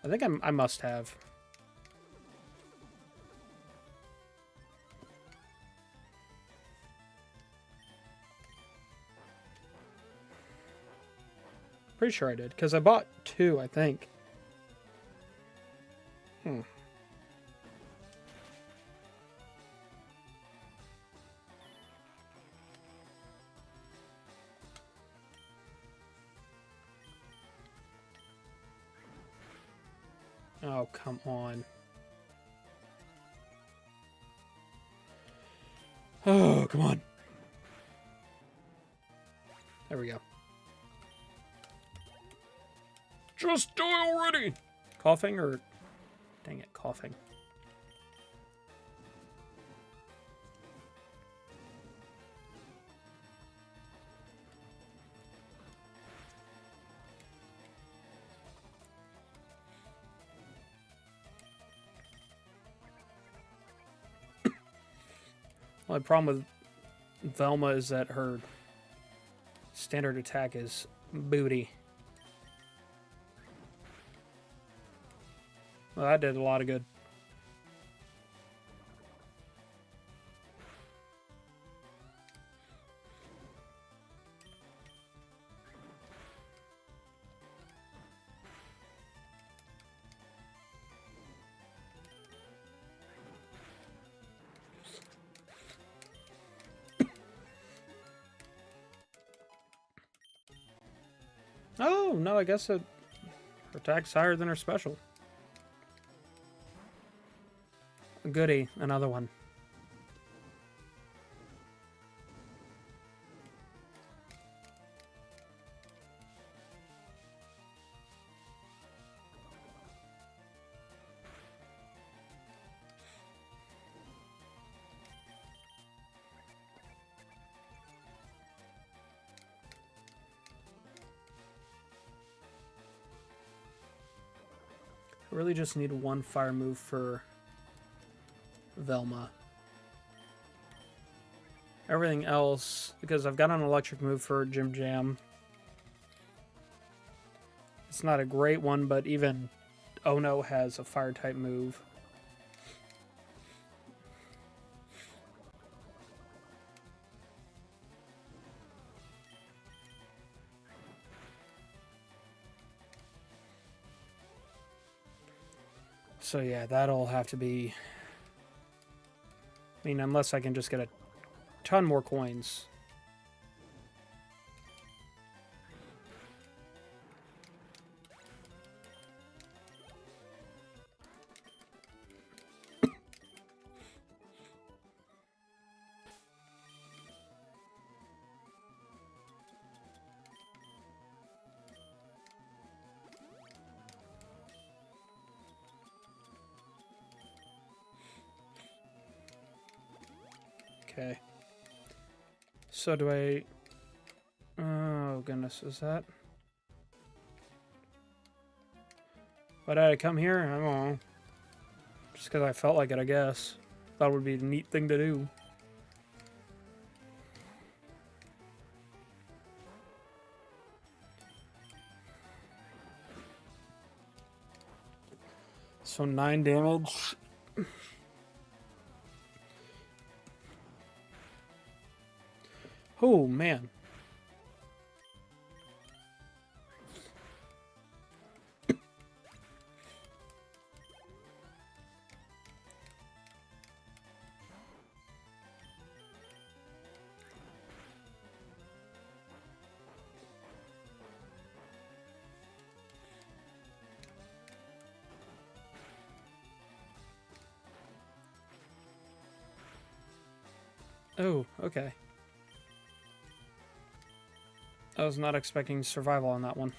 I think I must have. Pretty sure I did, because I bought 2, I think. Oh, come on. Oh, come on. There we go. Just die already! Coughing or... Dang it, Coughing. Only problem with Velma is that her standard attack is booty. Well, that did a lot of good. Oh, no, I guess her attack's higher than her special. Goody, another one. I really just need one fire move for Velma. Everything else, because I've got an electric move for Jim Jam. It's not a great one, but even Ono has a fire type move. So yeah, that'll have to be... I mean, unless I can just get a ton more coins. Okay. So do I... Oh, goodness, is that... Why did I come here? I don't know. Just because I felt like it, I guess. Thought it would be a neat thing to do. So 9 damage. Oh, man. Oh, okay. I was not expecting survival on that one.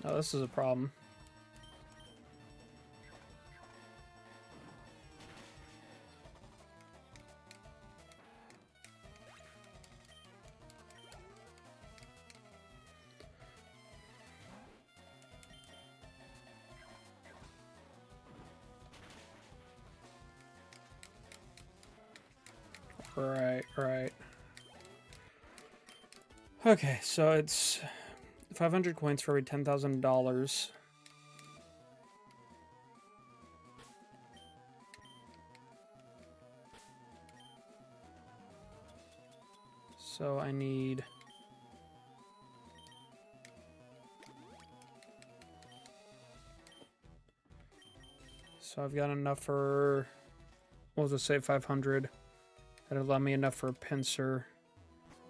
Oh, this is a problem. Right. Okay, so it's 500 coins for every $10,000. So I need... So I've got enough for... We'll just say 500. That'll allow me enough for a pincer.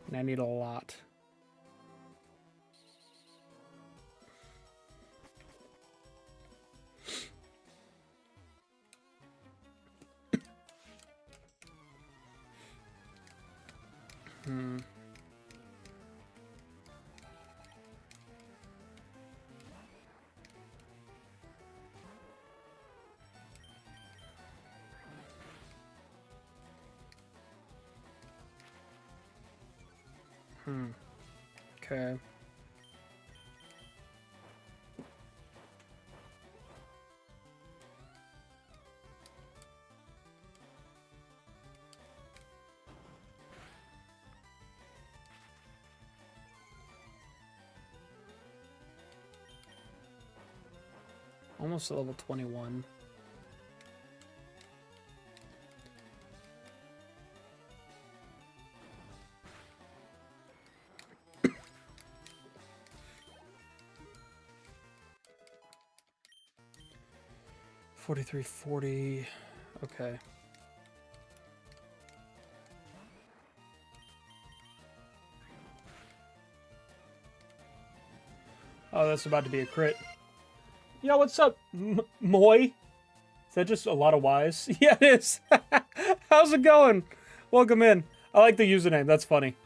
And I need a lot. Okay. Almost level 21. $43.40. Okay. Oh, that's about to be a crit. Yo, what's up, Moy? Is that just a lot of Y's? Yeah, it is. How's it going? Welcome in. I like the username. That's funny.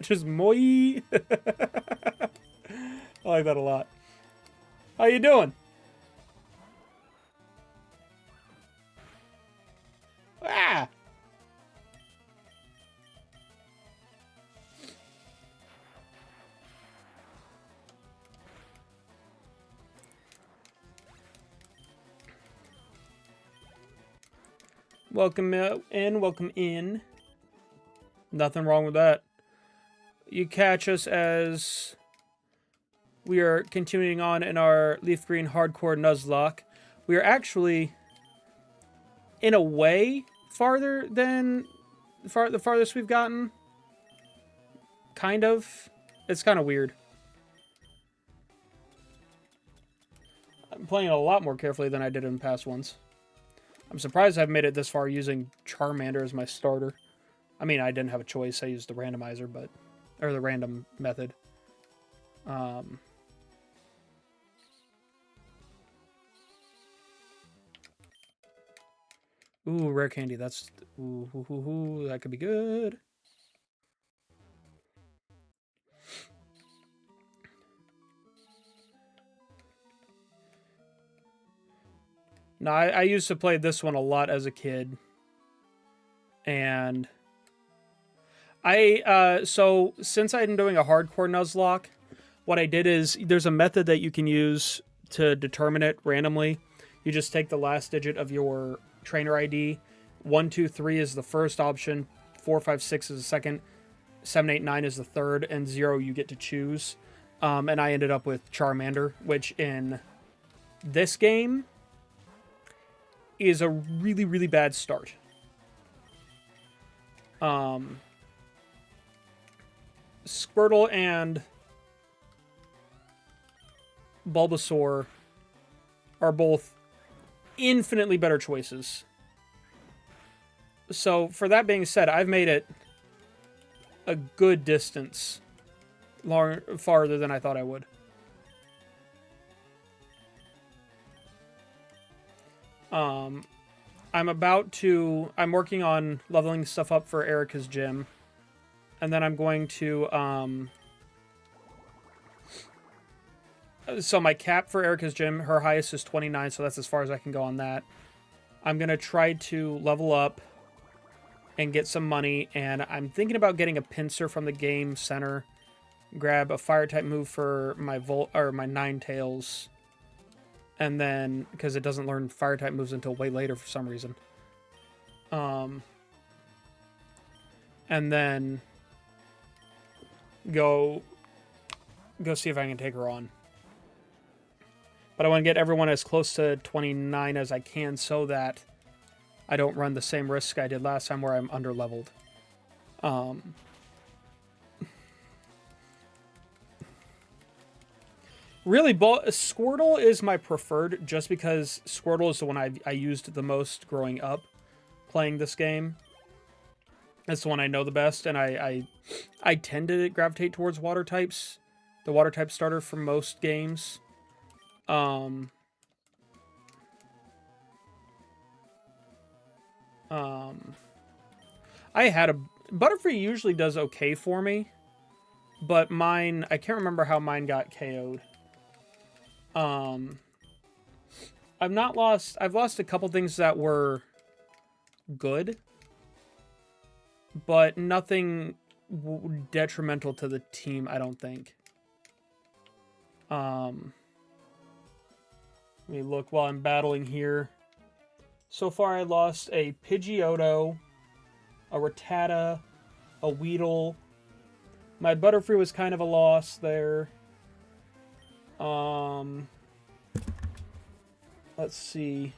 Just Moy. I like that a lot. How you doing? Ah! Welcome in, welcome in. Nothing wrong with that. You catch us as we are continuing on in our Leaf Green Hardcore Nuzlocke. We are actually, in a way, farther than the farthest we've gotten. Kind of. It's kind of weird. I'm playing a lot more carefully than I did in past ones. I'm surprised I've made it this far using Charmander as my starter. I mean, I didn't have a choice. I used the randomizer, or the random method. Ooh, rare candy. That's that could be good. No, I used to play this one a lot as a kid. And so since I'm doing a hardcore Nuzlocke, what I did is there's a method that you can use to determine it randomly. You just take the last digit of your trainer ID. 1, 2, 3 is the first option. 4, 5, 6 is the second. 7, 8, 9 is the third, and 0 you get to choose. And I ended up with Charmander, which in this game is a really, really bad start. Squirtle and Bulbasaur are both infinitely better choices. So, for that being said, I've made it a good distance farther than I thought I would. I'm working on leveling stuff up for Erica's gym. And then I'm going to, so my cap for Erica's gym, her highest is 29, so that's as far as I can go on that. I'm going to try to level up and get some money, and I'm thinking about getting a pincer from the game center, grab a fire type move for my my Ninetales, and then, because it doesn't learn fire type moves until way later for some reason. And then go see if I can take her on. But I want to get everyone as close to 29 as I can so that I don't run the same risk I did last time where I'm underleveled. Really, Squirtle is my preferred just because Squirtle is the one I used the most growing up playing this game. It's the one I know the best, and I tend to gravitate towards water types. The water type starter for most games. I had a Butterfree usually does okay for me, but mine, I can't remember how mine got KO'd. I've lost a couple things that were good, but nothing detrimental to the team, I don't think. Let me look while I'm battling here. So far, I lost a Pidgeotto, a Rattata, a Weedle. My Butterfree was kind of a loss there. Let's see.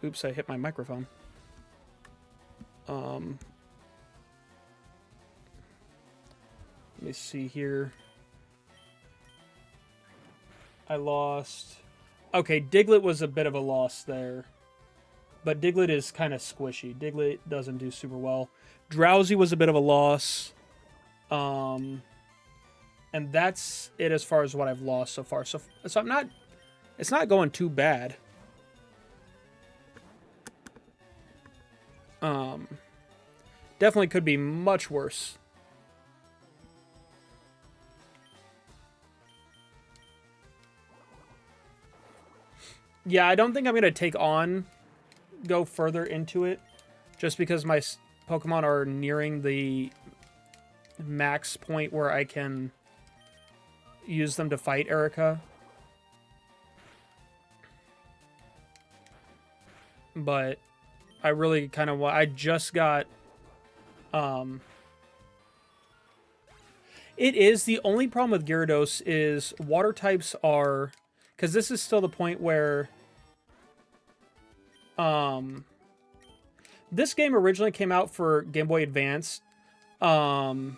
Oops, I hit my microphone. Let me see here. I lost... Okay, Diglett was a bit of a loss there. But Diglett is kind of squishy. Diglett doesn't do super well. Drowsy was a bit of a loss. And that's it as far as what I've lost so far. So I'm not... It's not going too bad. Definitely could be much worse. Yeah, I don't think I'm going to go further into it, just because my Pokemon are nearing the max point where I can use them to fight Erica. But I really kind of want... I just got... It is... The only problem with Gyarados is water types are... Because this is still the point where... This game originally came out for Game Boy Advance. And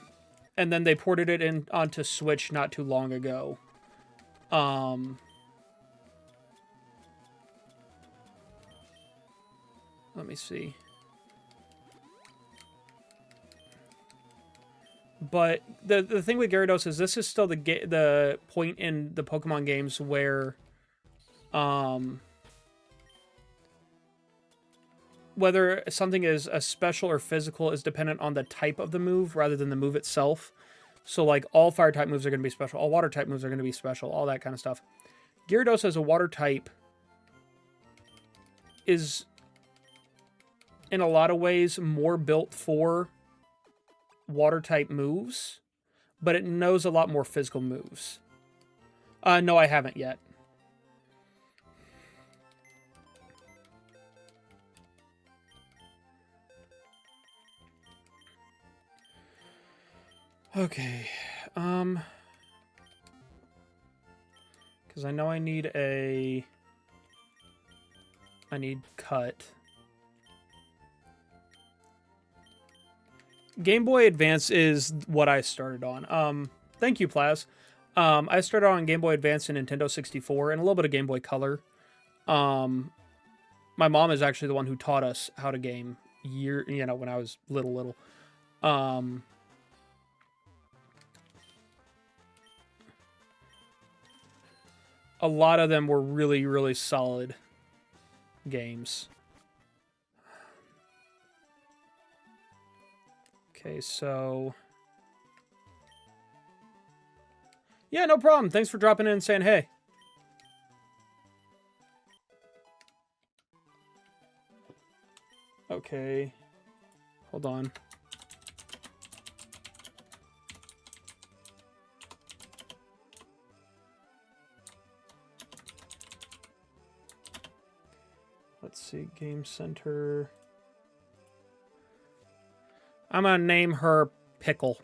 then they ported it onto Switch not too long ago. Let me see. But the thing with Gyarados is this is still the point in the Pokemon games where whether something is a special or physical is dependent on the type of the move rather than the move itself. So like all fire type moves are going to be special, all water type moves are going to be special, all that kind of stuff. Gyarados as a water type is in a lot of ways more built for water type moves, but it knows a lot more physical moves. No, I haven't yet. Okay. Because I know I need cut. Game Boy Advance is what I started on. Thank you, Plaz. I started on Game Boy Advance and Nintendo 64 and a little bit of Game Boy Color. My mom is actually the one who taught us how to game when I was little. A lot of them were really, really solid games. Okay, so... Yeah, no problem. Thanks for dropping in and saying hey. Okay. Hold on. Let's see, Game Center. I'm gonna name her Pickle.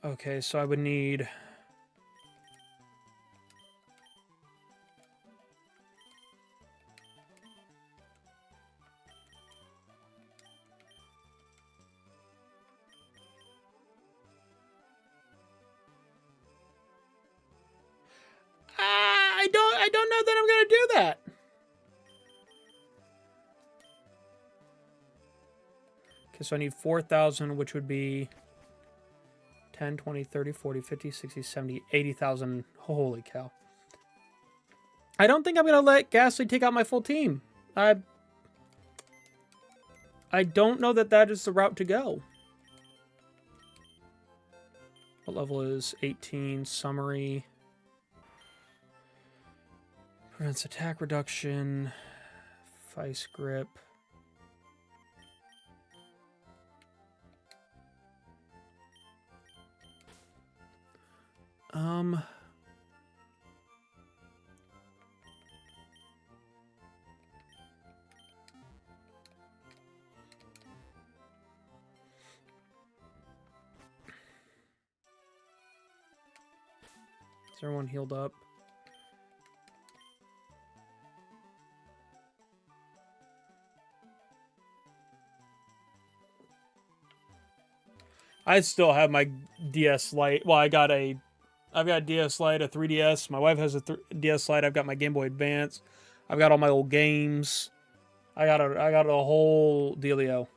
Okay, so I would need... I don't know that I'm going to do that. Okay, so I need 4,000, which would be 10, 20, 30, 40, 50, 60, 70, 80,000. Holy cow. I don't think I'm going to let Ghastly take out my full team. I don't know that that is the route to go. What level is 18? Summary. Prevents attack reduction. Vice grip. Is everyone healed up? I still have my DS Lite. Well, I've got a DS Lite, a 3DS. My wife has a DS Lite. I've got my Game Boy Advance. I've got all my old games. I got a whole dealio.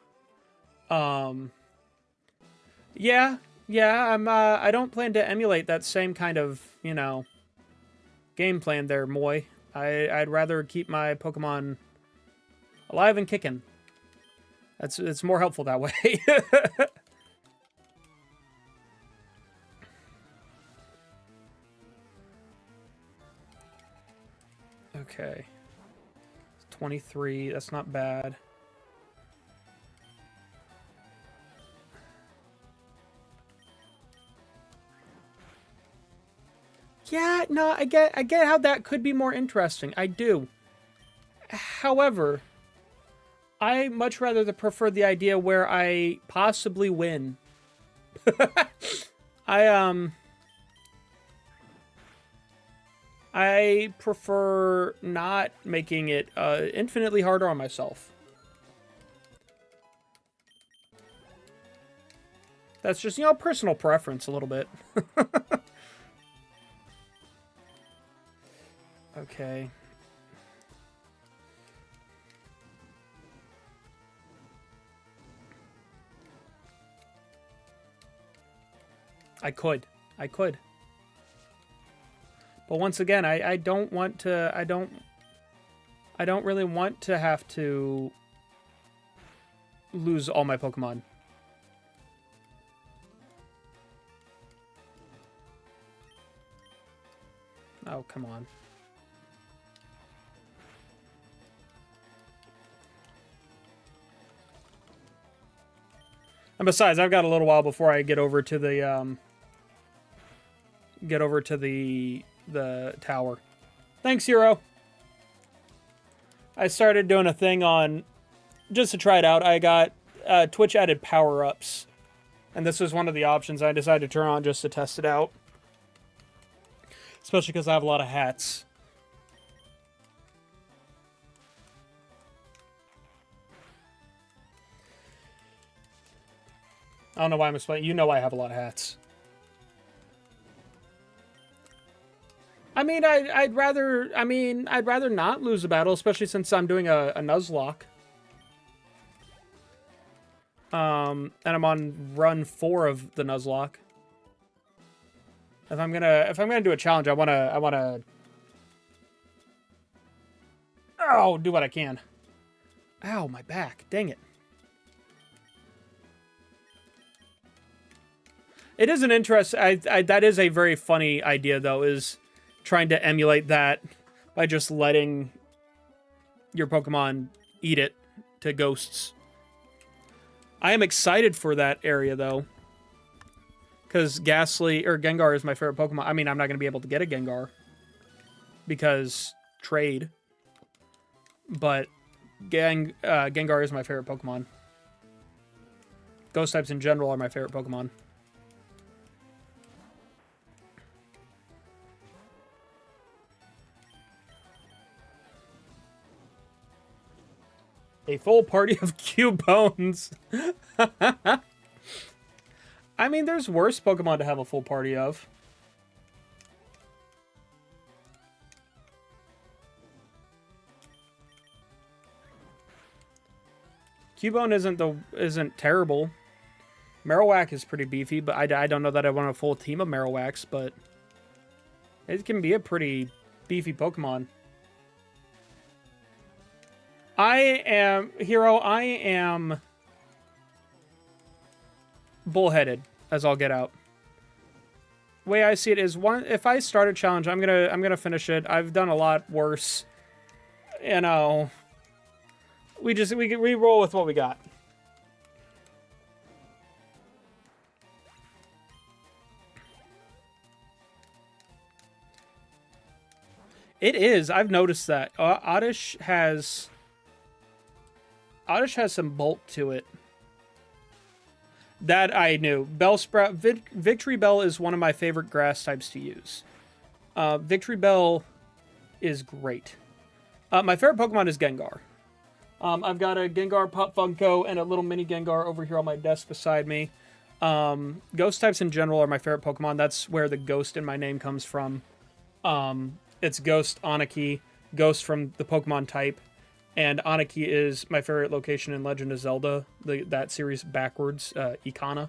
Yeah. I don't plan to emulate that same kind of, game plan there, Moy. I'd rather keep my Pokemon alive and kicking. It's more helpful that way. Okay. 23, that's not bad. Yeah, no, I get how that could be more interesting. I do. However, I much rather prefer the idea where I possibly win. I prefer not making it infinitely harder on myself. That's just, personal preference a little bit. Okay. I could. But once again, I don't want to, I don't really want to have to lose all my Pokemon. Oh, come on. And besides, I've got a little while before I get over to the the tower. Thanks, Hero. I started doing a thing on, just to try it out, I got Twitch added power-ups. And this was one of the options I decided to turn on just to test it out. Especially because I have a lot of hats. I don't know why I'm explaining. You know I have a lot of hats. I'd rather not lose a battle, especially since I'm doing a Nuzlocke. And I'm on run 4 of the Nuzlocke. If I'm gonna do a challenge, I wanna do what I can. Ow, my back. Dang it. It is an interest. That is a very funny idea, though, is trying to emulate that by just letting your Pokemon eat it to ghosts. I am excited for that area, though, because Gengar is my favorite Pokemon. I mean, I'm not going to be able to get a Gengar because trade, but Gengar is my favorite Pokemon. Ghost types in general are my favorite Pokemon. A full party of Cubones. I mean, there's worse Pokemon to have a full party of. Cubone isn't terrible. Marowak is pretty beefy, but I don't know that I want a full team of Marowaks, but it can be a pretty beefy Pokemon. I am bullheaded as I'll get out. way I see it is if I start a challenge, I'm gonna finish it. I've done a lot worse. You know, we roll with what we got. It is. I've noticed that. Oddish has some bulk to it. That I knew. Bellsprout, Victory Bell is one of my favorite grass types to use. Victory Bell is great. My favorite Pokemon is Gengar. I've got a Gengar Pop Funko and a little mini Gengar over here on my desk beside me. Ghost types in general are my favorite Pokemon. That's where the ghost in my name comes from. It's Ghost Aniki, Ghost from the Pokemon type. And Aniki is my favorite location in Legend of Zelda, that series backwards, Ikana.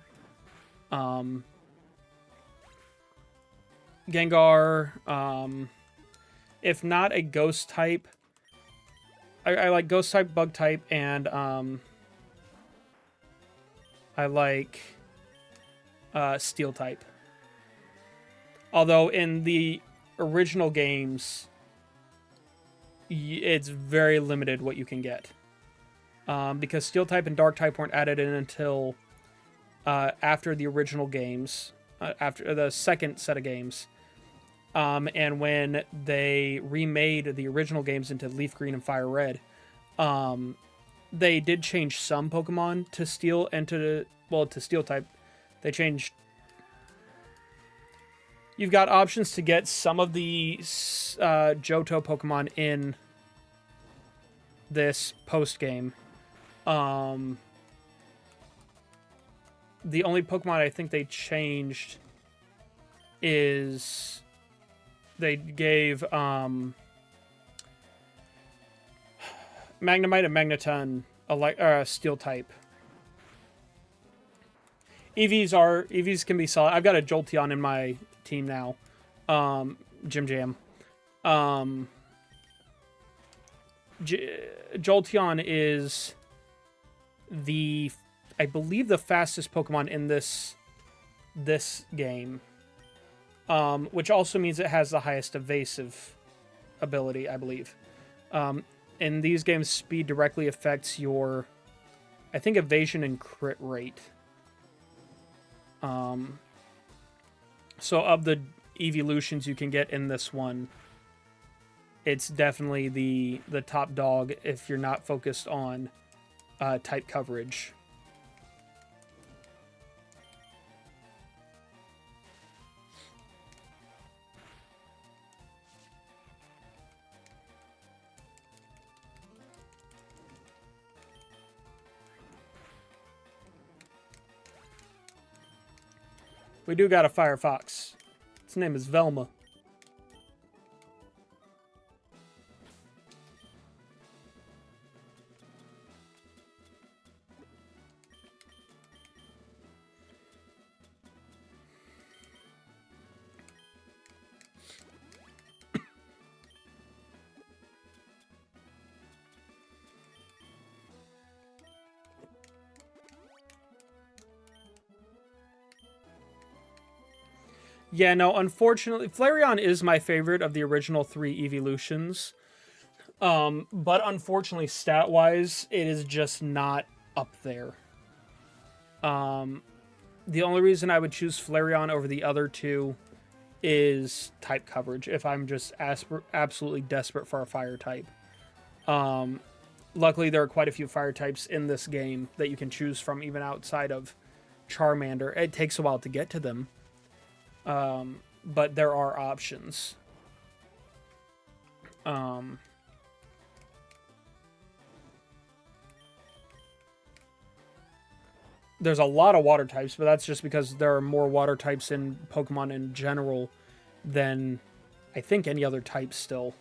Gengar, if not a ghost type, I like ghost type, bug type, and I like steel type. Although in the original games, it's very limited what you can get. Because steel type and dark type weren't added in until after the original games, after the second set of games. And when they remade the original games into Leaf Green and Fire Red, they did change some Pokemon to steel and to steel type. They changed. You've got options to get some of the Johto Pokemon in this post game. The only Pokemon I think they changed is they gave Magnemite and Magneton a steel type. EVs can be solid. I've got a Jolteon in my team now. Jim Jam. Jolteon is I believe the fastest Pokemon in this game. Which also means it has the highest evasive ability, I believe. In these games, speed directly affects your, I think, evasion and crit rate. So of the evolutions you can get in this one, it's definitely the top dog if you're not focused on type coverage. We do got a Fire Fox. Its name is Velma. Yeah, no, unfortunately, Flareon is my favorite of the original 3 evolutions. But unfortunately, stat-wise, it is just not up there. The only reason I would choose Flareon over the other 2 is type coverage, if I'm just absolutely desperate for a fire type. Luckily, there are quite a few fire types in this game that you can choose from, even outside of Charmander. It takes a while to get to them. But there are options. There's a lot of water types, but that's just because there are more water types in Pokemon in general than I think any other type still.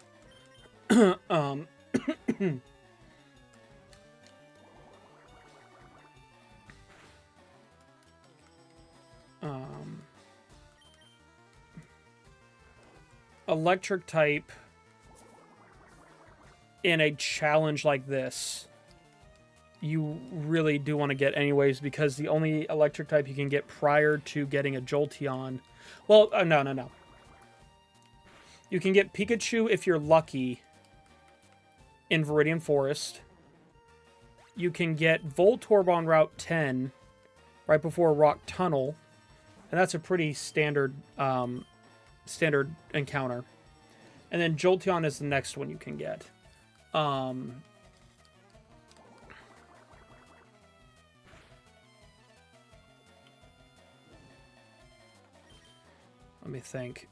Electric type in a challenge like this, you really do want to get anyways, because the only electric type you can get prior to getting a Jolteon, Well, no. You can get Pikachu if you're lucky in Viridian Forest. You can get Voltorb on Route 10 right before Rock Tunnel, and that's a pretty standard encounter. And then Jolteon is the next one you can get. Let me think.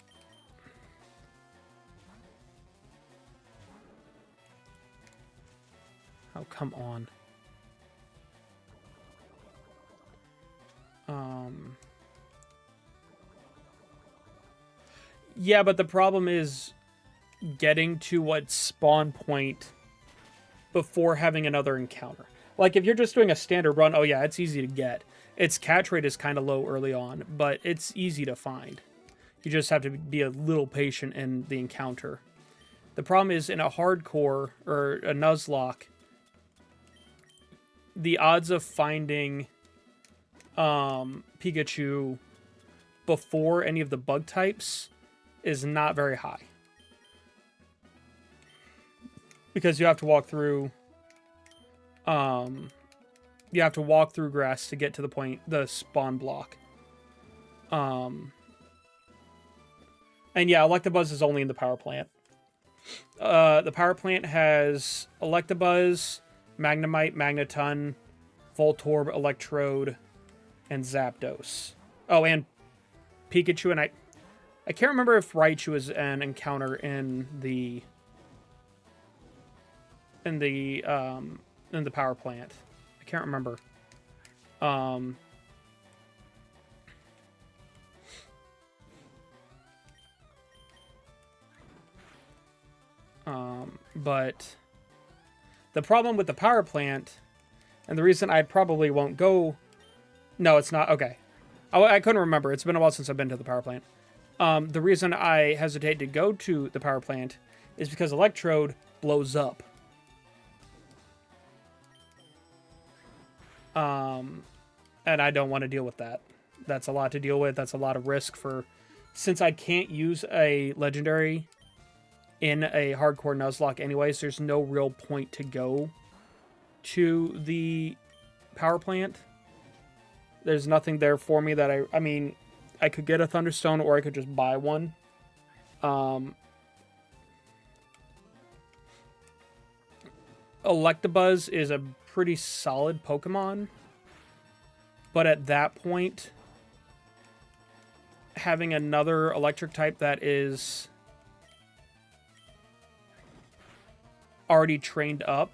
Oh, come on. Yeah, but the problem is getting to what spawn point before having another encounter. Like, if you're just doing a standard run, oh yeah, it's easy to get. Its catch rate is kind of low early on, but it's easy to find. You just have to be a little patient in the encounter. The problem is in a hardcore or a Nuzlocke, the odds of finding Pikachu before any of the bug types is not very high. Because you have to walk through grass to get to the spawn block. And yeah, Electabuzz is only in the power plant. The power plant has Electabuzz, Magnemite, Magneton, Voltorb, Electrode, and Zapdos. Oh, and Pikachu, and I can't remember if Raichu is an encounter in the power plant. I can't remember. But the problem with the power plant, and the reason I probably won't go... No, it's not. Okay. I couldn't remember. It's been a while since I've been to the power plant. The reason I hesitate to go to the power plant is because Electrode blows up. And I don't want to deal with that. That's a lot to deal with. That's a lot of risk for... Since I can't use a legendary in a hardcore Nuzlocke anyways, there's no real point to go to the power plant. There's nothing there for me that I mean, I could get a Thunderstone or I could just buy one. Electabuzz is a pretty solid Pokemon, but at that point, having another electric type that is already trained up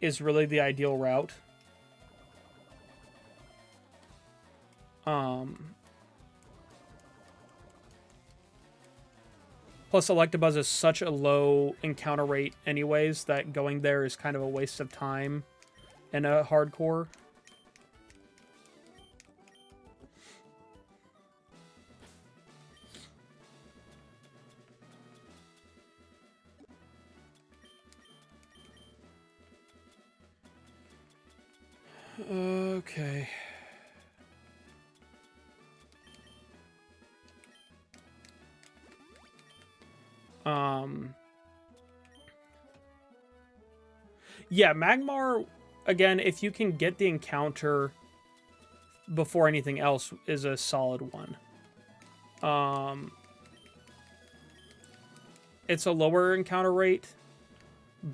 is really the ideal route. Plus, Electabuzz is such a low encounter rate anyways that going there is kind of a waste of time in a hardcore. Okay. Yeah, Magmar, again, if you can get the encounter before anything else, is a solid one. It's a lower encounter rate,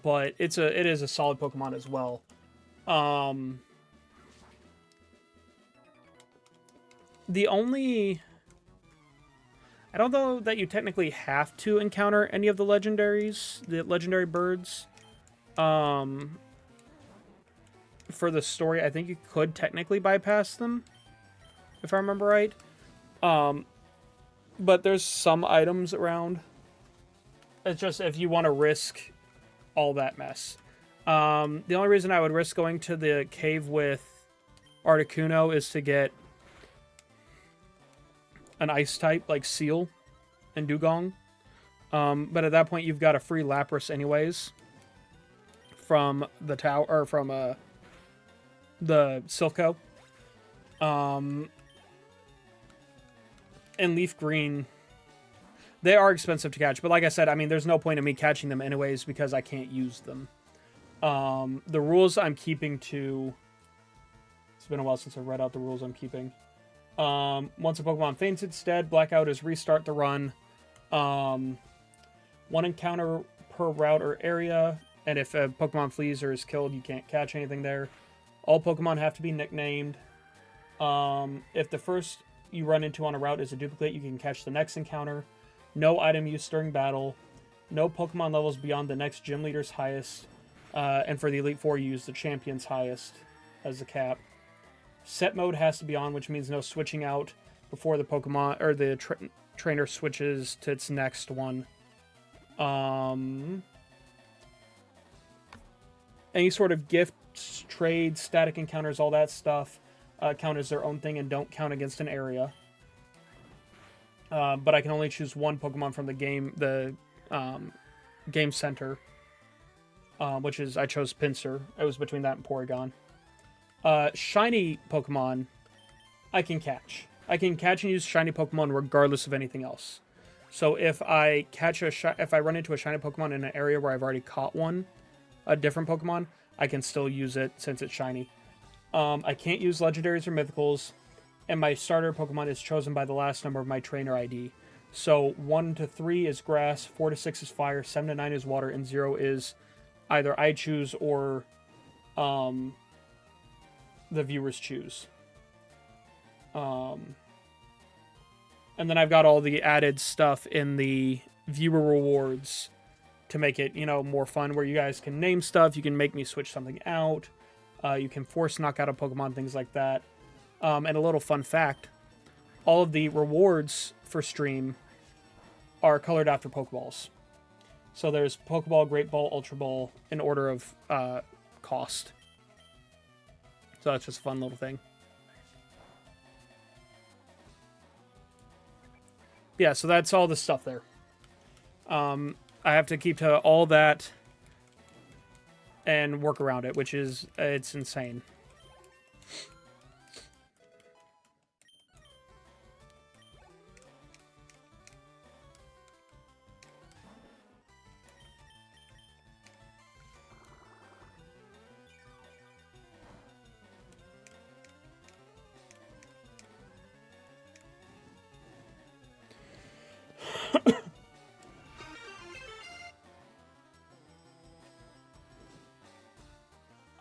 but it is a solid Pokemon as well. The only... I don't know that you technically have to encounter any of the legendaries, the legendary birds. For the story, I think you could technically bypass them, if I remember right. But there's some items around. It's just if you want to risk all that mess. The only reason I would risk going to the cave with Articuno is to get an ice type like Seal and Dugong. But at that point, you've got a free Lapras anyways from the tower, or from the Silph Co. and leaf green, they are expensive to catch. But like I said, I mean, there's no point in me catching them anyways because I can't use them. The rules I'm keeping to... It's been a while since I read out the rules I'm keeping. Once a Pokemon faints its dead, Blackout is restart the run. One encounter per route or area, and if a Pokemon flees or is killed, you can't catch anything there. All Pokemon have to be nicknamed. If the first you run into on a route is a duplicate, you can catch the next encounter. No item use during battle. No Pokemon levels beyond the next gym leader's highest. And for the Elite Four, you use the champion's highest as the cap. Set mode has to be on, which means no switching out before the Pokemon or the trainer switches to its next one. Any sort of gifts, trades, static encounters, all that stuff count as their own thing and don't count against an area. But I can only choose one Pokemon from the game center, which is I chose Pinsir. It was between that and Porygon. Shiny Pokemon, I can catch. I can catch and use shiny Pokemon regardless of anything else. So if I catch if I run into a shiny Pokemon in an area where I've already caught one, a different Pokemon, I can still use it since it's shiny. I can't use legendaries or mythicals, and my starter Pokemon is chosen by the last number of my trainer ID. So 1 to 3 is grass, 4 to 6 is fire, 7 to 9 is water, and 0 is either I choose or the viewers choose. And then I've got all the added stuff in the viewer rewards to make it, more fun, where you guys can name stuff, you can make me switch something out, you can force knock out a Pokemon, things like that. And a little fun fact, all of the rewards for stream are colored after Pokeballs. So there's Pokeball, Great Ball, Ultra Ball in order of cost. So that's just a fun little thing. Yeah, so that's all the stuff there. I have to keep to all that and work around it, which is, it's insane.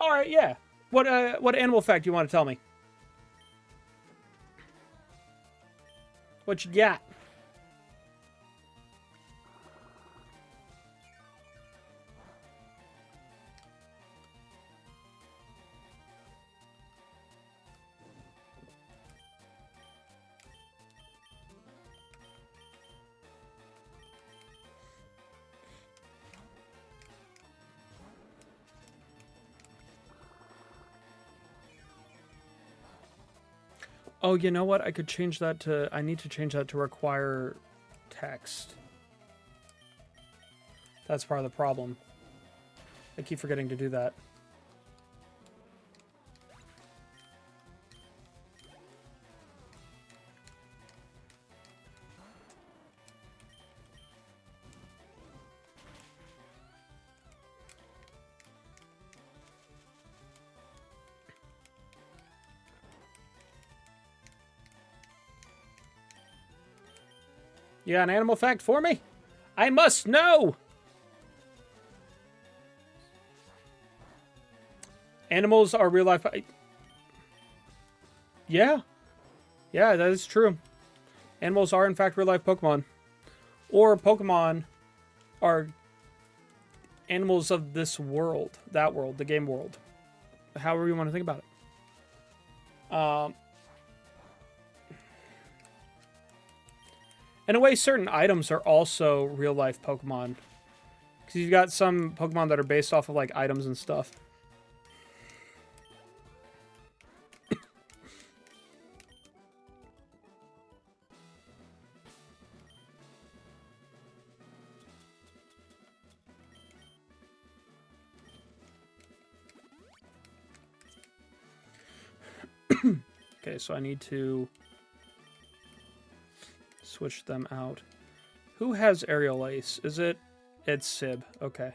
All right, yeah. What animal fact do you want to tell me? What you got? Oh, you know what? I could change that to... I need to change that to require text. That's part of the problem. I keep forgetting to do that. You got an animal fact for me? I must know! Animals are real life... Yeah. Yeah, that is true. Animals are, in fact, real life Pokemon. Or Pokemon are animals of this world. That world. The game world. However you want to think about it. In a way, certain items are also real-life Pokemon. Because you've got some Pokemon that are based off of, like, items and stuff. Okay, so I need to... Switch them out. Who has Aerial Ace? Is it? It's Sib. Okay.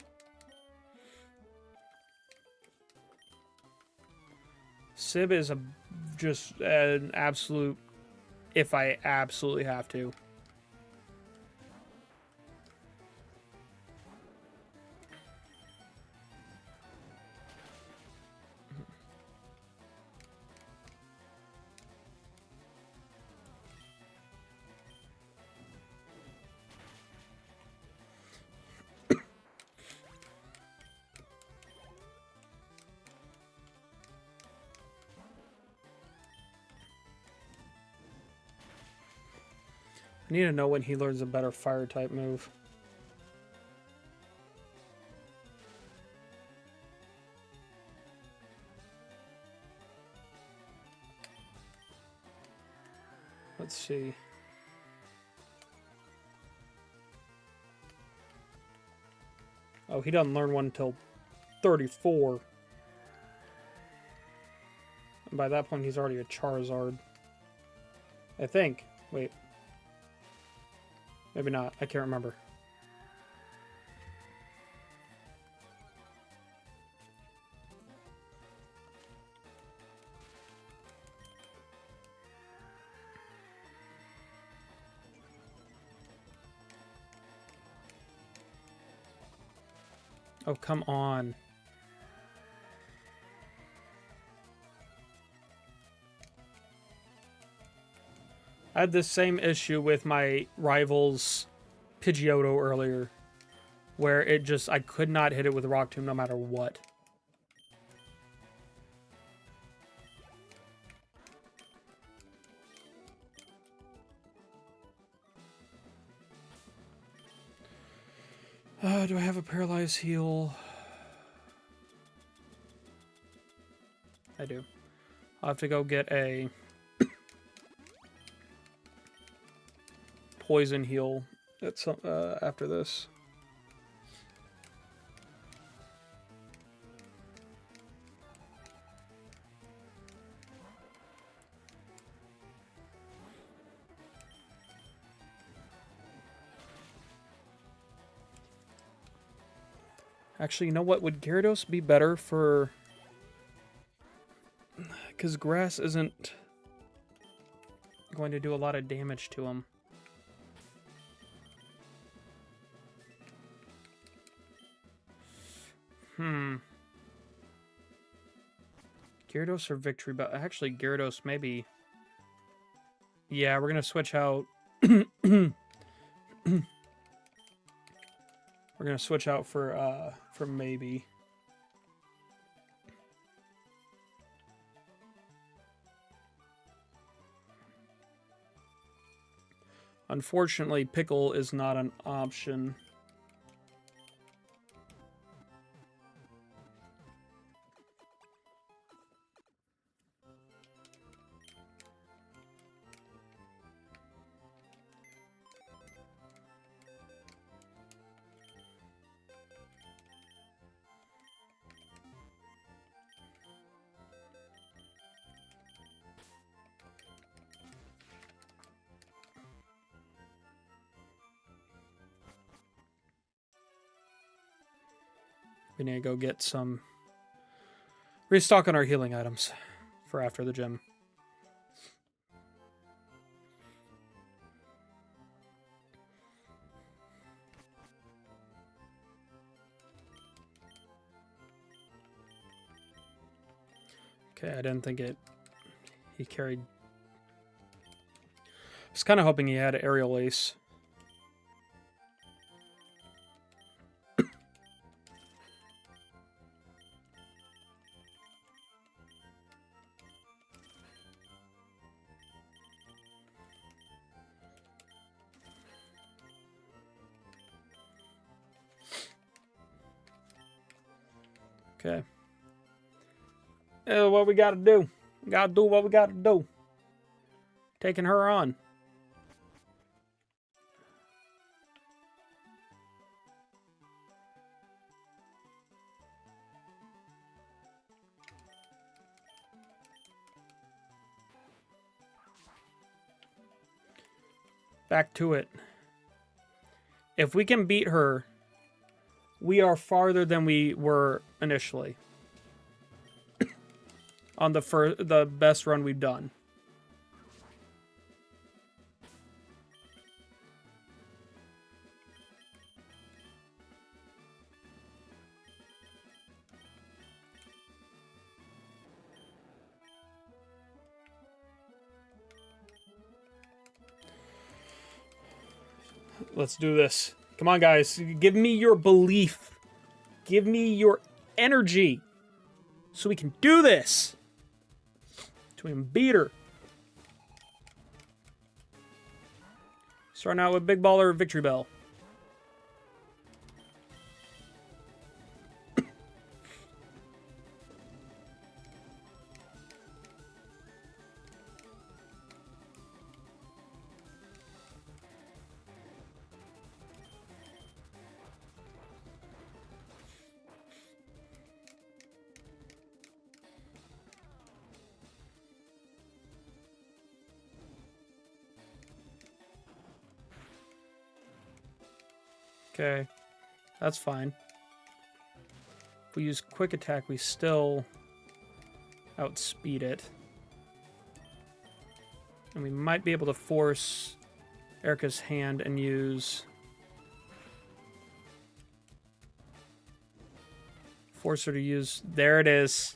Sib is just an absolute, if I absolutely have to. I need to know when he learns a better fire type move. Let's see. Oh, he doesn't learn one until 34. And by that point, he's already a Charizard. I think. Wait. Maybe not. I can't remember. Oh, come on. I had this same issue with my rival's Pidgeotto earlier, where it just, I could not hit it with Rock Tomb no matter what. Do I have a Paralyze Heal? I do. I'll have to go get a Poison Heal at some, after this. Actually, you know what? Would Gyarados be better for... Because Grass isn't going to do a lot of damage to him. Gyarados or Victory Bell? Actually, Gyarados maybe... Yeah, we're going to switch out... We're going to switch out for maybe. Unfortunately, Pickle is not an option. We need to go get some... Restock on our healing items for after the gym. Okay, I didn't think he carried... I was kind of hoping he had Aerial Ace. Okay. What we gotta do. We gotta do what we gotta do. Taking her on. Back to it. If we can beat her, we are farther than we were initially. On the best run we've done. Let's do this. Come on, guys. Give me your belief. Give me your energy. So we can do this. So we can beat her. Starting out with Big Baller Victory Bell. Okay, that's fine. If we use Quick Attack, we still outspeed it. And we might be able to force Erica's hand and use... Force her to use... There it is.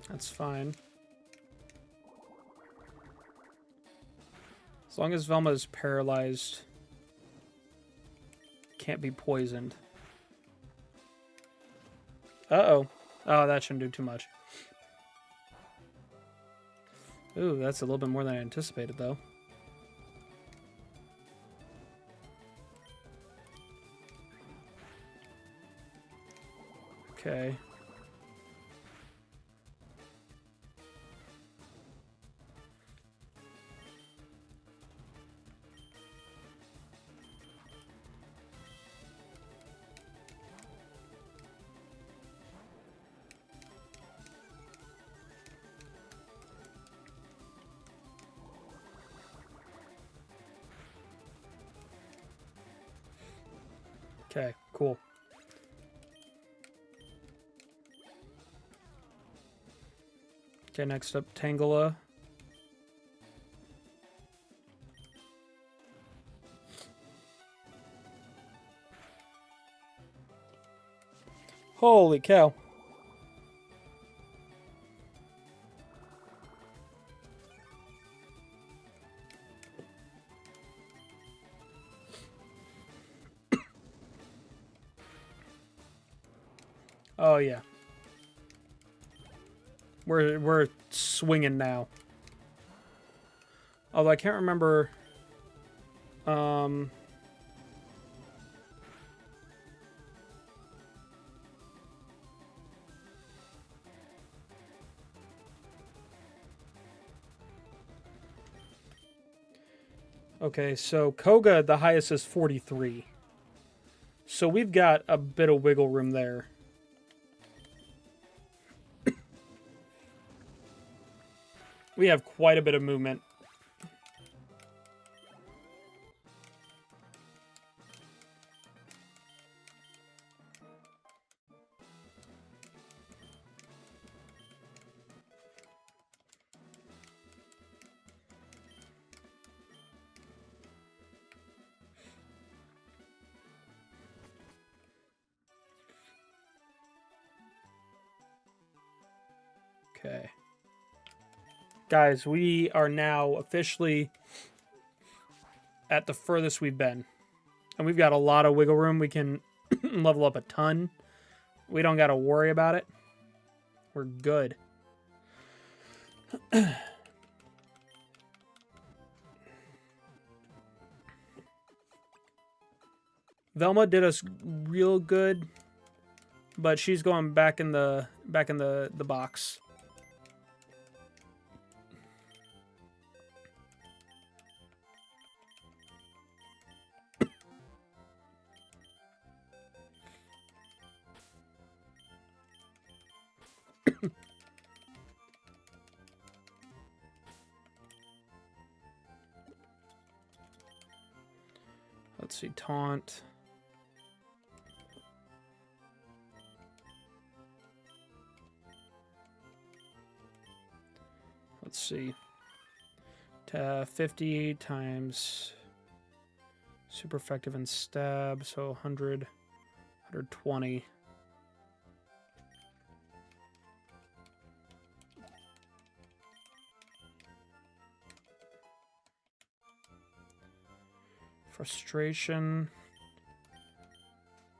That's fine. As long as Velma is paralyzed, can't be poisoned. Uh-oh. Oh, that shouldn't do too much. Ooh, that's a little bit more than I anticipated, though. Okay. Okay, cool. Okay, next up, Tangela. Holy cow. Oh, yeah. We're swinging now. Although I can't remember... Okay, so Koga, the highest is 43. So we've got a bit of wiggle room there. We have quite a bit of movement. Okay. Guys, we are now officially at the furthest we've been. And we've got a lot of wiggle room. We can level up a ton. We don't got to worry about it. We're good. Velma did us real good, but she's going back in the box. see, taunt. Let's see. 50 times super effective in stab, so 100, 120. Frustration.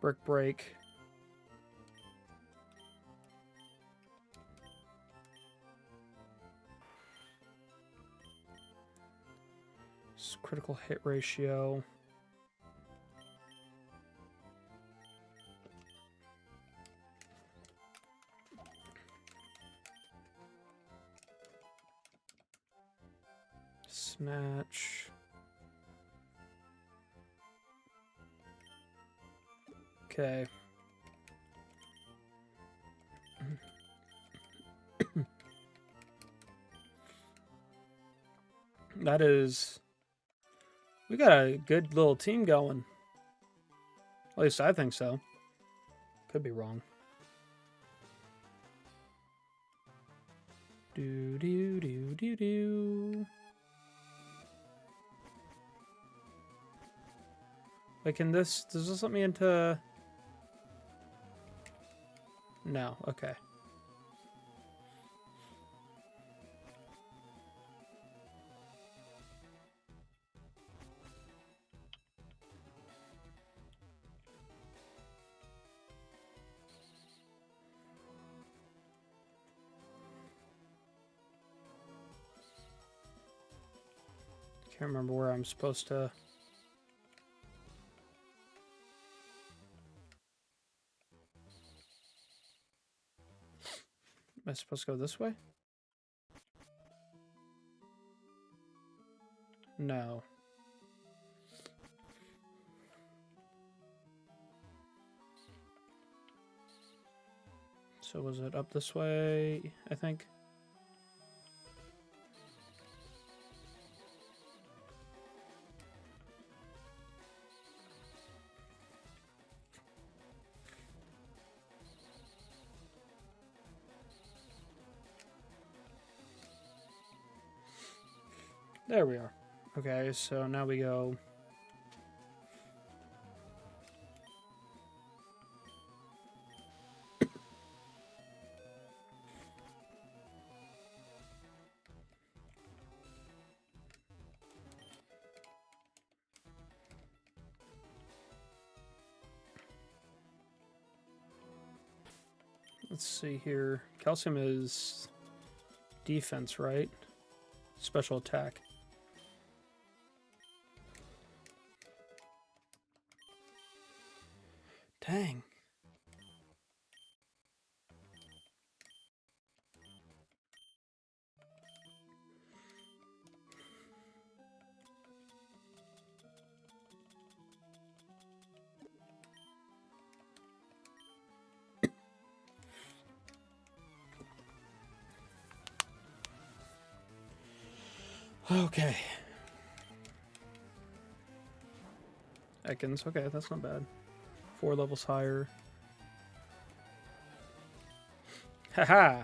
Brick break. Critical hit ratio. Snatch. Okay. That is... We got a good little team going. At least I think so. Could be wrong. Do do do do do. Wait, can this... Does this let me into... No, okay. Can't remember where I'm supposed to... Am I supposed to go this way? No. So was it up this way, I think? There we are. Okay, so now we go... Let's see here. Calcium is defense, right? Special attack. Dang. Okay. Ekans, okay, that's not bad. 4 levels higher. Haha!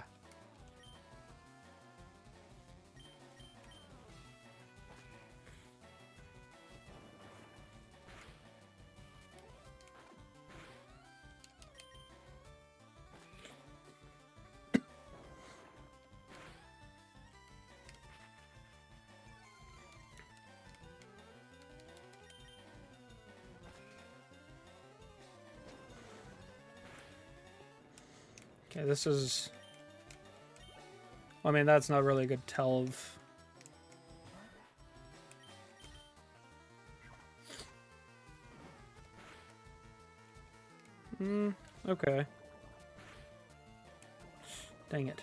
Okay, this is... I mean, that's not really a good tell of... Okay. Dang it.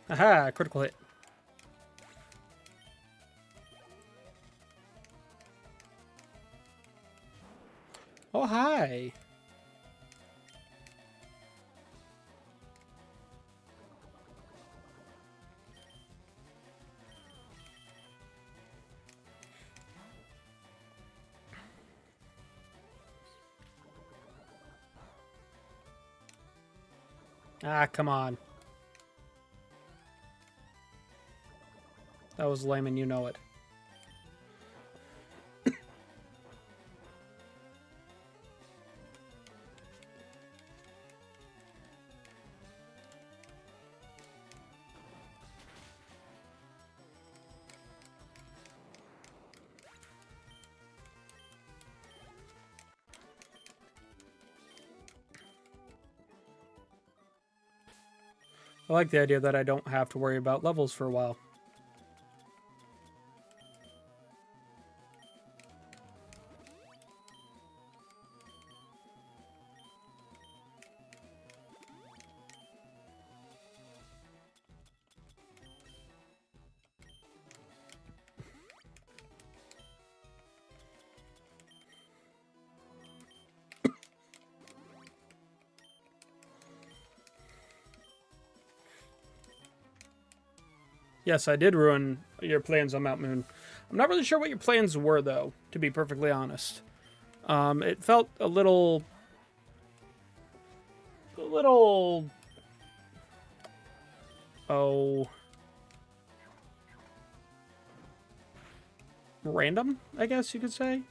Aha, critical hit. Oh, hi. Ah, come on. That was lame and you know it. I like the idea that I don't have to worry about levels for a while. Yes, I did ruin your plans on Mount Moon. I'm not really sure what your plans were, though, to be perfectly honest. It felt a little... Oh... random, I guess you could say.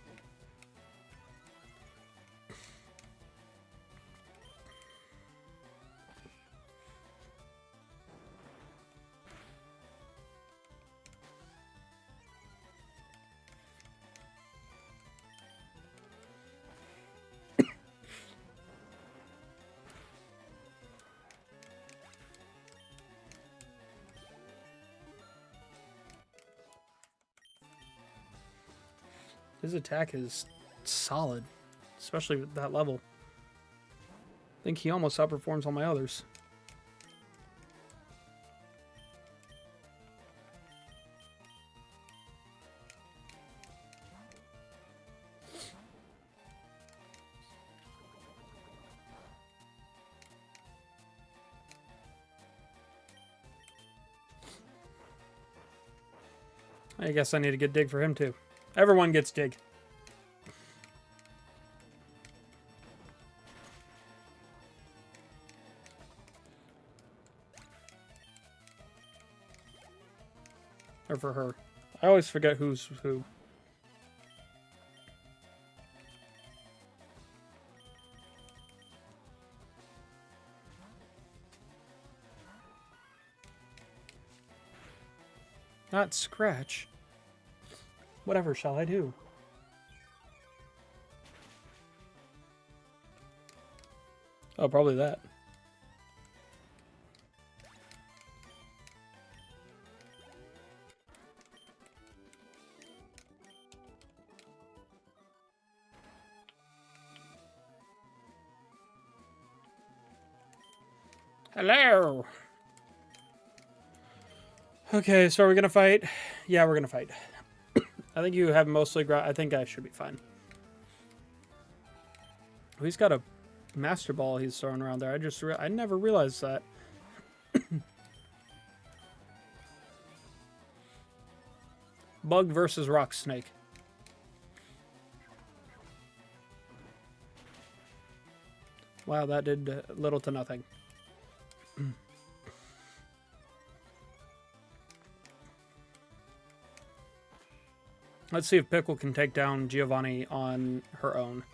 His attack is solid, especially at that level. I think he almost outperforms all my others. I guess I need to get dig for him too. Everyone gets dig. Or for her. I always forget who's who. Not scratch. Whatever shall I do? Oh, probably that. Hello! Okay, so are we gonna fight? Yeah, we're gonna fight. I think you have mostly ground. I think I should be fine. Oh, he's got a Master Ball he's throwing around there. I never realized that. Bug versus Rock Snake. Wow, that did little to nothing. Let's see if Pickle can take down Giovanni on her own.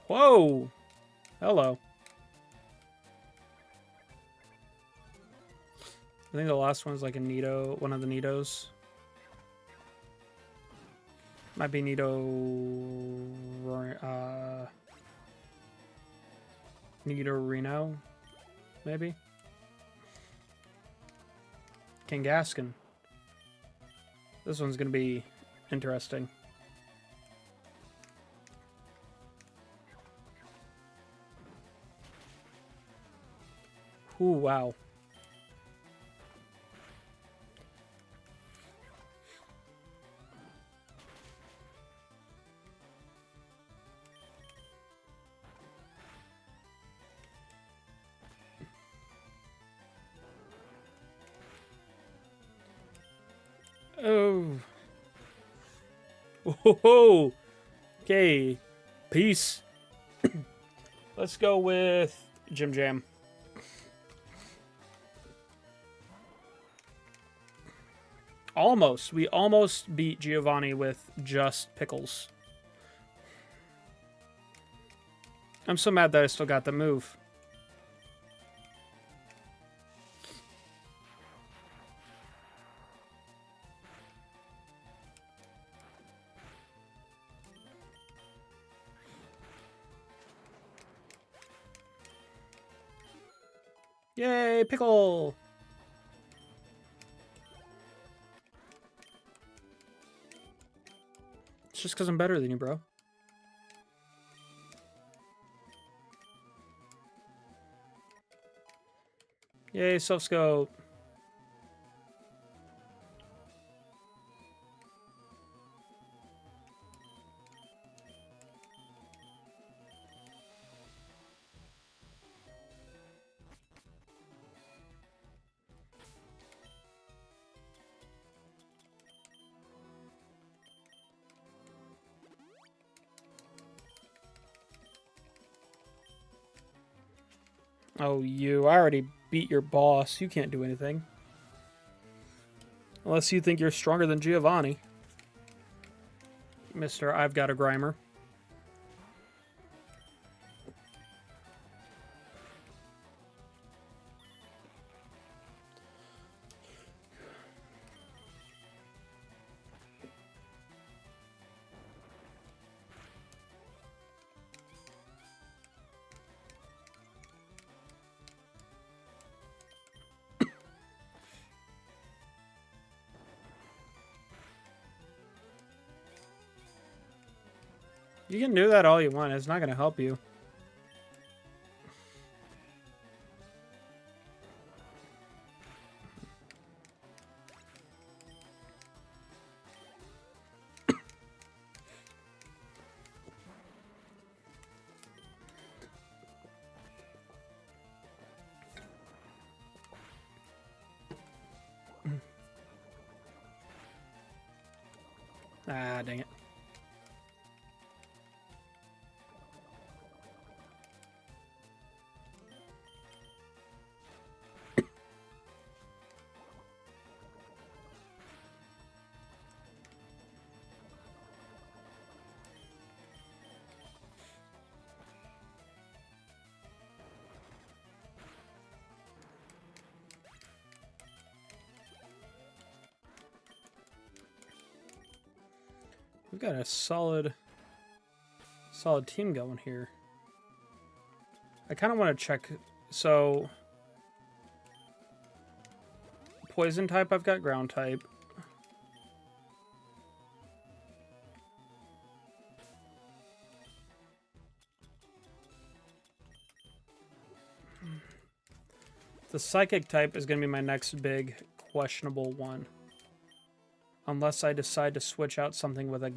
Whoa! Hello. I think the last one's like a Nido, one of the Nidos. Might be Nido... Nido Reno, maybe? Kangaskhan. This one's gonna be interesting. Ooh, wow. Oh. Whoa. Okay. Peace. Let's go with Jim Jam. Almost. We almost beat Giovanni with just pickles. I'm so mad that I still got the move. Yay, pickle! It's just because I'm better than you, bro. Yay, self-scope. Oh, you. I already beat your boss. You can't do anything. Unless you think you're stronger than Giovanni. Mister, I've got a Grimer. You can do that all you want. It's not going to help you. Ah, dang it. We've got a solid team going here. I kind of want to check. So, poison type, I've got ground type. The psychic type is going to be my next big questionable one. Unless I decide to switch out something with a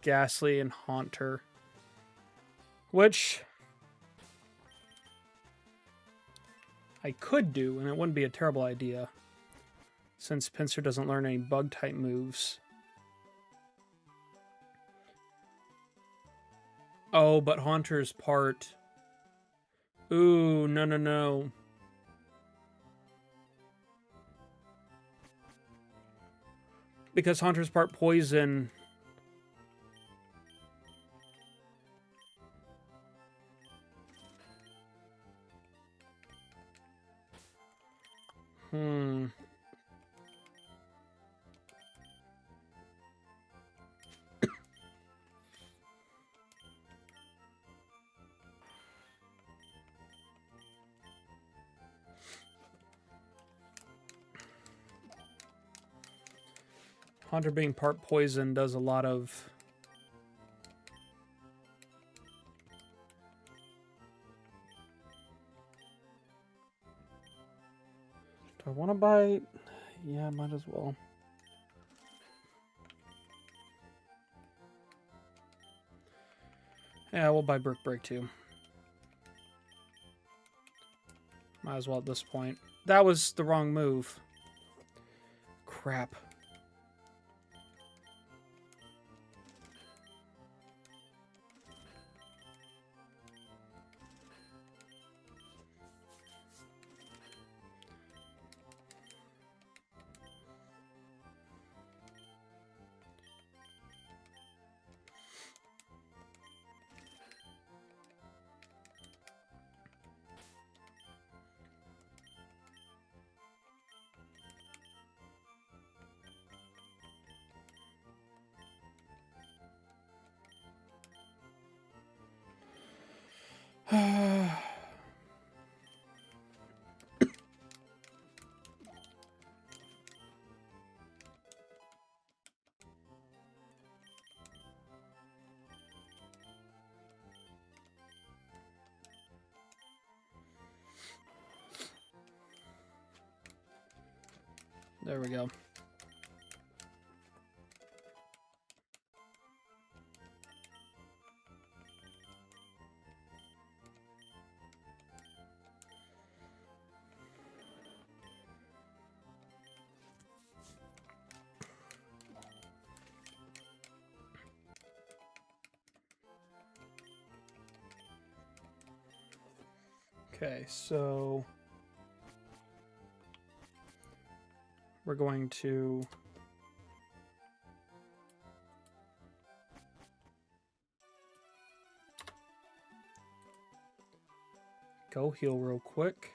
Ghastly and Haunter. Which I could do, and it wouldn't be a terrible idea. Since Pinsir doesn't learn any bug-type moves. Oh, but Haunter's part... Ooh, no, no, no. Because Haunter's part poison... Haunter being part poison does a lot of... Do I want to buy... Yeah, might as well. Yeah, we'll buy Brick Break too. Might as well at this point. That was the wrong move. Crap. There we go. Okay, so we're going to go heal real quick.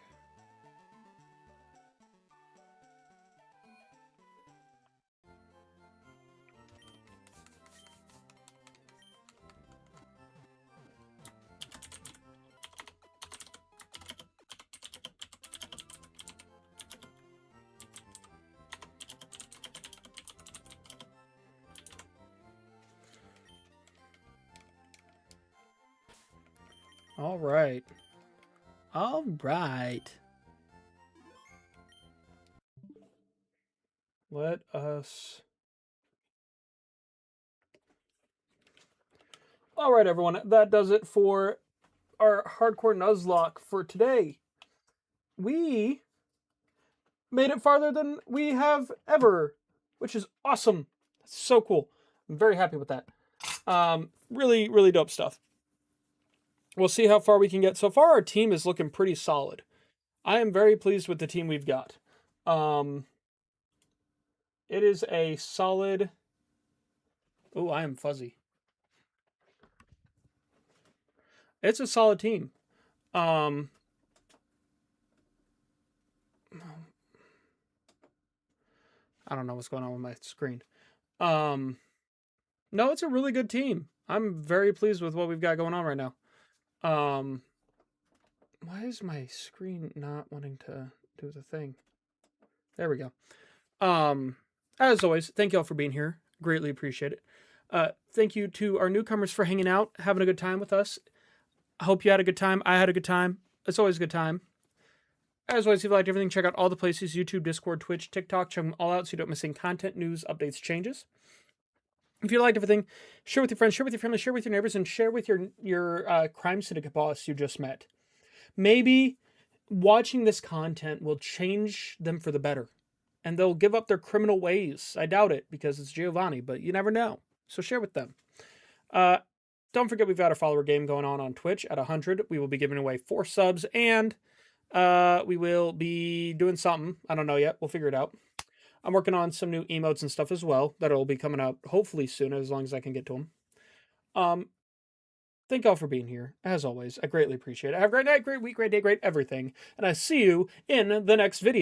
All right. All right. Let us... All right, everyone. That does it for our Hardcore Nuzlocke for today. We made it farther than we have ever, which is awesome. That's so cool. I'm very happy with that. Really, really dope stuff. We'll see how far we can get. So far, our team is looking pretty solid. I am very pleased with the team we've got. It is a solid... Oh, I am fuzzy. It's a solid team. I don't know what's going on with my screen. No, it's a really good team. I'm very pleased with what we've got going on right now. Why is my screen not wanting to do the thing? There we go. As always, thank you all for being here. Greatly appreciate it. Thank you to our newcomers for hanging out, having a good time with us. I hope you had a good time. I had a good time. It's always a good time. As always, if you liked everything, check out all the places: YouTube, Discord, Twitch, TikTok. Check them all out so you don't miss any content, news, updates, changes. If you liked everything, share with your friends, share with your family, share with your neighbors, and share with your crime syndicate boss you just met. Maybe watching this content will change them for the better, and they'll give up their criminal ways. I doubt it, because it's Giovanni, but you never know. So share with them. Don't forget we've got our follower game going on Twitch at 100. We will be giving away 4 subs, and we will be doing something. I don't know yet. We'll figure it out. I'm working on some new emotes and stuff as well that'll be coming out hopefully soon, as long as I can get to them. Thank y'all for being here. As always, I greatly appreciate it. Have a great night, great week, great day, great everything. And I see you in the next video.